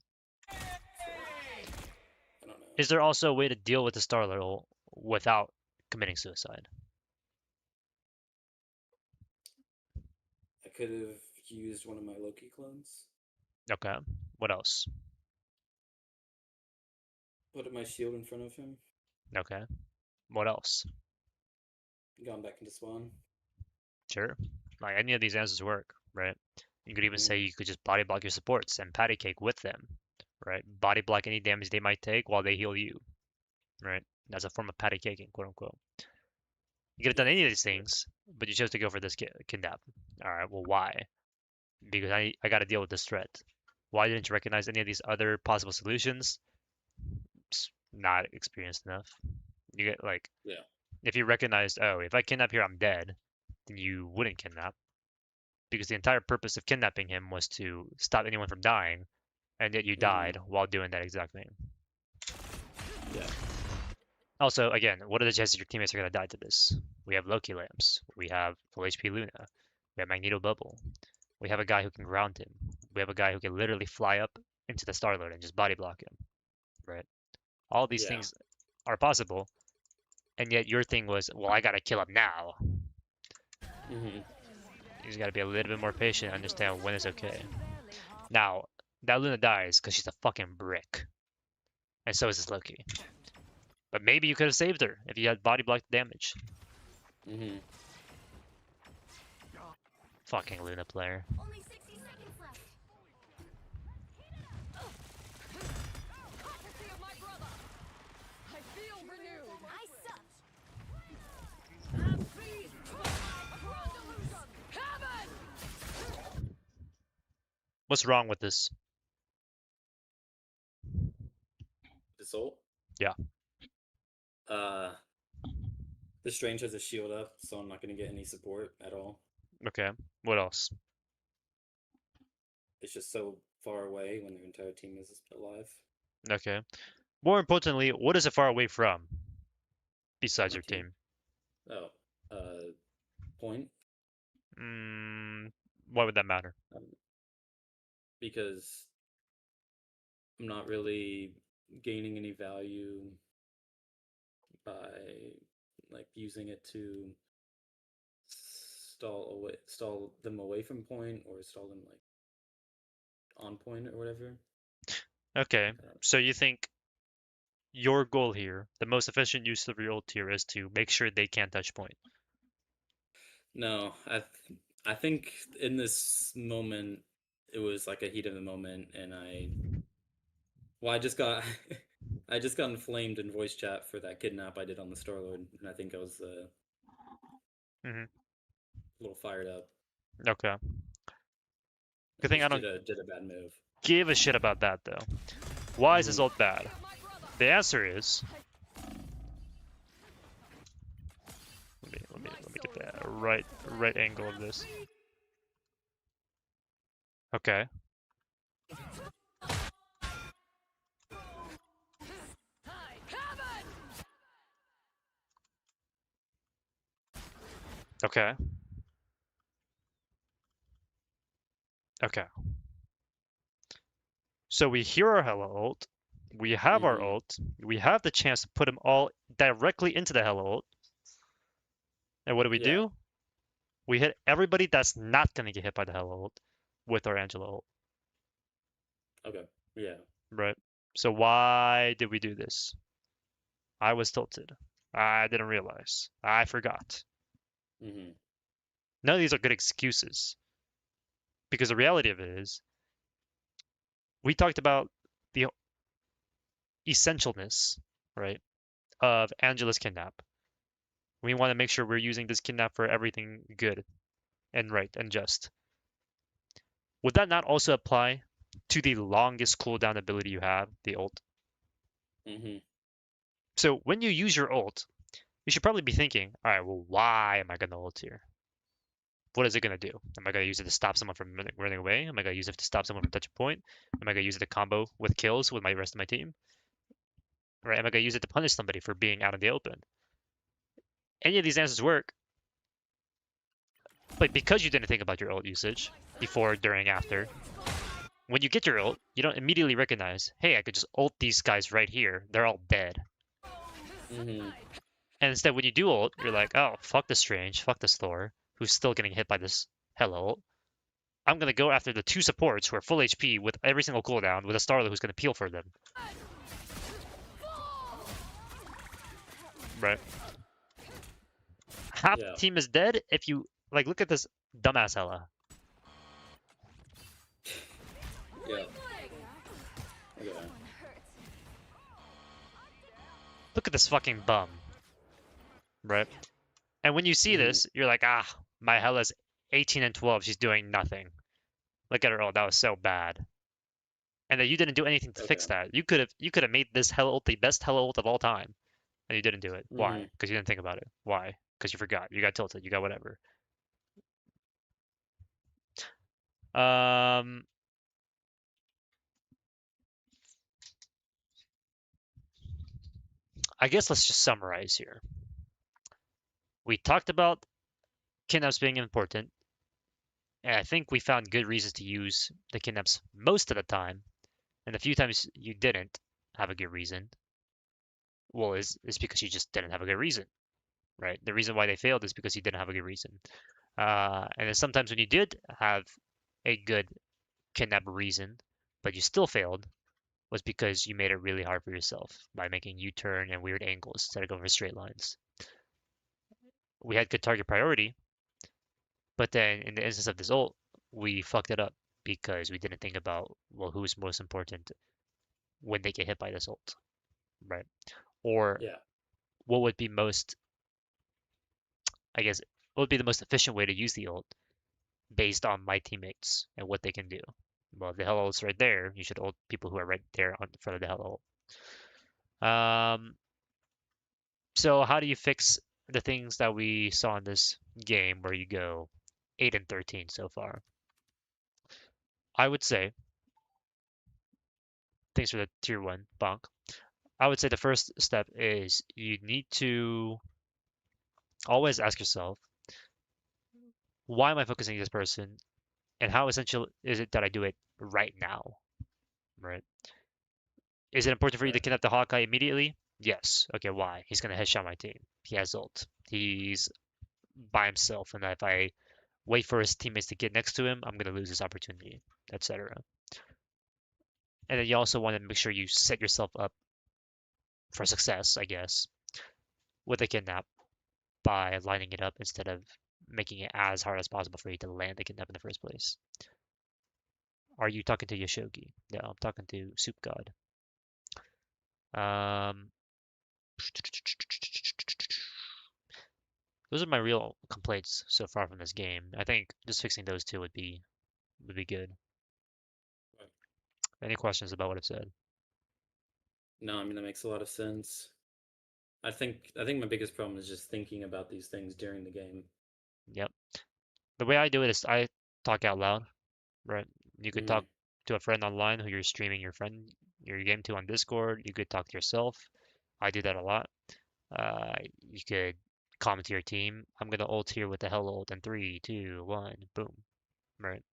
So, I don't know. Is there also a way to deal with the Starlord ult without committing suicide? I could have used one of my Loki clones. Okay. What else? Put my shield in front of him. Okay. What else? Gone back into spawn. Sure. Like any of these answers work, right? You could even say you could just body block your supports and patty cake with them, right? Body block any damage they might take while they heal you, right? That's a form of patty caking, quote unquote. You could have done any of these things, but you chose to go for this kidnap. All right, well, why? Because I got to deal with this threat. Why didn't you recognize any of these other possible solutions? Just not experienced enough. You get like, if you recognized, oh, if I kidnap here, I'm dead, then you wouldn't kidnap. Because the entire purpose of kidnapping him was to stop anyone from dying, and yet you died while doing that exact thing. Yeah. Also, again, what are the chances your teammates are going to die to this? We have Loki lamps. We have full HP Luna. We have Magneto Bubble. We have a guy who can ground him. We have a guy who can literally fly up into the Starlord and just body block him. Right? All these things are possible, and yet your thing was, well, I gotta kill him now. You just gotta be a little bit more patient and understand when it's okay. Now, that Luna dies because she's a fucking brick. And so is this Loki. But maybe you could have saved her if you had body blocked damage. Fucking Luna player. Only 60 seconds left. Courtesy of my brother. I feel renewed. I suck. And feast to my grand illusion. Heaven! What's wrong with this? This ult? Yeah. The Strange has a shield up, so I'm not going to get any support at all. Okay. What else? It's just so far away when their entire team is alive. Okay. More importantly, what is it far away from? Besides your team? Oh, point? Why would that matter? Because I'm not really gaining any value by like using it to stall them away from point, or stall them like on point or whatever. Okay, so you think your goal here, the most efficient use of your ult here, is to make sure they can't touch point? No, I think in this moment it was like a heat of the moment, and I just got I just got inflamed in voice chat for that kidnap I did on the Starlord, and I think I was Mm-hmm. a little fired up. Okay. Good And thing I just don't did a bad move. give a shit about that though. Why is this ult bad? The answer is. Let me get the right angle of this. Okay. Okay. Okay. So we hear our Hella ult. We have our ult. We have the chance to put them all directly into the Hella ult. And what do we do? We hit everybody that's not going to get hit by the Hella ult with our Angela ult. Okay. Yeah. Right. So why did we do this? I was tilted. I didn't realize. I forgot. Mm-hmm. None of these are good excuses. Because the reality of it is, we talked about the essentialness, right, of Angela's kidnap. We want to make sure we're using this kidnap for everything good and right and just. Would that not also apply to the longest cooldown ability you have, the ult? Mm-hmm. So when you use your ult, you should probably be thinking, all right, well, why am I going to ult here? What is it going to do? Am I going to use it to stop someone from running away? Am I going to use it to stop someone from touching point? Am I going to use it to combo with kills with my rest of my team? Right? Am I going to use it to punish somebody for being out in the open? Any of these answers work, but because you didn't think about your ult usage before, during, after, when you get your ult, you don't immediately recognize, hey, I could just ult these guys right here. They're all dead. Mm-hmm. And instead, when you do ult, you're like, oh, fuck the Strange, fuck this Thor, who's still getting hit by this Hella ult. I'm going to go after the two supports who are full HP with every single cooldown with a Starler who's going to peel for them. Right. Half the team is dead if you, like, look at this dumbass Hella. Yeah. Yeah. Look at this fucking bum. Right? And when you see this, you're like, ah, my Hella's 18 and 12. She's doing nothing. Look at her. Oh, that was so bad. And that you didn't do anything to fix that. You could have made this Hella ult the best Hella ult of all time, and you didn't do it. Why? Because you didn't think about it. Why? Because you forgot. You got tilted. You got whatever. I guess let's just summarize here. We talked about kidnaps being important, and I think we found good reasons to use the kidnaps most of the time. And the few times you didn't have a good reason, well, is because you just didn't have a good reason, right? The reason why they failed is because you didn't have a good reason. And then sometimes when you did have a good kidnap reason, but you still failed, was because you made it really hard for yourself by making U-turn and weird angles instead of going for straight lines. We had good target priority, but then in the instance of this ult, we fucked it up because we didn't think about, well, who's most important when they get hit by this ult, right? Or what would be most, I guess, what would be the most efficient way to use the ult based on my teammates and what they can do. Well, if the Hella ult's right there, you should ult people who are right there on front of the Hella ult. So how do you fix the things that we saw in this game where you go 8 and 13 so far? I would say, thanks for the tier 1 bonk. I would say the first step is you need to always ask yourself, why am I focusing on this person? And how essential is it that I do it right now? Right? Is it important for you to kidnap the Hawkeye immediately? Yes. Okay, why? He's gonna headshot my team. He has ult. He's by himself, and if I wait for his teammates to get next to him, I'm gonna lose this opportunity, etc. And then you also want to make sure you set yourself up for success, I guess, with a kidnap by lining it up instead of making it as hard as possible for you to land the kidnap in the first place. Are you talking to Yoshogi? No, I'm talking to Soup God. Those are my real complaints so far from this game. I think just fixing those two would be good. Any questions about what I've said? No, I mean that makes a lot of sense. I think my biggest problem is just thinking about these things during the game. Yep. The way I do it is I talk out loud, right? You could talk to a friend online who you're streaming your game to on Discord. You could talk to yourself. I do that a lot. You could comment to your team. I'm gonna ult here with the hell ult in 3, 2, 1, boom. Right.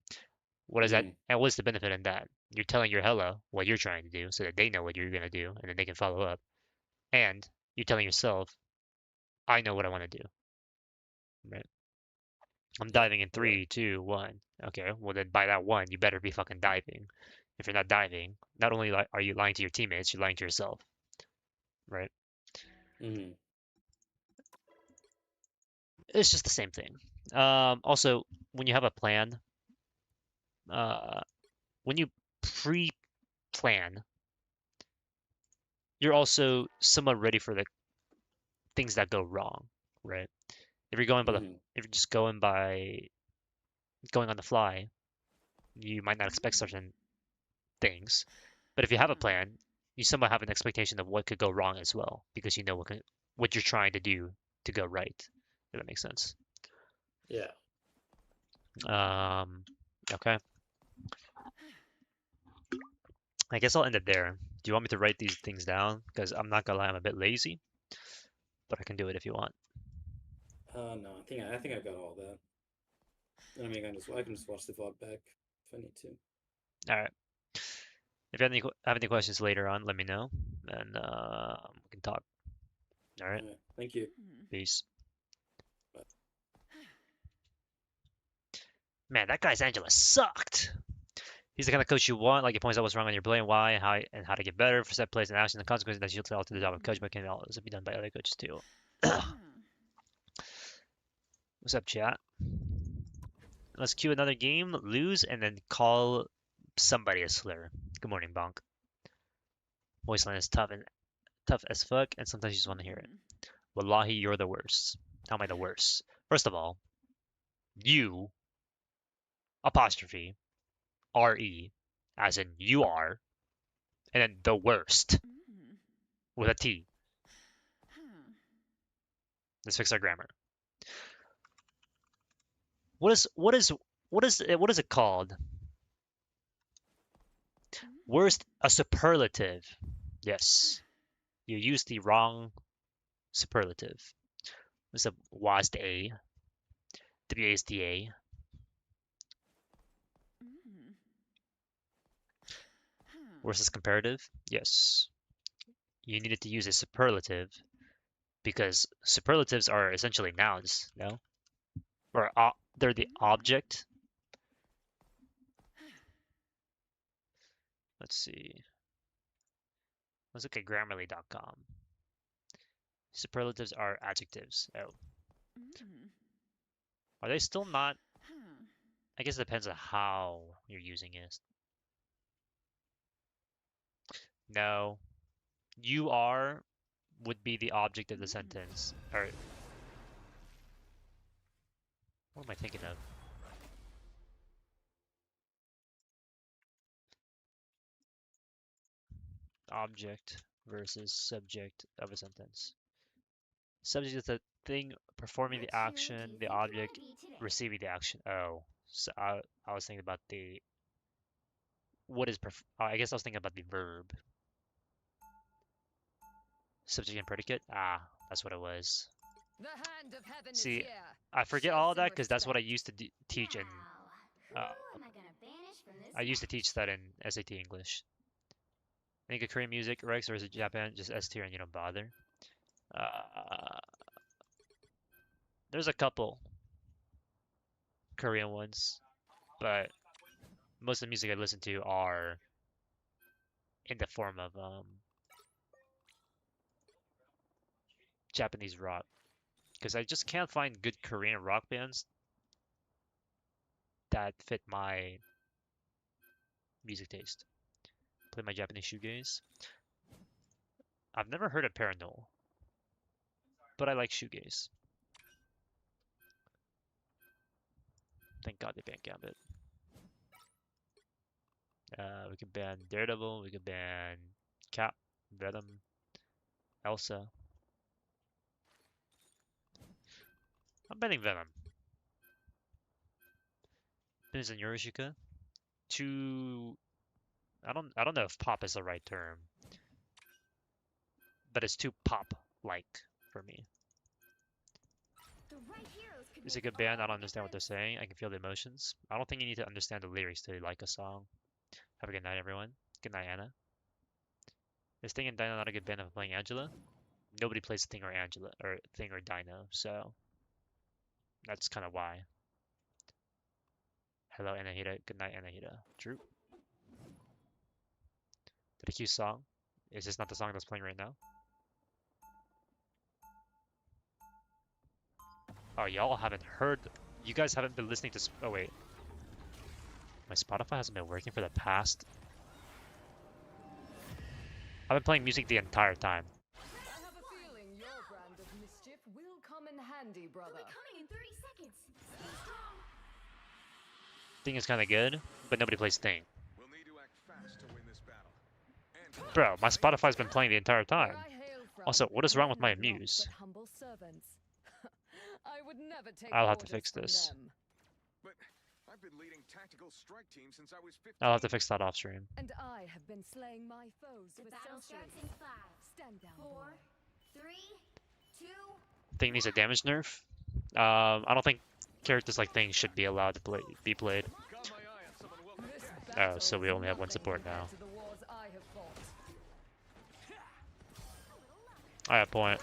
What is that? And what's the benefit in that? You're telling your hello what you're trying to do so that they know what you're gonna do and then they can follow up. And you're telling yourself, I know what I want to do. Right. I'm diving in 3, 2, 1. Okay, well then by that one, you better be fucking diving. If you're not diving, not only are you lying to your teammates, you're lying to yourself. Right. It's just the same thing. Also, when you have a plan, when you pre-plan, you're also somewhat ready for the things that go wrong, right? If you're going by if you're just going on the fly, you might not expect certain things. But if you have a plan, you somewhat have an expectation of what could go wrong as well, because you know what you're trying to do to go right. If that makes sense. Yeah. Okay. I guess I'll end it there. Do you want me to write these things down? Because I'm not gonna lie, I'm a bit lazy, but I can do it if you want. No, I think I got all that. I mean, I can just watch the VOD back if I need to. All right. If you have any questions later on, let me know, and we can talk. All right. Thank you. Peace. Man, that guy's Angela sucked. He's the kind of coach you want. Like he points out what's wrong on your play and why, and how to get better for set plays and actions. The consequences that you'll tell to the job of coach, but can also be done by other coaches too. What's up, chat? Let's cue another game, lose, and then call somebody a slur. Good morning, Bonk. Voice line is tough as fuck, and sometimes you just want to hear it. Wallahi, you're the worst. How am I the worst? First of all, you apostrophe RE, as in you are, and then the worst with a T. Let's fix our grammar. What is it called? Worst, a superlative. Yes. You used the wrong superlative. It's a WASD-A. WASD-A. Worst is comparative? Yes. You needed to use a superlative because superlatives are essentially nouns, no? Or they're the object. Let's see. Let's look at Grammarly.com. Superlatives are adjectives. Oh. Are they still not? I guess it depends on how you're using it. No. You are would be the object of the sentence. Or what am I thinking of? Object versus subject of a sentence. Subject is the thing performing the action, the object receiving the action. Oh, so I was thinking about the what is I guess I was thinking about the verb. Subject and predicate. Ah, that's what it was. See, I forget all of that because that's what I used to teach in. I used to teach that in SAT English. Any good Korean music, Rex, or is it Japan just S tier and you don't bother? There's a couple Korean ones, but most of the music I listen to are in the form of Japanese rock, because I just can't find good Korean rock bands that fit my music taste. Play my Japanese shoegaze. I've never heard of Paranol, but I like shoegaze. Thank God they banned Gambit. We could ban Daredevil, we could ban Cap, Venom, Elsa. I'm banning Venom. Pins and Yorishika. Too I don't know if pop is the right term. But it's too pop-like for me. It's a good band, I don't understand what they're saying. I can feel the emotions. I don't think you need to understand the lyrics to like a song. Have a good night, everyone. Good night, Anna. Is Thing and Dino not a good band of playing Angela? Nobody plays Thing or Angela, or Thing or Dino, so that's kind of why. Hello, Anahita. Good night, Anahita. True. Did a cute song? Is this not the song that's playing right now? Oh, y'all haven't heard. You guys haven't been listening to. Oh, wait. My Spotify hasn't been working for the past. I've been playing music the entire time. I have a feeling your brand of mischief will come in handy, brother. It'll be coming in 30 seconds. Stay strong. Thing is kind of good, but nobody plays Thing. We'll need to act fast to win this battle. And Bro, my Spotify's been playing the entire time. Where I hail from, Also, what is wrong with my men have naught Muse? but humble servants. I would never take I'll have to orders fix from this. them. but I've been leading tactical strike teams since I was 15. I'll have to fix that off stream. And I have been slaying my foes The with battle starts sorcery. in 5, Stand down, 4, boy. 3, 2. Thing needs a damage nerf. I don't think characters like Thing should be allowed to be played. Got my eye on someone well. This Oh, battle so we is only have one nothing support now. compared to the wars I have fought. I have point.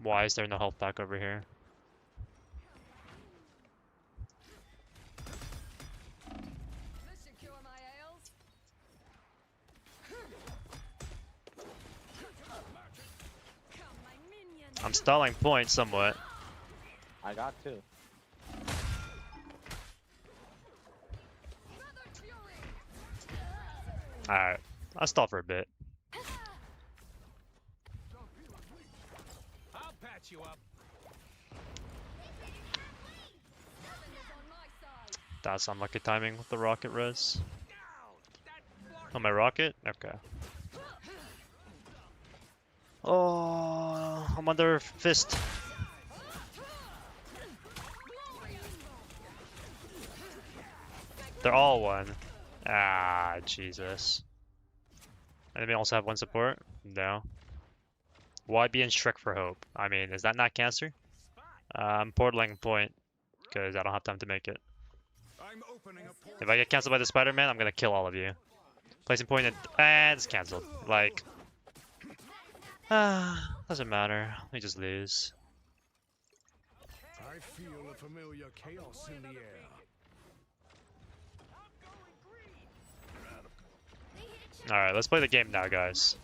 Why is there no health back over here? This should cure my ails. Come, my minion. I'm stalling point somewhat. I got two. Feather fury. Alright, I'll stall for a bit. I'll patch you up. Nothing is on my side. That's unlucky timing with the rocket res. Oh, my rocket? Okay. Oh, I'm under fist. They're all one. Ah, Jesus. Anybody also have one support? No. Why be in Shrek for hope? I mean, is that not cancer? I'm portaling point, because I don't have time to make it. I'm opening a portal. If I get cancelled by the Spider-Man, I'm gonna kill all of you. Placing point and it's cancelled. Like, doesn't matter. We just lose. I feel a familiar chaos in the air. All right, let's play the game now, guys.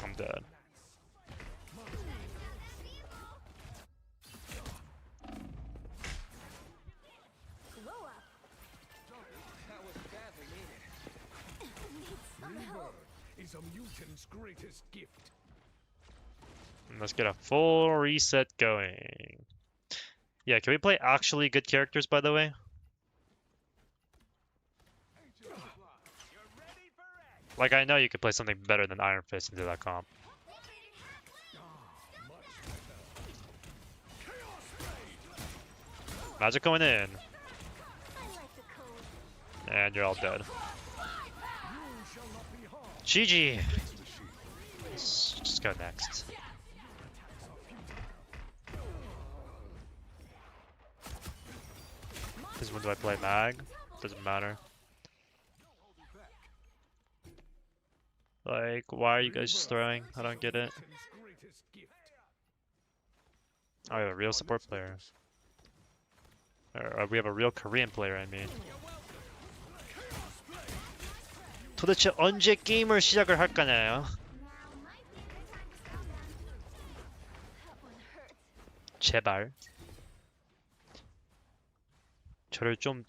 I'm dead. Blow up. That was badly needed. Rebirth is a mutant's greatest gift. And let's get a full reset going. Yeah, can we play actually good characters, by the way? Like, I know you could play something better than Iron Fist into that comp. Magic going in. And you're all dead. GG! Let's just go next. This one, do I play mag? Doesn't matter. Like, why are you guys just throwing? I don't get it. Oh, we have a real support player. Or we have a real Korean player, I mean. 도대체 언제 게임을 시작을 할까요? 제발. 저를 좀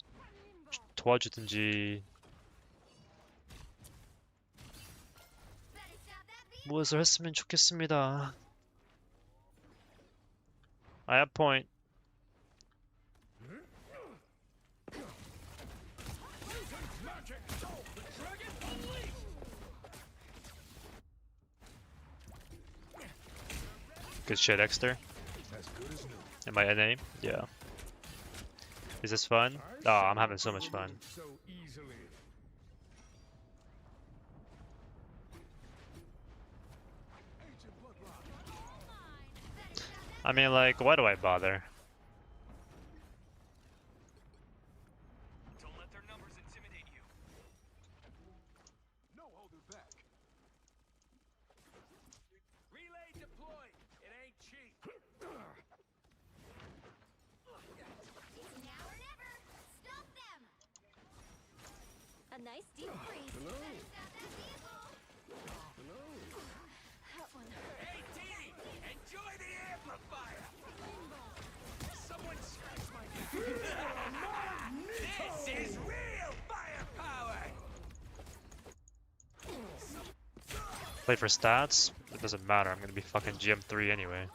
도와주든지. 무엇을 했으면 좋겠습니다. I have point. Good shit, Exter. Am I NA? Yeah. Is this fun? Oh, I'm having so much fun. I mean, like, why do I bother? Don't let their numbers intimidate you. No holding back. Relay deployed. It ain't cheap. It's now or never. Stop them. A nice deep freeze. Hello. That one hurt. Hey, Peni, enjoy the amplifier. Someone scratch my back. This is real firepower. Play for stats? It doesn't matter, I'm gonna be fucking GM3 anyway.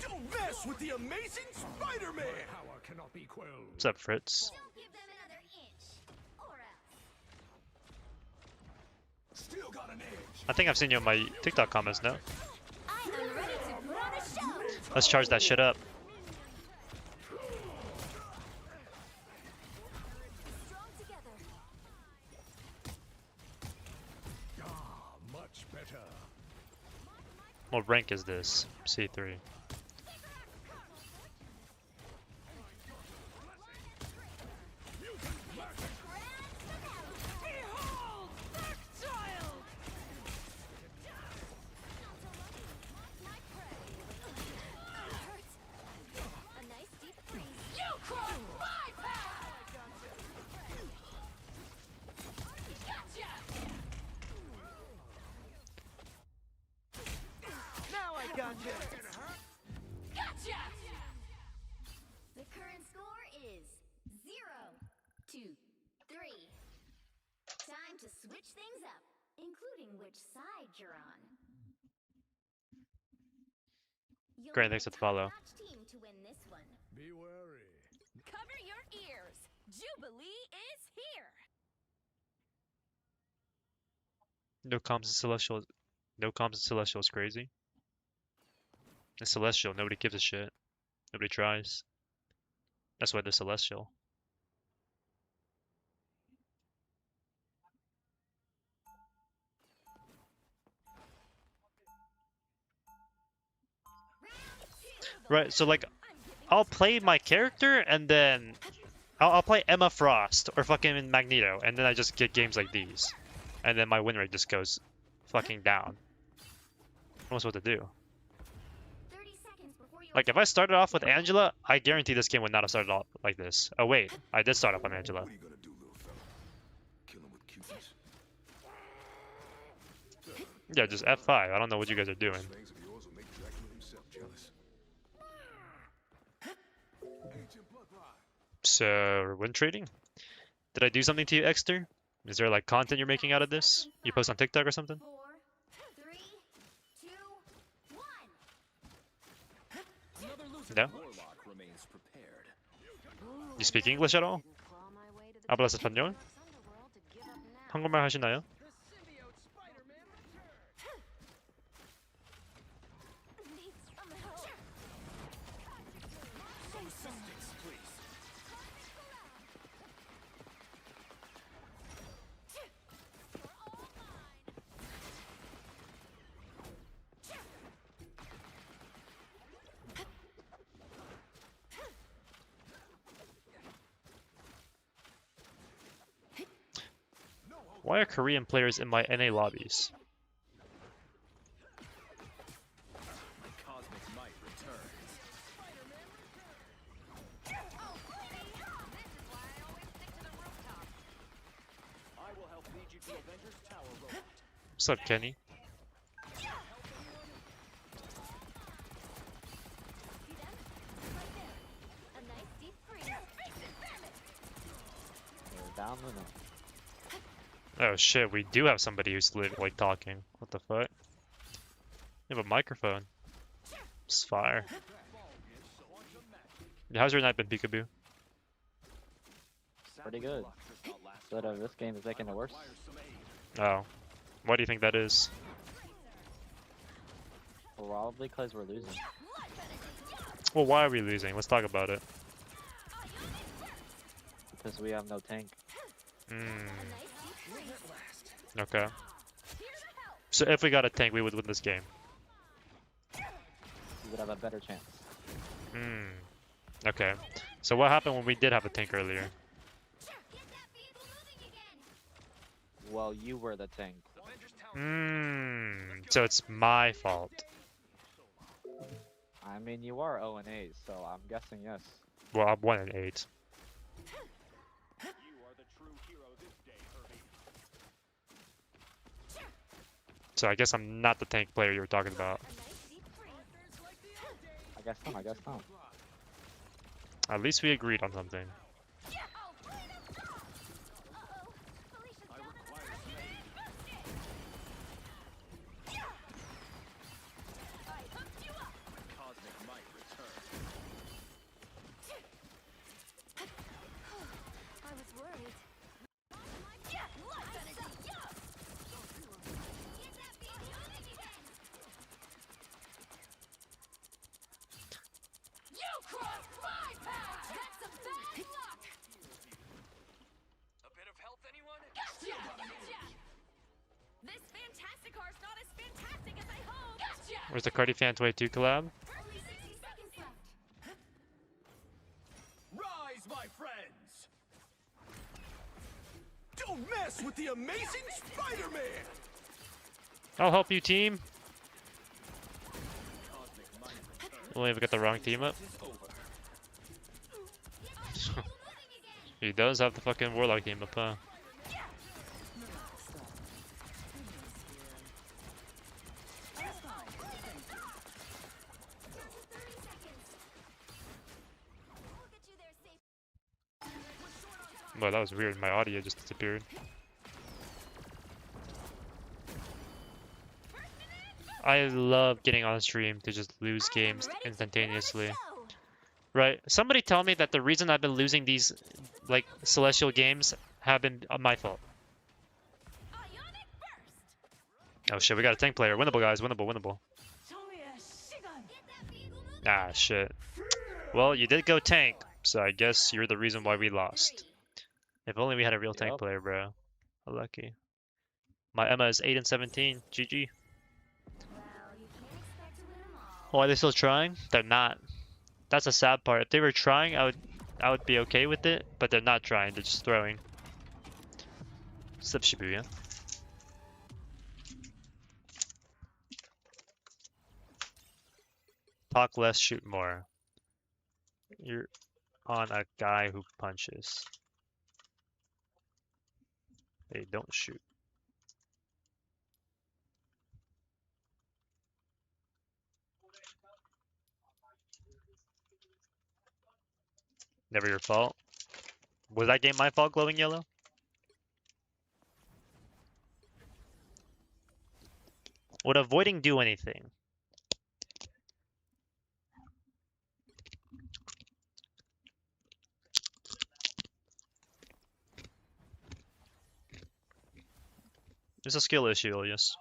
Don't mess with the amazing Spider-Man. Power cannot be quelled. What's up, Fritz? Don't give them another inch. Or else. Still got an edge. I think I've seen you on my TikTok comments now. I am ready to put on a show. Let's charge that shit up. Strong together. Ah, much better. What rank is this? C3. Behold, dark child. A nice deep freeze. You crossed my path. Gotcha. Now I got you. Gotcha. The current score is 0-3. Time to switch things up, including which side you're on. You'll Great, need thanks a for the follow. top-notch team to win this one. Be wary. Cover your ears. Jubilee is here. No comms and Celestial. No comms and Celestial is crazy. The Celestial, nobody gives a shit. Nobody tries. That's why they're Celestial. Right, so like, I'll play my character and then I'll play Emma Frost or fucking Magneto, and then I just get games like these, and then my win rate just goes fucking down. I don't know what to do. 30 seconds before you Like, if I started off with Angela, I guarantee this game would not have started off like this. Oh wait, I did start off on Angela. What are you gonna do, little fella? Kill him with cuteness? Yeah, just F5. I don't know what you guys are doing. Things of yours will make Dracula himself jealous. Ancient bloodline. So, win trading? Did I do something to you, Exter? Is there like content you're making out of this? You post on TikTok or something? 4, 3, 2, 1. No? You speak English at all? Hablas español? 한국말 하시나요? Why are Korean players in my NA lobbies? What's up, Kenny? Down Luna. Oh shit, we do have somebody who's like talking. What the fuck? You have a microphone. It's fire. How's your night been, Peekaboo? Pretty good. But this game is making it worse. Oh. Why do you think that is? Probably because we're losing. Well, why are we losing? Let's talk about it. Because we have no tank. Okay. So if we got a tank, we would win this game. We would have a better chance. Okay. So what happened when we did have a tank earlier? Well, you were the tank. So it's my fault. I mean, you are 0-8, so I'm guessing yes. Well, I'm 1-8. So I guess I'm not the tank player you were talking about. I guess not, I guess not. At least we agreed on something. Where's the Cardi Fans Way 2 collab? Rise, my friends! Don't mess with the amazing Spider-Man! I'll help you, team. Only if we got the wrong team up. He does have the fucking Warlock team up, huh? Well, that was weird. My audio just disappeared. I love getting on stream to just lose games instantaneously. Right? Somebody tell me that the reason I've been losing these, like, celestial games have been my fault. Oh shit, we got a tank player. Winnable, guys. Winnable, winnable. Ah, shit. Well, you did go tank, so I guess you're the reason why we lost. If only we had a real tank player, bro. How lucky. My Emma is 8 and 17. GG. Oh, are they still trying? They're not. That's the sad part. If they were trying, I would be okay with it, but they're not trying. They're just throwing. Slip Shibuya. Talk less, shoot more. You're on a guy who punches. They don't shoot. Never your fault. Was that game my fault, glowing yellow? Would avoiding do anything? It's a skill issue, Ilias.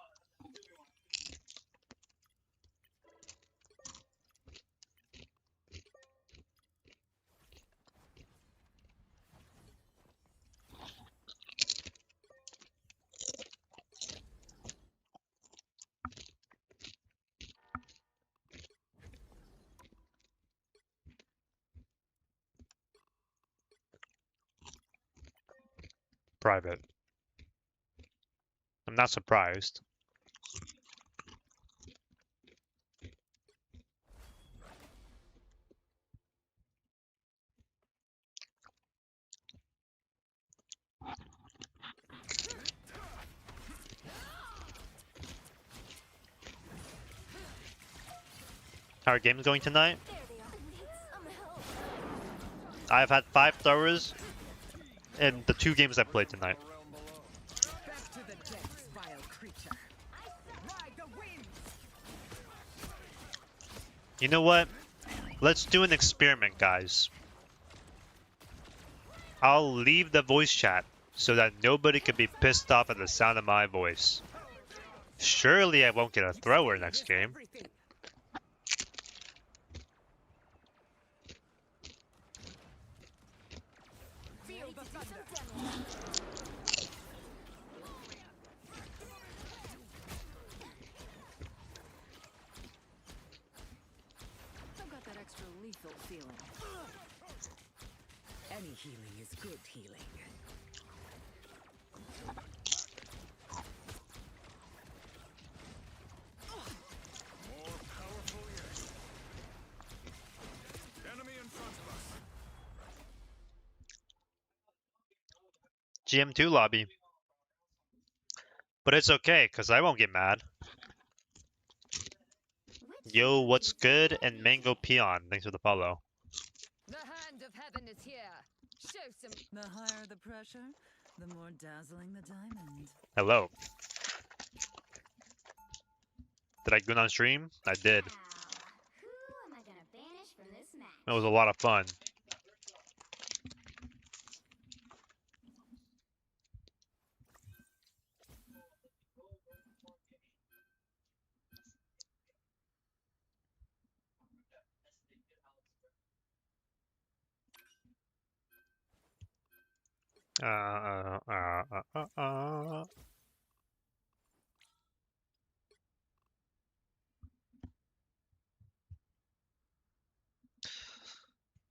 Private. I'm not surprised. How are games going tonight? I've had 5 throwers in the 2 games I played tonight. Back to the depths, vile creature. Ride the wind. You know what? Let's do an experiment, guys. I'll leave the voice chat so that nobody can be pissed off at the sound of my voice. Surely I won't get a thrower next game. Everything. Feel the thunder. I've got that extra lethal feeling. Any healing is good healing. More powerful yet. Enemy in front of us. GM2 lobby. But it's okay, because I won't get mad. Yo, what's good? And Mango Peon, thanks for the follow. The hand of heaven is here. Show some. The higher the pressure, the more dazzling the diamond. Hello. Did I go on stream? I did. Now, who am I gonna banish from this match? It was a lot of fun.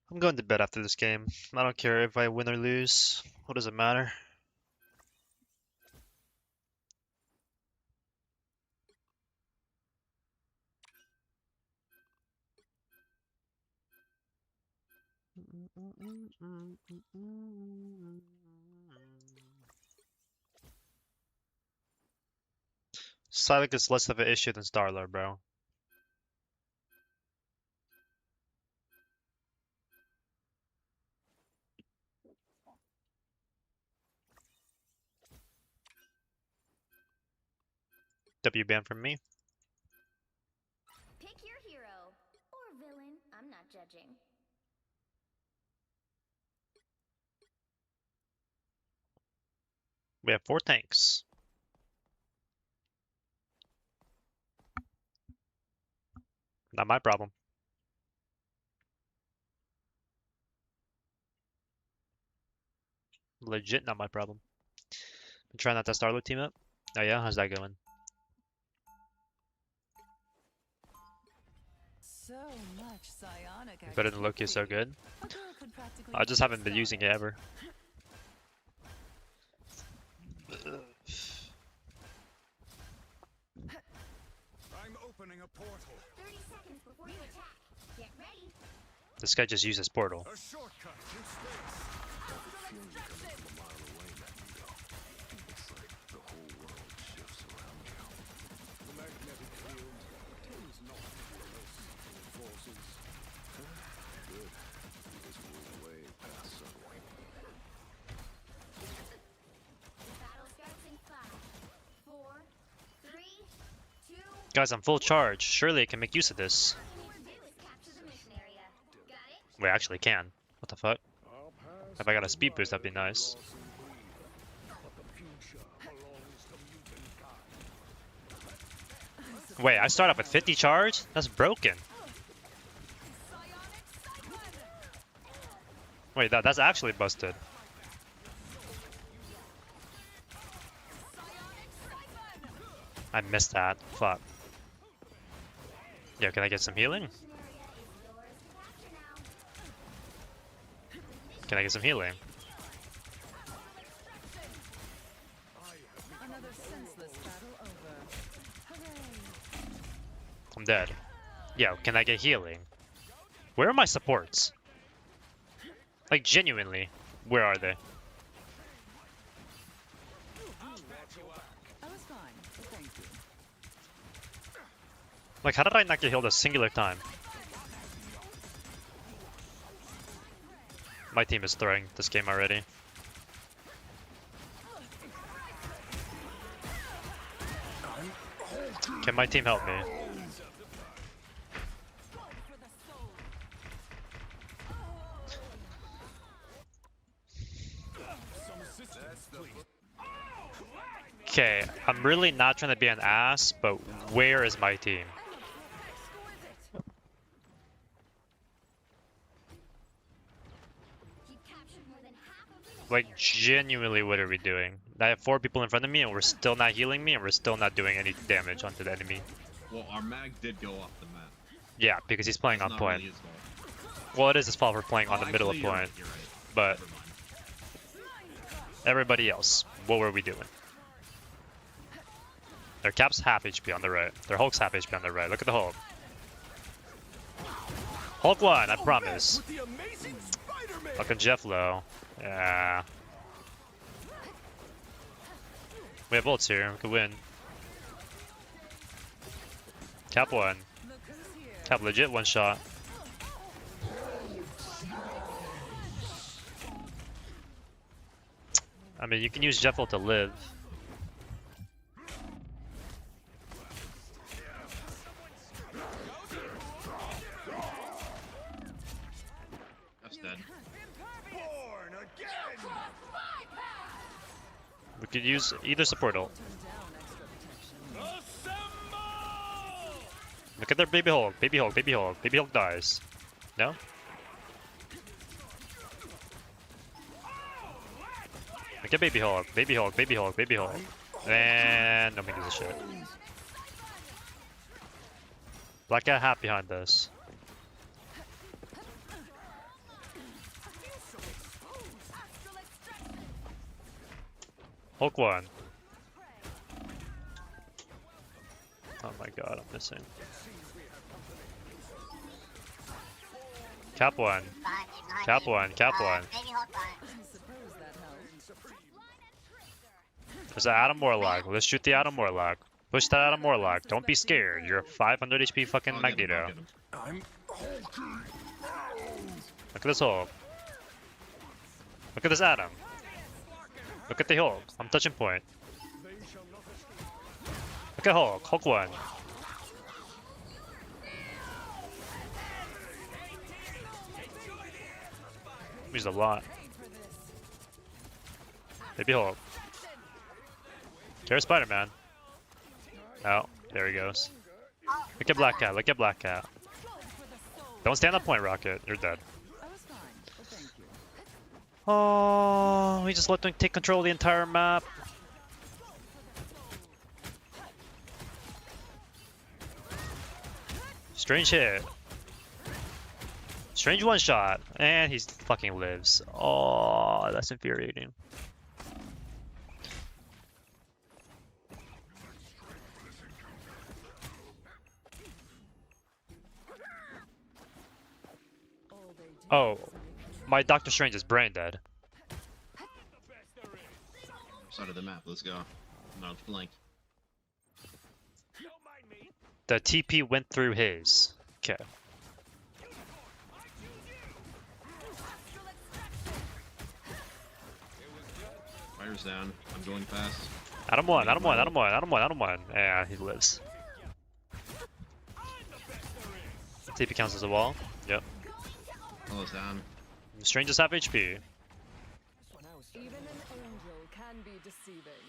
I'm going to bed after this game. I don't care if I win or lose. What does it matter? Psylocke is less of an issue than Starler, bro. W ban from me. Pick your hero or villain. I'm not judging. We have 4 tanks. Not my problem. Legit not my problem. I'm trying not to Starler team up. Oh yeah, how's that going? So much psionic Better than Loki is so good. I just haven't been using it ever. I'm opening a portal. 30 seconds before you attack. Get ready. This guy just used his portal. A shortcut in space. The magnetic field tends not to release forces. Good. Because we're way past sunlight. The battle starts in 5, 4, 3, 2. Guys, I'm full charge. Surely I can make use of this. All you need to do is capture the mission area. Got it? We actually can. What the fuck? Our past If I got a is speed boost, that'd be divided nice. loss and greed, but the future belongs to mutant kind. Wait, I start off with 50 charge? That's broken. Wait, that's actually busted. I missed that. Fuck. Yeah, can I get some healing? Mission area is yours to capture now. Can I get some healing? Another senseless I'm dead. Yo, can I get healing? Where are my supports? Like, genuinely, where are they? I was fine, thank you. Like, how did I not get healed a singular time? My team is throwing this game already. Can my team help me? Okay, I'm really not trying to be an ass, but where is my team? Like, genuinely, what are we doing? I have 4 people in front of me, and we're still not healing me, and we're still not doing any damage onto the enemy. Well, our mag did go off the map. Yeah, because he's playing It's on not point. really his fault. Well, it is his fault for playing on the middle of Actually, point. you're right. But Never mind. everybody else, what were we doing? Their Cap's half HP on the right. Their Hulk's half HP on the right. Look at the Hulk. Hulk 1, I promise. Fucking Jeff low. Yeah. We have ults here. We could win. Cap 1. Cap legit one shot. I mean, you can use Jeff ult to live. That's dead. We could use either support ult. Look at their baby Hulk, baby Hulk, baby Hulk. Baby Hulk dies. No? Look at baby Hulk, baby Hulk, baby Hulk, baby Hulk. And nobody gives a shit. Black Cat hat behind us. Hulk 1. Oh my god, I'm missing. Cap 1. Cap 1, Cap 1. There's an Adam Warlock. Let's shoot the Adam Warlock. Push that Adam Warlock. Don't be scared. You're a 500 HP fucking Magneto. Look at this Hulk. Look at this Adam. Look at the Hulk. I'm touching point. Look at Hulk. Hulk 1. Used a lot. Maybe Hulk. There's Spider-Man. Oh, there he goes. Look at Black Cat. Look at Black Cat. Don't stand on point, Rocket. You're dead. Oh, we just let them take control of the entire map. Strange hit. Strange one shot. And he fucking lives. Oh, that's infuriating. Oh, my Doctor Strange is brain dead. Side of the map. Let's go. No flank. The TP went through his. Okay. Fire's down. I'm going fast. Adam 1, Adam 1, Adam 1, Adam 1, Adam 1. Yeah, he lives. TP counts as a wall. Yep. Almost down. Strange is half HP. Even an angel can be deceiving.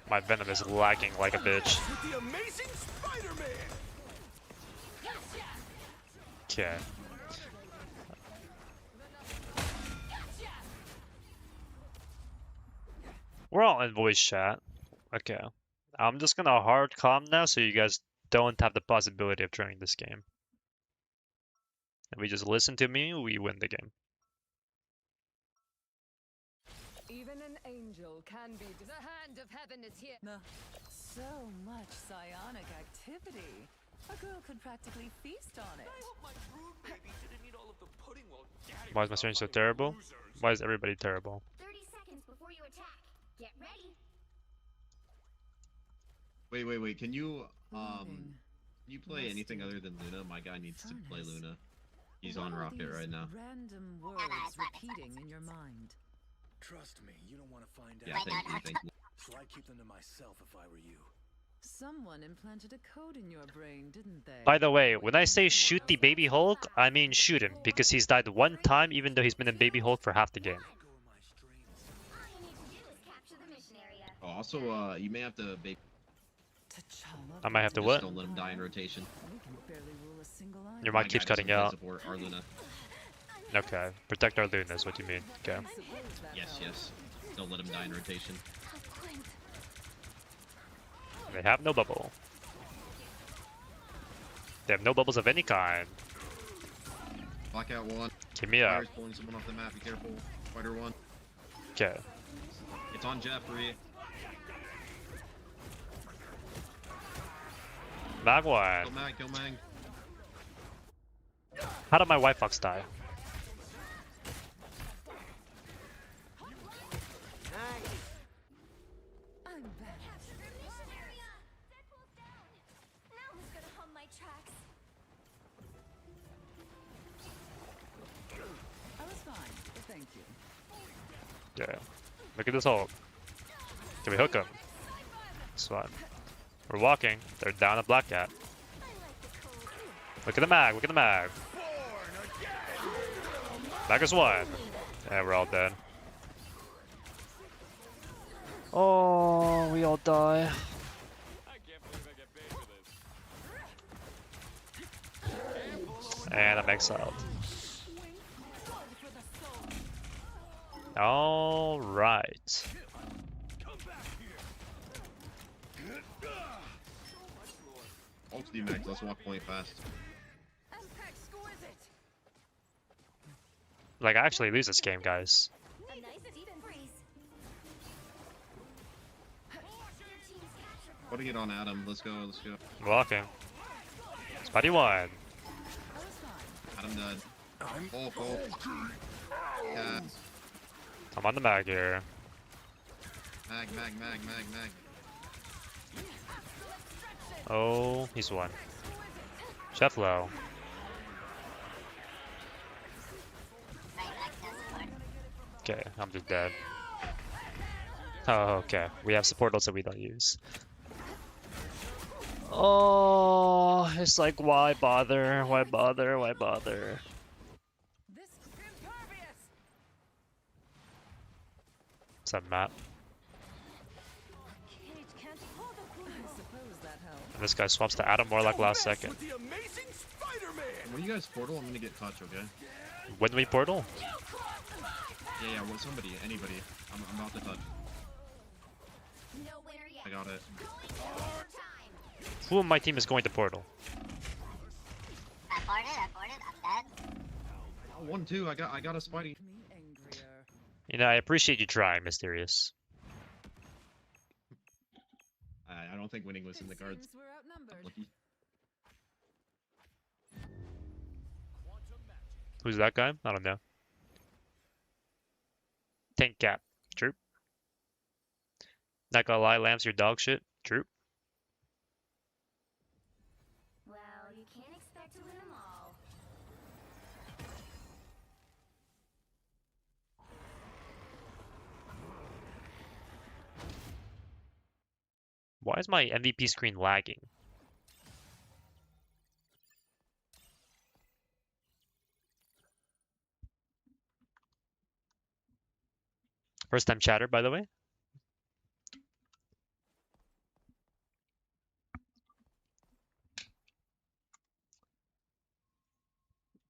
My Venom is lagging like a bitch. The amazing Spider-Man. Okay. We're all in voice chat. Okay. I'm just gonna hard calm now so you guys don't have the possibility of turning this game. And we just listen to me, we win the game. Even an angel can be the hand hand of heaven is here. So much psionic activity. A girl could practically feast on it. I hope my brood baby didn't eat all of the pudding while Daddy Why is my was stream out so fighting terrible? losers. Why is everybody terrible? 30 seconds before you attack. Get ready. Wait. Can you play anything other than Luna? My guy needs to play Luna. He's on Rocket right now. Random words repeating in your mind. Trust me, you don't want to find Yeah, out. thank you. So I'd keep them to myself if I were you. Someone implanted a code in your brain, didn't they? By the way, when I say shoot the baby Hulk, I mean shoot him, because he's died one time even though he's been in baby Hulk for half the game. All you need to do is capture the mission area. Oh, also, you may have to I might have to just what? don't let him die in rotation. We can barely rule a single eye. Your My mic keeps guy doesn't cutting play out. support our Luna. Okay, protect our Luna is what you mean. Okay. Yes. Don't let him die in rotation. They have no bubble. They have no bubbles of any kind. Blackout 1. Give me up. Fire's pulling someone off the map, be careful. Fighter 1. Okay. It's on Jeffrey. Mag one. Kill Mag. How did my White Fox die? I'm back. Capture the mission area. Deadpool's down. Now who's gonna hum my tracks? I was fine, but thank you. Yeah. Look at this Hulk. Can we hook him? It's fine. We're walking. They're down a Black Cat. Look at the mag. Look at the mag. Mag is one. Yeah, we're all dead. Oh, we all die. And I'm exiled. All right. Ults D-Max, let's walk point fast. Like, I actually lose this game, guys. A nice deep freeze. Putting it on Adam, let's go. Walking. Spidey one. Adam dead. Hulk. Yeah. I'm on the mag here. Mag. Oh, he's one. Chef low. Okay, I'm just dead. Oh, okay. We have support also we don't use. Oh, it's like, why bother? Why bother? Why bother? What's up, Matt? And this guy swaps to Adam more like last second. When you guys portal, I'm gonna get touch, okay? When we portal? Yeah, well, somebody, anybody. I'm about to touch. I got it. Who on my team is going to portal? I boarded, I'm dead. 1-2, I got a Spidey. You know, I appreciate you trying, Mysterious. I don't think winning was in the cards. Lucky. Who's that guy? I don't know. Tank cap. True. Not gonna lie, Lamps, your dog shit. True. Well, you can't expect to win them all. Why is my MVP screen lagging? First time chatter, by the way.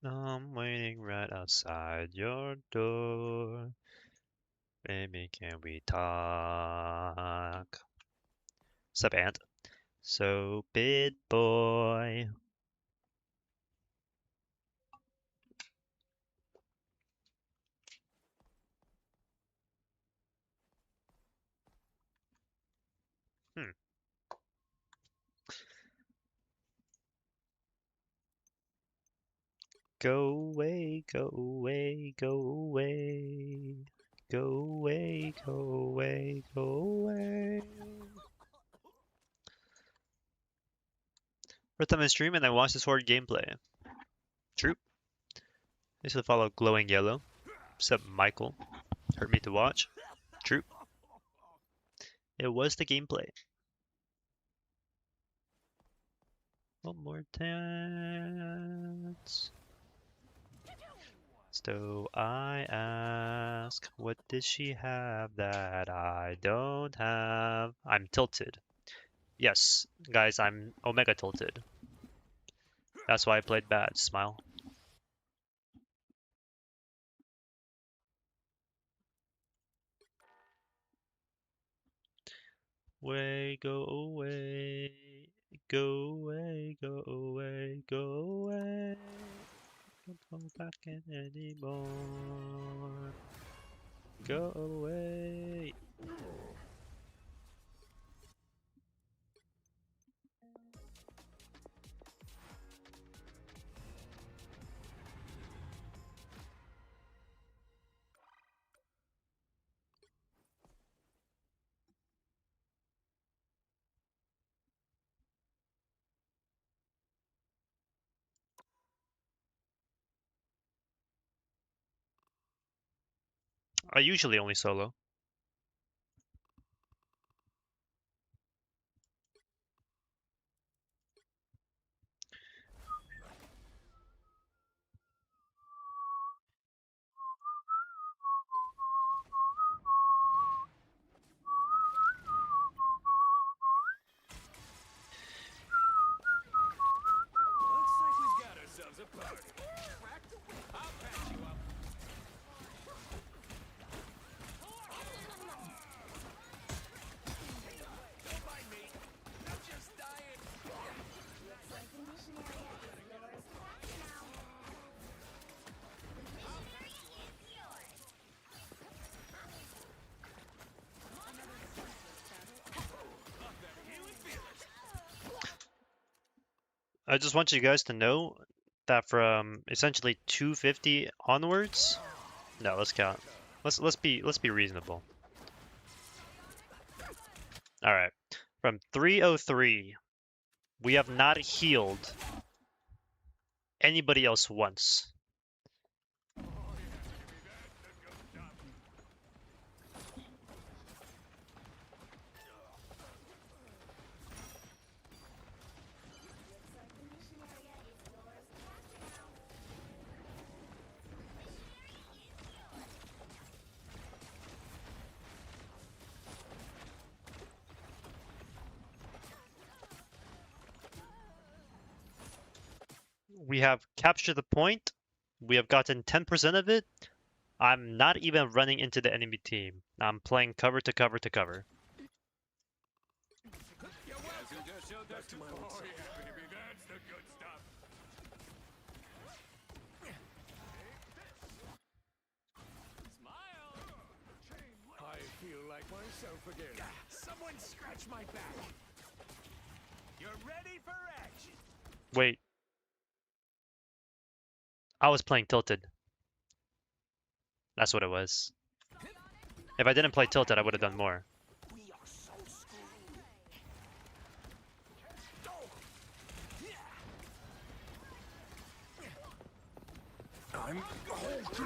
I'm waiting right outside your door. Baby, can we talk? Sup, Ant? So, bid boy. Go away, go away, go away. Go away, go away, go away. First time I stream and I watched this horde gameplay. True. This will follow Glowing Yellow. Except Michael. Hurt me to watch. True. It was the gameplay. One more dance. So I ask, what does she have that I don't have? I'm tilted. Yes, guys, I'm Omega tilted. That's why I played bad. Smile. Way, go away. Go away, go away, go away. Don't come back in anymore. Go away. I usually only solo. Looks like we've got ourselves a party. I'll patch you up. Don't mind me. I'm just dying. Looks like the missionary is yours back now. Missionary is yours. I just want you guys to know that from essentially 250 onwards. No, let's count. Let's be reasonable. All right. From 303, we have not healed anybody else once. We have captured the point. We have gotten 10% of it. I'm not even running into the enemy team. I'm playing cover to cover to cover. Back to my old self. That's the good stuff. Smile. I feel like myself again. Someone scratch my back. You're ready for action. Wait. I was playing tilted. That's what it was. If I didn't play tilted, I would have done more. We are so screwed. I'm Hulk.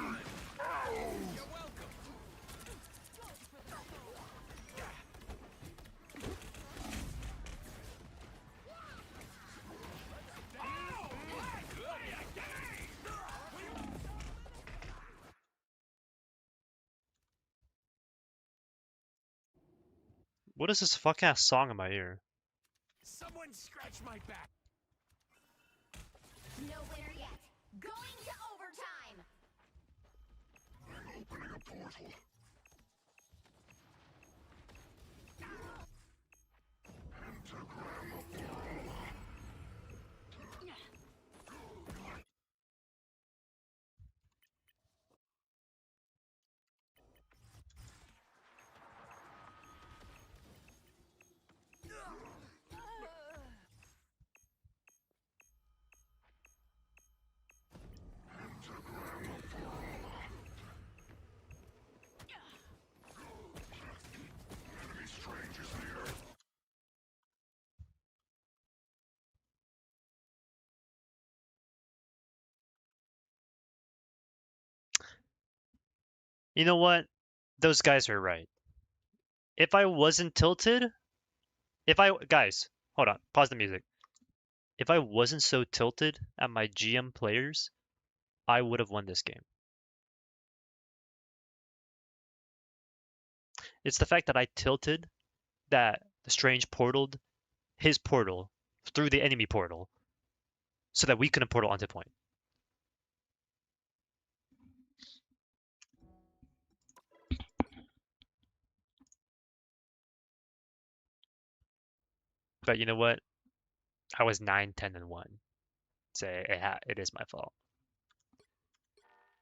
You're welcome. What is this fuck ass song in my ear? Someone scratch my back. No winner yet. Going to overtime. I'm opening a portal. Pentagram of portal. You know what? Those guys are right. If I wasn't tilted, guys, hold on, pause the music. If I wasn't so tilted at my GM players, I would have won this game. It's the fact that I tilted that the Strange portaled his portal through the enemy portal so that we couldn't portal onto point. But you know what? I was 9, 10, and 1. So it is my fault.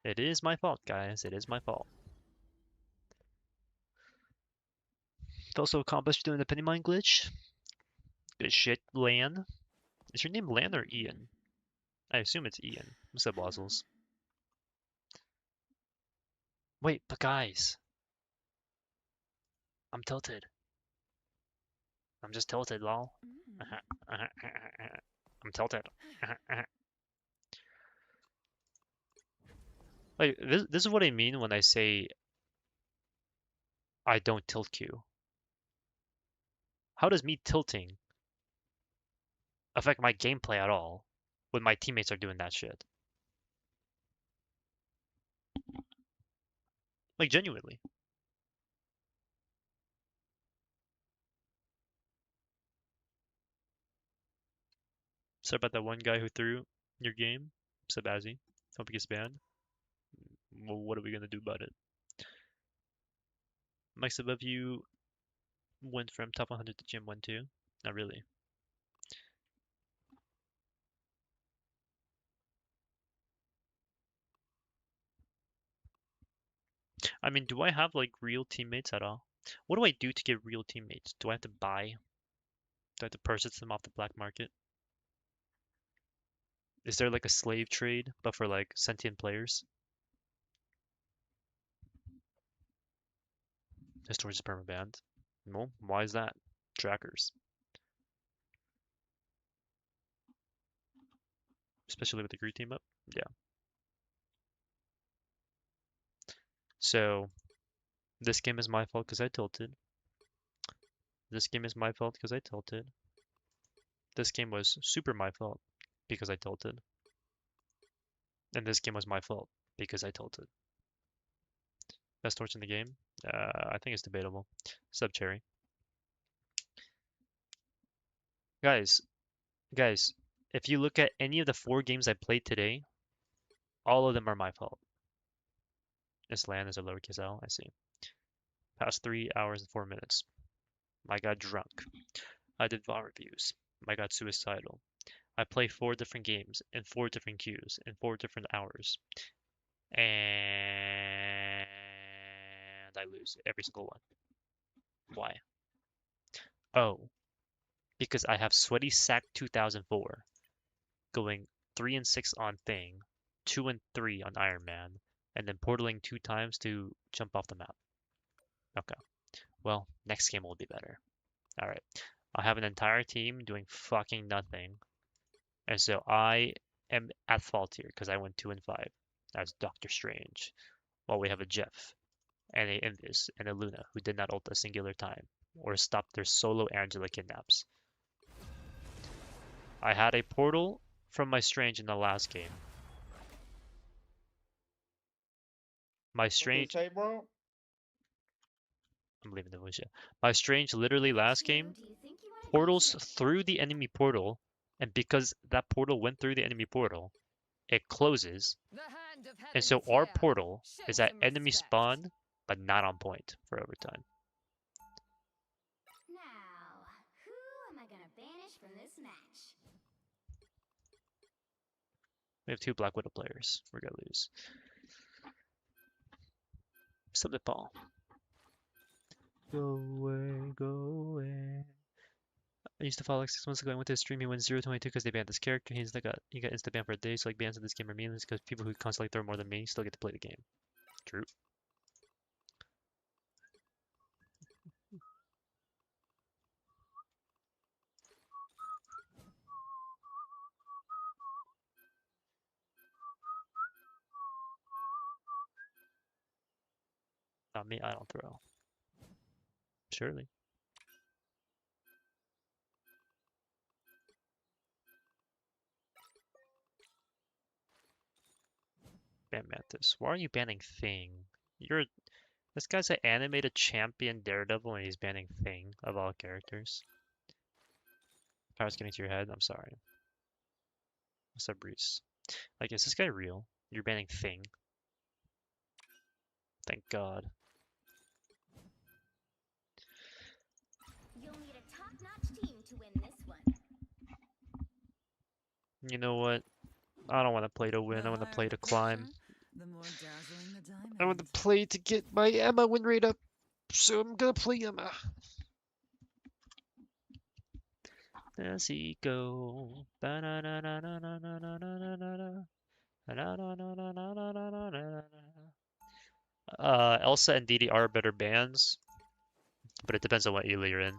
It is my fault, guys. It is my fault. Also accomplished doing the penny mine glitch. Good shit, Lan. Is your name Lan or Ian? I assume it's Ian. What's up, Wazzles? Wait, but guys. I'm tilted. I'm just tilted, lol. I'm tilted. Like, this is what I mean when I say I don't tilt Q. How does me tilting affect my gameplay at all when my teammates are doing that shit? Like, genuinely. So about that one guy who threw your game, Sabazi. Hope he gets banned. Well, what are we gonna do about it? Mike's above you went from top 100 to gym 1 2. Not really. I mean, do I have like real teammates at all? What do I do to get real teammates? Do I have to buy? Do I have to purchase them off the black market? Is there like a slave trade, but for like sentient players? His storage is permabanned. No, why is that? Trackers. Especially with the Greed team up? Yeah. So, this game is my fault because I tilted. This game is my fault because I tilted. This game was super my fault because I tilted. And this game was my fault because I tilted. Best torch in the game? I think it's debatable. Sub Cherry. Guys, if you look at any of the 4 games I played today, all of them are my fault. This land is a lowercase l, I see. Past 3 hours and 4 minutes. I got drunk. I did VOD reviews. I got suicidal. I play 4 different games in 4 different queues in 4 different hours. And I lose every single one. Why? Oh, because I have Sweaty Sack 2004 going 3 and 6 on Thing, 2 and 3 on Iron Man, and then portaling 2 times to jump off the map. Okay. Well, next game will be better. Alright. I have an entire team doing fucking nothing. And so I am at fault here because I went 2 and 5 as Doctor Strange. While we have a Jeff and a Invis and a Luna who did not ult a singular time or stop their solo Angela kidnaps. I had a portal from my Strange in the last game. My Strange. Say, bro? I'm leaving the voice. My Strange literally last game portals through the enemy portal, and because that portal went through the enemy portal, it closes. And so our portal is at enemy spawn, but not on point for overtime. Now, who am I gonna banish from this match? We have 2 Black Widow players. We're gonna lose. Sub it, Paul. Go away, go away. I used to follow like 6 months ago. I went to a stream. He went 0-22 because they banned this character. He got insta banned for a day. So like bans in this game are meaningless because people who constantly throw more than me still get to play the game. True. Not me, I don't throw. Surely. Ban Mantis. Why are you banning Thing? This guy's an animated champion Daredevil and he's banning Thing of all characters. Power's getting to your head, I'm sorry. What's up, Breeze? Like, is this guy real? You're banning Thing. Thank God. You'll need a top-notch team to win this one. You know what? I don't want to play to win, I want to play to climb. The more dazzling the diamond. I want to play to get my Emma win rate up, so I'm gonna play Emma. Does he go? Elsa and Didi are better bands, but it depends on what elo you're in.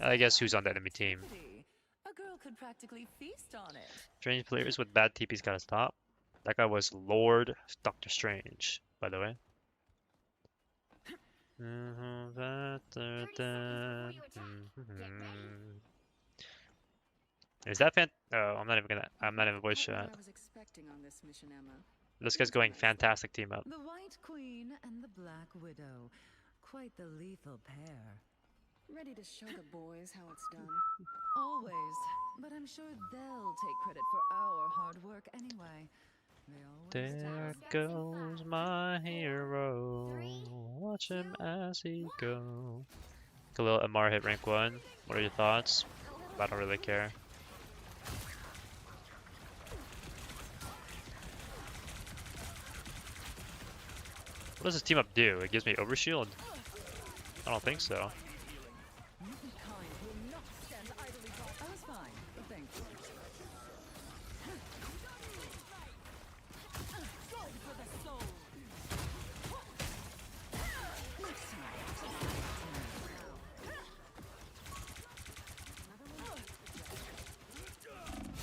I guess who's on the enemy team. A girl could practically feast on it. Strange players with bad TP's gotta stop. That guy was Lord Doctor Strange, by the way. Is that fan? Oh, I'm not even voice chat. I was expecting on this mission, Emma. This guy's going fantastic team up. The White Queen and the Black Widow. Quite the lethal pair. Ready to show the boys how it's done. Always. But I'm sure they'll take credit for our hard work anyway. There goes my hero. Watch him as he goes. Khalil Amar hit rank 1. What are your thoughts? I don't really care. What does this team up do? It gives me overshield? I don't think so.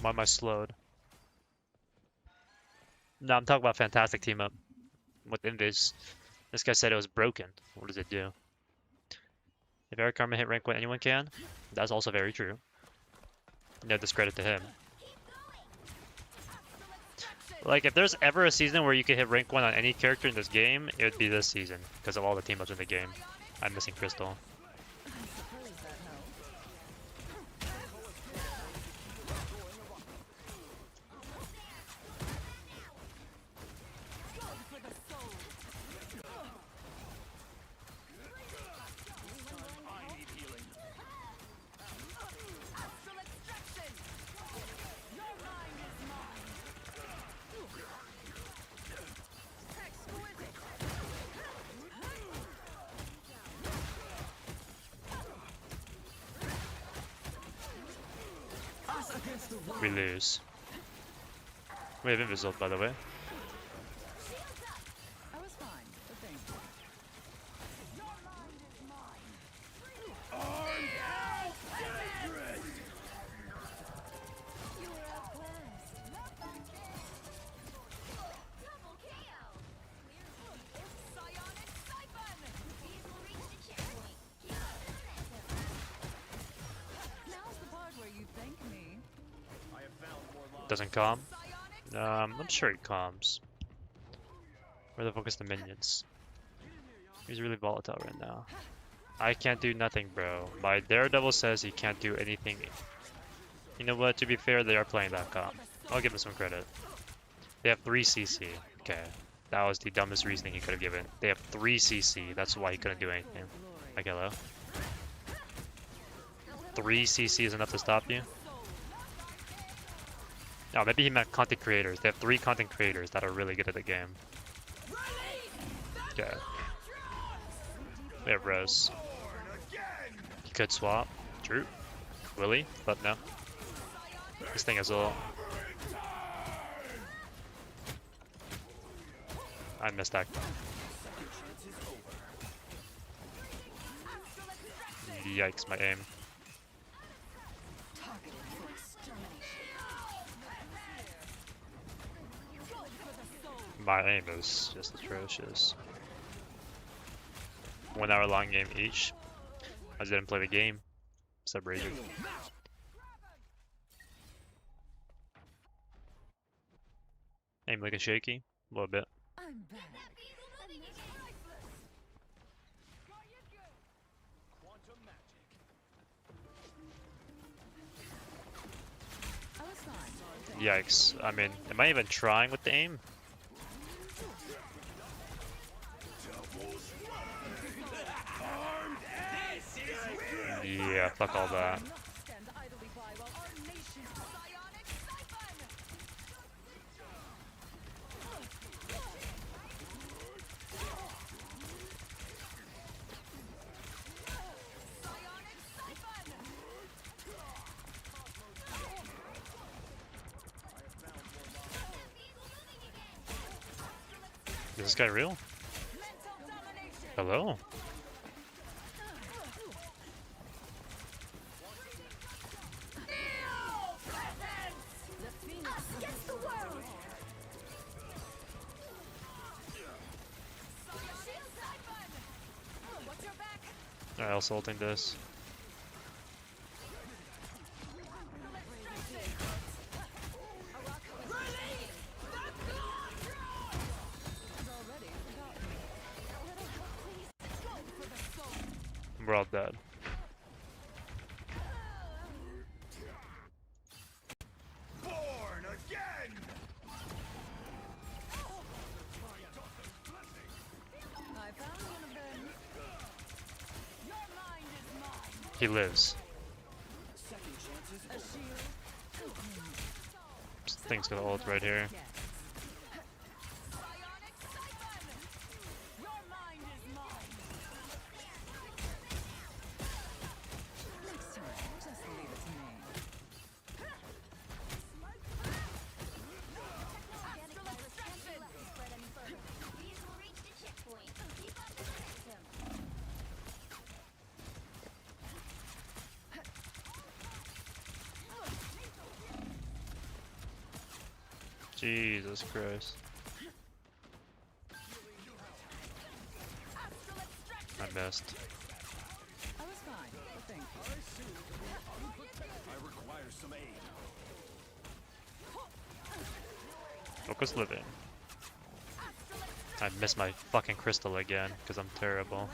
Why am I slowed? No, I'm talking about fantastic team up with Invis. This guy said it was broken. What does it do? If Eric Karma hit rank 1, anyone can. That's also very true. No discredit to him. Like, if there's ever a season where you could hit rank 1 on any character in this game, it would be this season, because of all the team ups in the game. I'm missing Crystal. We lose. We have Invisult, by the way. I was fine, but thank you. Now's the part where you thank me. Doesn't calm? I'm sure he calms. Where the fuck is the minions? He's really volatile right now. I can't do nothing, bro. My Daredevil says he can't do anything. You know what? To be fair, they are playing that comp. I'll give him some credit. They have 3 CC. Okay. That was the dumbest reasoning he could have given. They have 3 CC. That's why he couldn't do anything. Like, hello? 3 CC is enough to stop you? Oh, maybe he meant content creators. They have 3 content creators that are really good at the game. Okay. We have Rose. He could swap. True. Will he? But no. This thing is all. I missed that. Yikes, my aim. My aim is just atrocious. 1 hour long game each. I just didn't play the game. Sub raging. Aim looking shaky, a little bit. I'm back. I was fine. Yikes. I mean, am I even trying with the aim? Yeah, fuck all that. Is this guy real? Hello? Alright, I'll ulting this. We're all dead. Born again. I found one of them. Your mind is mine. He lives. Second chances. A shield. This thing's gonna ult right here. Your mind is mine. Next time, just leave it to me. These will reach the checkpoint. Keep up the momentum. Jesus Christ. I missed. I was fine. Thank you. I require some aid. Focus living. I missed my fucking crystal again because I'm terrible.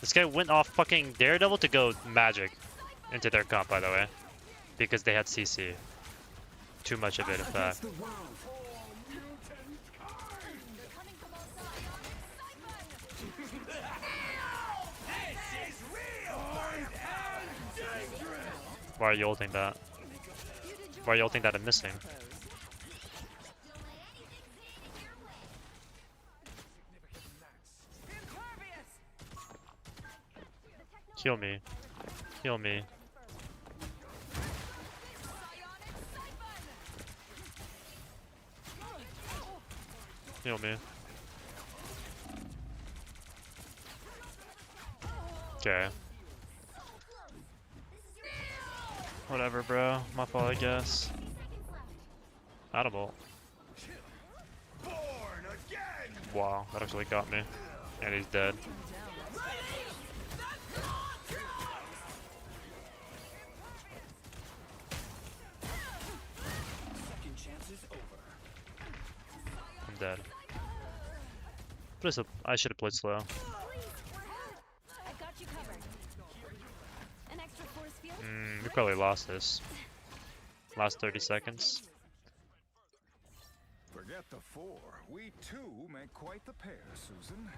This guy went off fucking Daredevil to go Magic into their comp, by the way, because they had CC. Too much of it, in fact. Why are you ulting that? Why are you ulting that and missing? Heal me. Heal me. Heal me. Okay. Whatever, bro. My fault, I guess. Audible. Wow, that actually got me. And he's dead. I'm dead. I should have played slow. I got you covered. An extra force field? We probably lost this. Last 30 seconds. Forget the four. We two make quite the pair, Susan.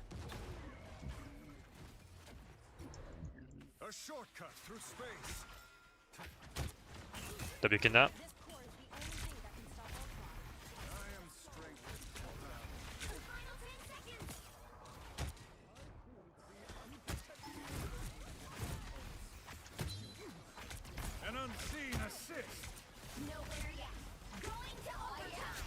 A shortcut through space. W kidnap. An unseen assist. Nowhere yet. Going to overtime.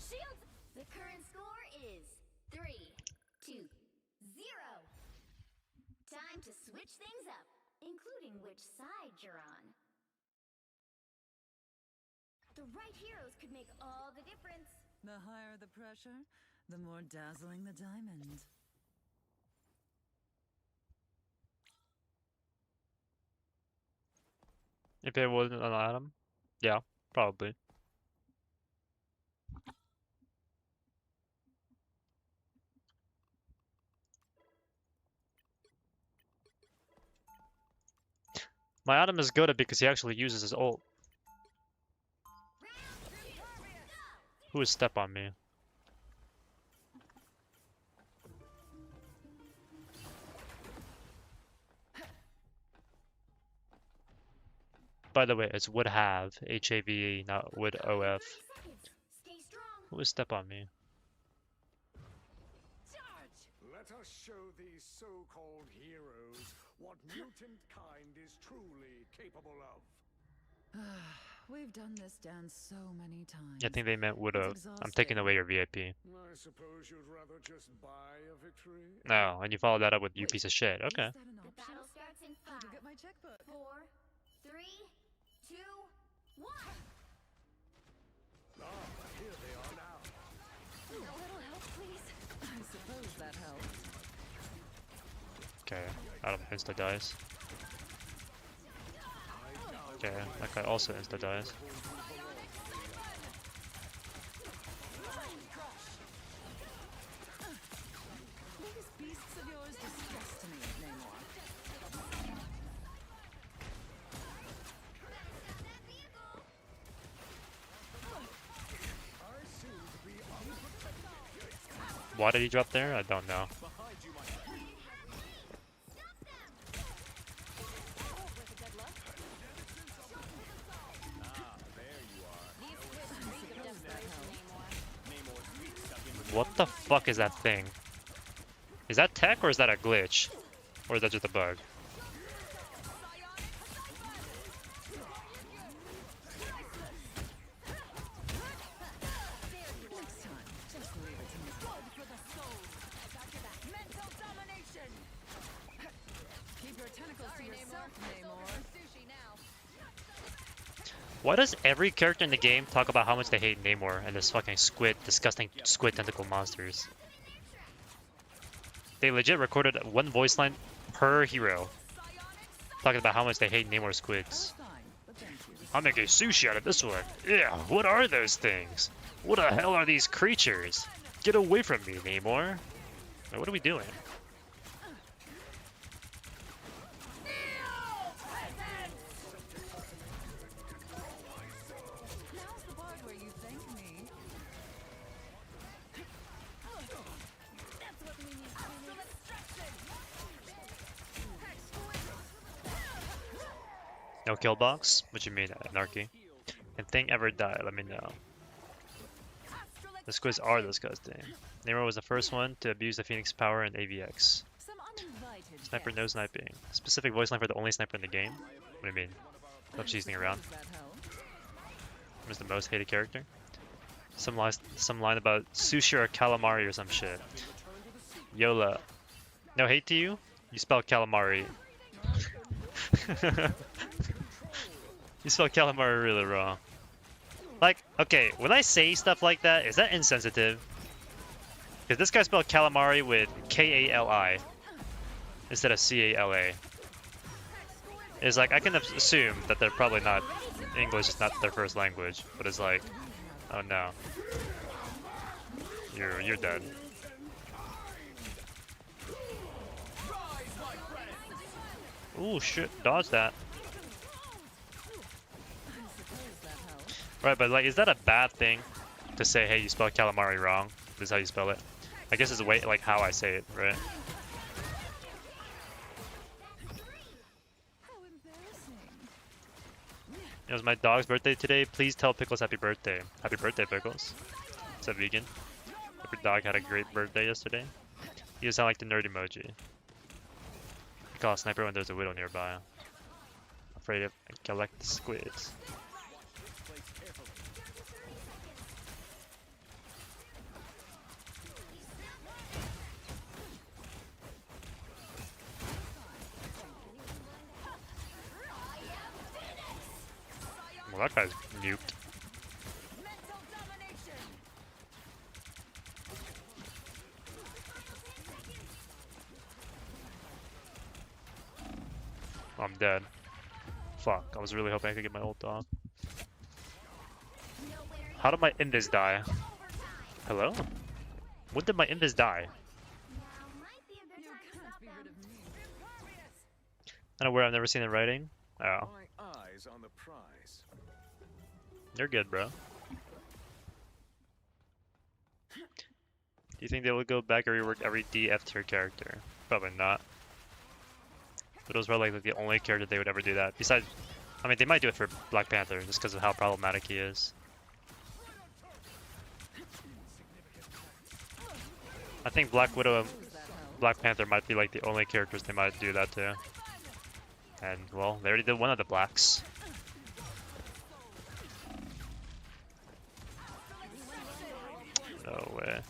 Shields switch things up, including which side you're on. The right heroes could make all the difference. The higher the pressure, the more dazzling the diamond. If it wasn't an item, yeah, probably. My Adam is good at because he actually uses his ult. Who would step on me? By the way, it's would have, H-A-V-E, not would O-F. Who would step on me? Let us show these so-called heroes what mutant kind is truly capable of. We've done this dance so many times. I think they meant would have. It's I'm taking away your VIP. I suppose you'd rather just buy a victory? No, and you follow that up with you piece of shit. Okay. The battle starts in 5, Get my checkbook. 4, 3, 2, 1. Ah, here they are now. A little help, please. I suppose that helps. Okay, Adam insta dies. Okay, that guy also insta dies. These beasts of yours disgust me, Namor. Why did he drop there? I don't know. What the fuck is that thing? Is that tech or is that a glitch? Or is that just a bug? Next time, just leave it to me. For the soul. Mental domination. Keep your tentacles to yourself, Namor. Sushi now. Why does every character in the game talk about how much they hate Namor and this fucking squid, disgusting squid tentacle monsters? They legit recorded one voice line per hero talking about how much they hate Namor squids. I'll make a sushi out of this one. Yeah, what are those things? What the hell are these creatures? Get away from me, Namor. Like, what are we doing? Now's the part where you thank me. That's what we need. No kill box? What you mean, Anarchy? Can thing ever die? Let me know. The squids are disgusting. Namor was the first one to abuse the Phoenix power in AVX. Sniper no sniping. Specific voice line for the only sniper in the game? What do you mean? Stop cheesing around. Was the most hated character? Some line about sushi or calamari or some shit. Yola. No hate to you? You spell calamari. You spell calamari really wrong. Like, okay, when I say stuff like that, is that insensitive? Because this guy spelled calamari with K-A-L-I instead of C-A-L-A. It's like, I can assume that they're probably not, English is not their first language, but it's like, oh no. You're dead. Ooh, shit, dodge that. Right, but like, is that a bad thing to say, hey, you spelled calamari wrong? This is how you spell it. I guess it's a way, like, how I say it, right? It was my dog's birthday today. Please tell Pickles happy birthday. Happy birthday, Pickles. It's a vegan. Hope your dog had a great birthday yesterday. You just sound like the nerd emoji. You call a sniper when there's a widow nearby. Afraid of collect squids. that guy's nuked. I'm dead. Fuck, I was really hoping I could get my ult off. How did my invis die? Hello? When did my invis die? I don't know where I've never seen it writing. Oh. Eyes on the prize. You're good, bro. Do you think they will go back or rework every D F tier character? Probably not. But those were like the only character they would ever do that. Besides, I mean, they might do it for Black Panther just because of how problematic he is. I think Black Widow and Black Panther might be like the only characters they might do that to. And well, they already did one of the blacks. No way.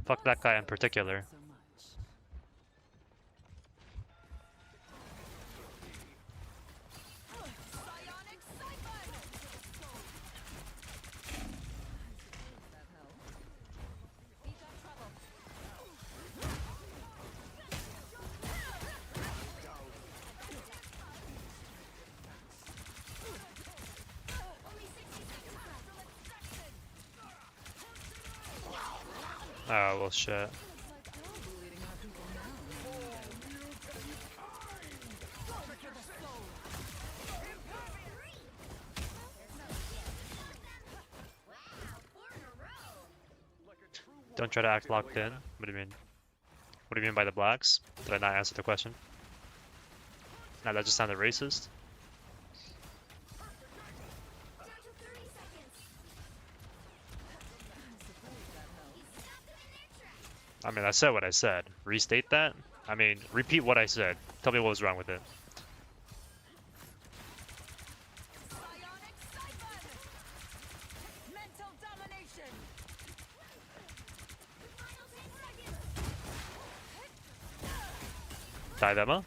Fuck that guy in particular. Oh, well, shit. Don't try to act locked in. What do you mean? What do you mean by the blacks? Did I not answer the question? Nah, that just sounded racist. I mean, I said what I said. Restate that? I mean, repeat what I said. Tell me what was wrong with it. Diadema?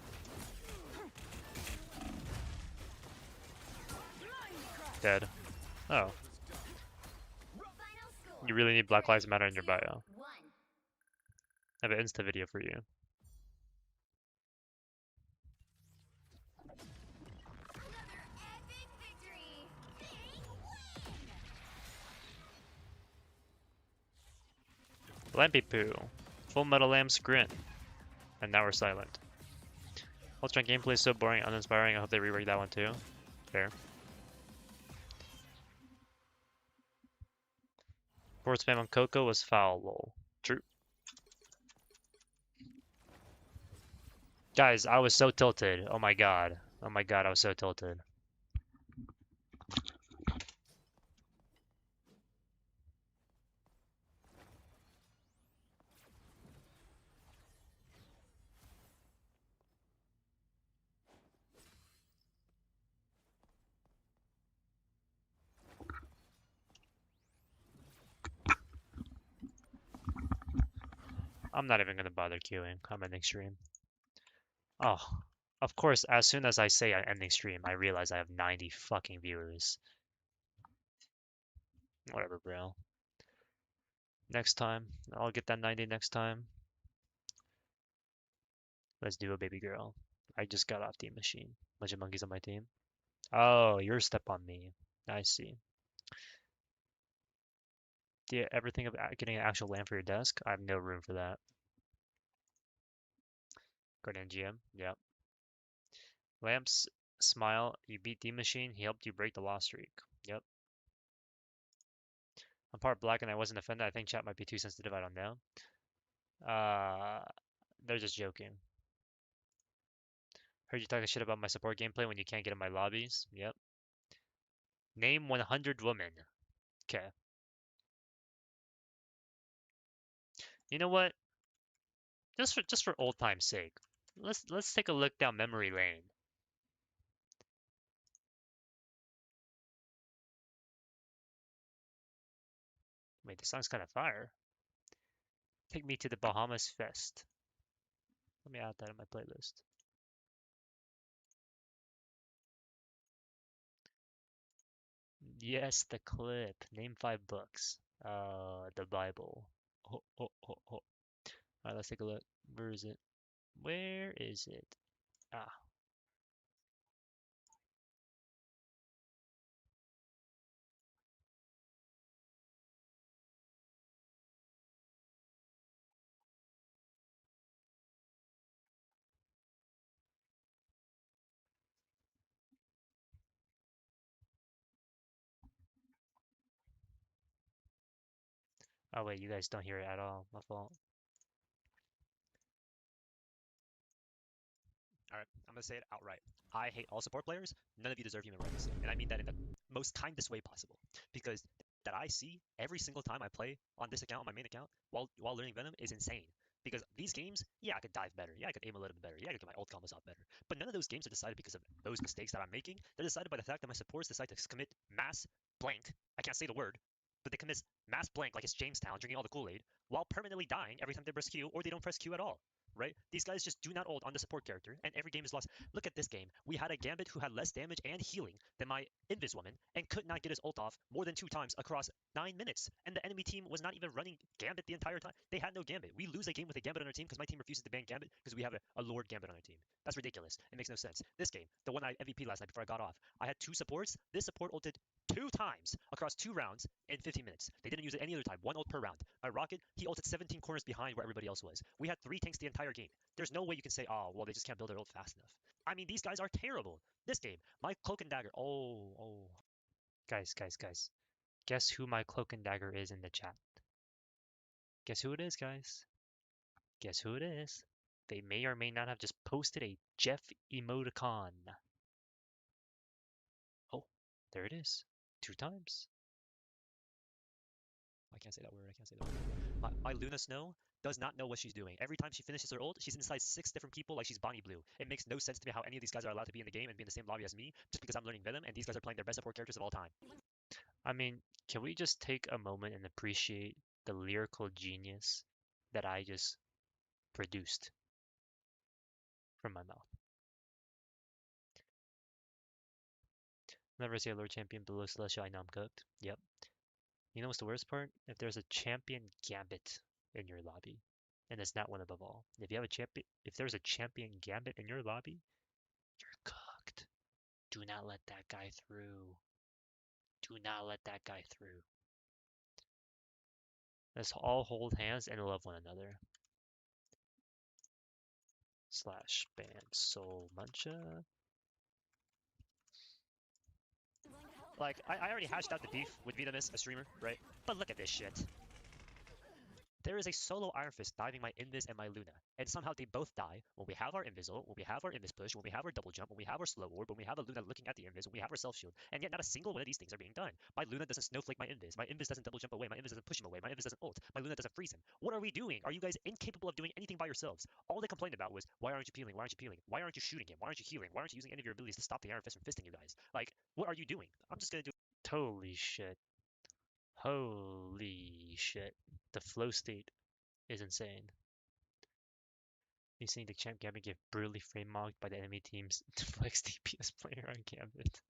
Dead. Oh. You really need Black Lives Matter in your bio. I have an Insta video for you. Lampy Poo. Fullmetallamps grin. And now we're silent. Ultron gameplay is so boring, uninspiring. I hope they rework that one too. Fair. Forward spam on Coco was foul, lol. True. Guys, I was so tilted. Oh my god. Oh my god, I was so tilted. I'm not even gonna bother queuing. I'm ending stream. Oh, of course, as soon as I say I'm ending stream, I realize I have 90 fucking viewers. Whatever, bro. Next time. I'll get that 90 next time. Let's do a baby girl. I just got off Team Machine. Bunch of monkeys on my team. Oh, you're step on me. I see. Do you ever think of getting an actual lamp for your desk? I have no room for that. Guardian GM. Yep. Lamps, smile. You beat Team Machine. He helped you break the loss streak. Yep. I'm part black and I wasn't offended. I think chat might be too sensitive. I don't know. They're just joking. Heard you talking shit about my support gameplay when you can't get in my lobbies. Yep. Name 100 women. Okay. You know what? Just for old time's sake, let's take a look down memory lane. Wait, this song's kind of fire. Take me to the Bahamas Fest. Let me add that in my playlist. Yes, the clip. Name 5 books. The Bible. Alright, let's take a look. Where is it? Where is it? Ah. Oh wait, you guys don't hear it at all. My fault. Alright, I'm gonna say it outright. I hate all support players. None of you deserve human rights. And I mean that in the most kindest way possible. Because that I see every single time I play on this account, on my main account, while learning Venom is insane. Because these games, yeah, I could dive better. Yeah, I could aim a little bit better. Yeah, I could get my ult combos out better. But none of those games are decided because of those mistakes that I'm making. They're decided by the fact that my supports decide to commit mass blank. I can't say the word, but they commit mass blank like it's Jamestown drinking all the Kool-Aid while permanently dying every time they press Q or they don't press Q at all. Right? These guys just do not ult on the support character, and every game is lost. Look at this game. We had a Gambit who had less damage and healing than my Invis woman, and could not get his ult off more than 2 times across 9 minutes. And the enemy team was not even running Gambit the entire time. They had no Gambit. We lose a game with a Gambit on our team because my team refuses to ban Gambit because we have a Lord Gambit on our team. That's ridiculous. It makes no sense. This game, the one I MVP last night before I got off, I had 2 supports. This support ulted 2 times across 2 rounds in 15 minutes. They didn't use it any other time. 1 ult per round. My Rocket, he ulted 17 corners behind where everybody else was. We had 3 tanks the entire game. There's no way you can say, oh, well, they just can't build their ult fast enough. I mean, these guys are terrible. This game, my Cloak and Dagger. Oh. Guys. Guess who my Cloak and Dagger is in the chat? Guess who it is, guys? Guess who it is? They may or may not have just posted a Jeff emoticon. Oh, there it is. 2 times. I can't say that word. I can't say that word. My Luna Snow does not know what she's doing. Every time she finishes her ult, she's inside 6 different people like she's Bonnie Blue. It makes no sense to me how any of these guys are allowed to be in the game and be in the same lobby as me just because I'm learning Venom and these guys are playing their best support characters of all time. I mean, can we just take a moment and appreciate the lyrical genius that I just produced from my mouth? Never see a Lord Champion below Celestial, I know I'm cooked. Yep. You know what's the worst part? If there's a champion Gambit in your lobby, and it's not one above all. If there's a champion Gambit in your lobby, you're cooked. Do not let that guy through. Do not let that guy through. Let's all hold hands and love one another. / ban Soul Muncha. Like, I already hashed out the beef with Venomous, a streamer, right? But look at this shit. There is a solo Iron Fist diving my Invis and my Luna, and somehow they both die when we have our Invis ult, when we have our Invis push, when we have our double jump, when we have our slow orb, when we have a Luna looking at the Invis, when we have our self shield, and yet not a single one of these things are being done. My Luna doesn't snowflake my Invis doesn't double jump away, my Invis doesn't push him away, my Invis doesn't ult, my Luna doesn't freeze him. What are we doing? Are you guys incapable of doing anything by yourselves? All they complained about was, why aren't you peeling? Why aren't you peeling? Why aren't you shooting him? Why aren't you healing? Why aren't you using any of your abilities to stop the Iron Fist from fisting you guys? Like, what are you doing? I'm just gonna do. Holy shit. Holy shit. The flow state is insane. You seeing the champ Gambit get brutally frame mocked by the enemy team's flex DPS player on Gambit.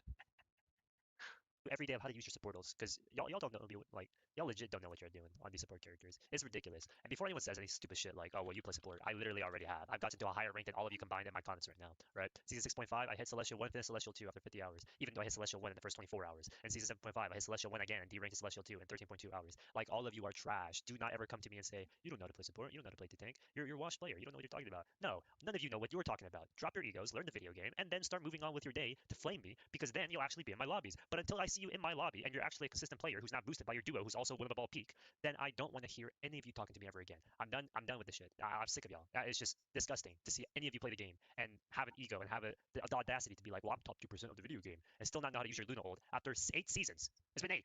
Every day of how to use your support ults, because y'all don't know, like, y'all legit don't know what you're doing on these support characters. It's ridiculous. And before anyone says any stupid shit like, oh, well, you play support, I literally already have. I've gotten to a higher rank than all of you combined in my comments right now, right? Season 6.5, I hit Celestial 1, finished Celestial 2 after 50 hours, even though I hit Celestial 1 in the first 24 hours. And Season 7.5, I hit Celestial 1 again and D-ranked to Celestial 2 in 13.2 hours. Like, all of you are trash. Do not ever come to me and say, you don't know how to play support, you don't know how to play the tank, you're a washed player, you don't know what you're talking about. No, none of you know what you're talking about. Drop your egos, learn the video game, and then start moving on with your day to flame me, because then you'll actually be in my lobbies. But until I see you in my lobby and you're actually a consistent player who's not boosted by your duo who's also one of the ball peak, then I don't want to hear any of you talking to me ever again. I'm done with this shit. I'm sick of y'all. It's just disgusting to see any of you play the game and have an ego and have the audacity to be like, well, I'm top 2% of the video game and still not know how to use your Luna ult after 8 seasons. It's been 8.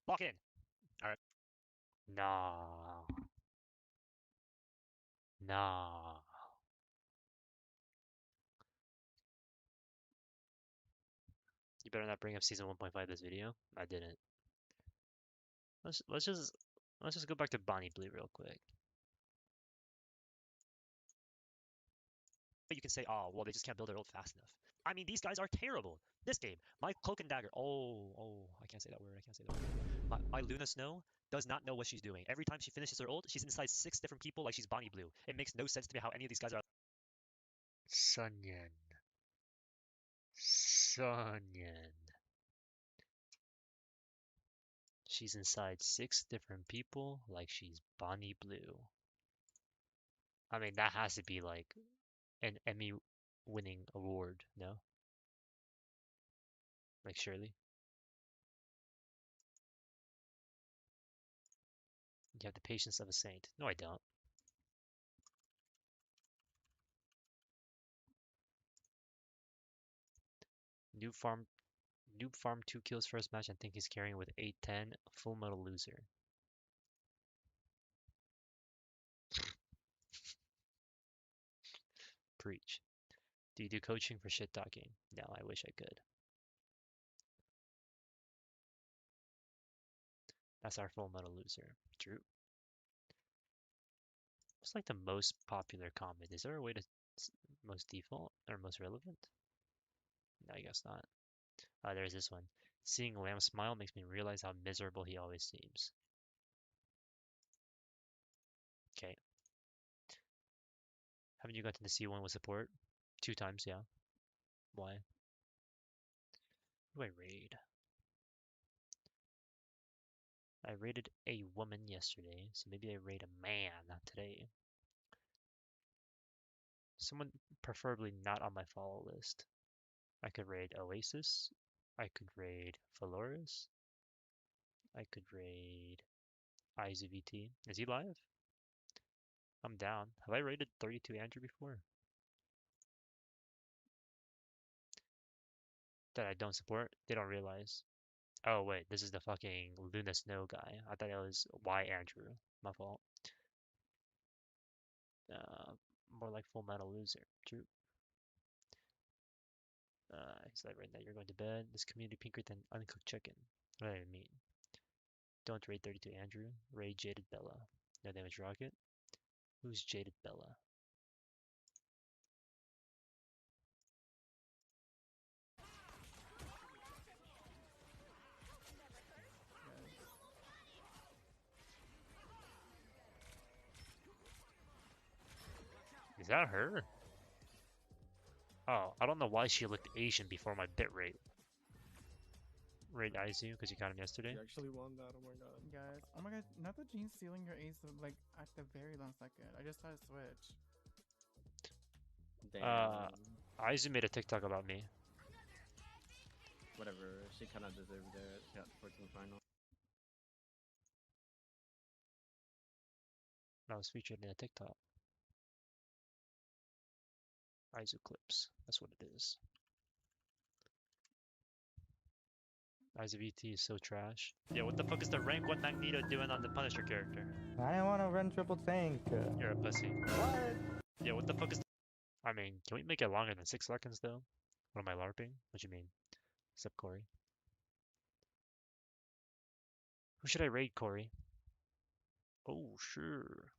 Lock in. Alright. Nah. You better not bring up season 1.5 this video. I didn't. Let's just Let's just go back to Bonnie Blue real quick. But you can say, oh, well, they just can't build their ult fast enough. I mean, these guys are terrible. This game, my Cloak and Dagger. Oh, I can't say that word. I can't say that word. My Luna Snow does not know what she's doing. Every time she finishes her ult, she's inside 6 different people like she's Bonnie Blue. It makes no sense to me how any of these guys are. Sunyan. Sunyan. She's inside 6 different people like she's Bonnie Blue. I mean, that has to be like an Emmy winning award, no? Like, surely. You have the patience of a saint. No, I don't. Noob farm 2 kills first match and think he's carrying with 8-10. Full metal loser. Preach. Do you do coaching for shit talking? No, I wish I could. That's our full metal loser. True. What's like the most popular comment? Is there a way to most default or most relevant? No, I guess not. There's this one. Seeing Lamb smile makes me realize how miserable he always seems. Okay. Haven't you gotten to see one with support? 2 times, yeah. Why? Who do I raid? I raided a woman yesterday, so maybe I raid a man today. Someone preferably not on my follow list. I could raid Oasis. I could raid Valorous. I could raid IZVT. Is he live? I'm down. Have I raided 32 Andrew before? That I don't support? They don't realize. Oh wait, this is the fucking Luna Snow guy. I thought it was Y Andrew. My fault. More like Full Metal Loser. True. He's like right now you're going to bed. This community pinker than uncooked chicken. What do I mean? Don't raid 32 Andrew. Raid Jaded Bella. No damage rocket. Who's Jaded Bella? Is that her? Oh, I don't know why she looked Asian before my bitrate. Raid Izu because you got him yesterday. You actually won that. Oh my god. Guys, oh my god, not the Jean stealing your ace like at the very last second. I just had a switch. Damn. Izu made a TikTok about me. Whatever. She kind of deserved it. She got 14 final. I was featured in a TikTok. Izu clips. That's what it is. Izu VT is so trash. Yeah, what the fuck is the rank 1 Magneto doing on the Punisher character? I didn't want to run triple tank. You're a pussy. What? Yeah, what the fuck is... I mean, can we make it longer than 6 seconds though? What am I LARPing? What you mean? What's up, Corey? Who should I raid, Corey? Oh, sure.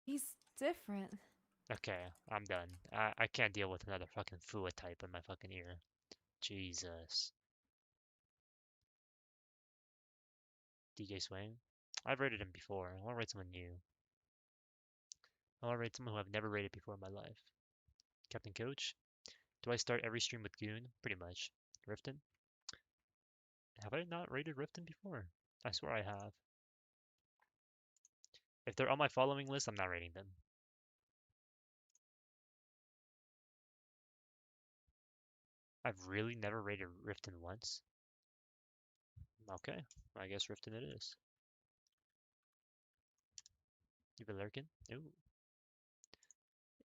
He's different. Okay, I'm done. I can't deal with another fucking Fua type in my fucking ear. Jesus. DJ Swing? I've rated him before. I want to rate someone new. I want to rate someone who I've never rated before in my life. Captain Coach? Do I start every stream with Goon? Pretty much. Riften? Have I not rated Riften before? I swear I have. If they're on my following list, I'm not rating them. I've really never rated Riften once. Okay, I guess Riften it is. You been lurking? Ooh.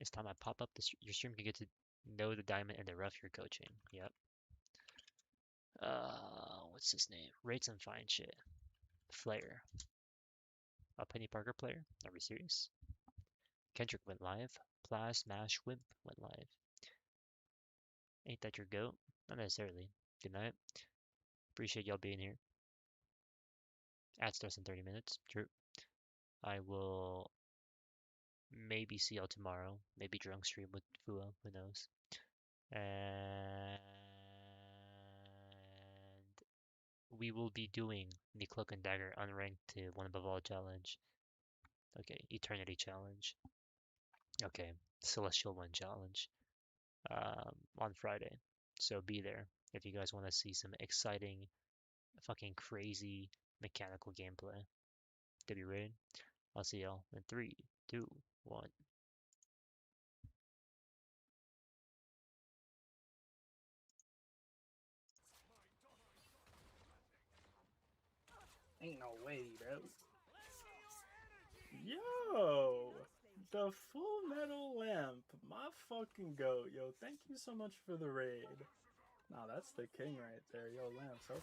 It's time I pop up your stream can get to know the diamond and the rough you're coaching. Yep. What's his name? Rates and fine shit. Flair. A Penny Parker player? Are we serious? Kendrick went live. Plas Mash Wimp went live. Ain't that your goat? Not necessarily. Good night. Appreciate y'all being here. Ad starts in 30 minutes. True. I will maybe see y'all tomorrow. Maybe drunk stream with Fua. Who knows? And we will be doing the Cloak and Dagger unranked to one above all challenge. Okay, Eternity challenge. Okay, Celestial One challenge. On Friday. So be there if you guys want to see some exciting, fucking crazy mechanical gameplay. To be raid. I'll see y'all in 3, 2, 1. Ain't no way, bro. Yo! The Full Metal Lamp. My fucking goat. Yo, thank you so much for the raid. Nah, that's the king right there. Yo, Lamps, hope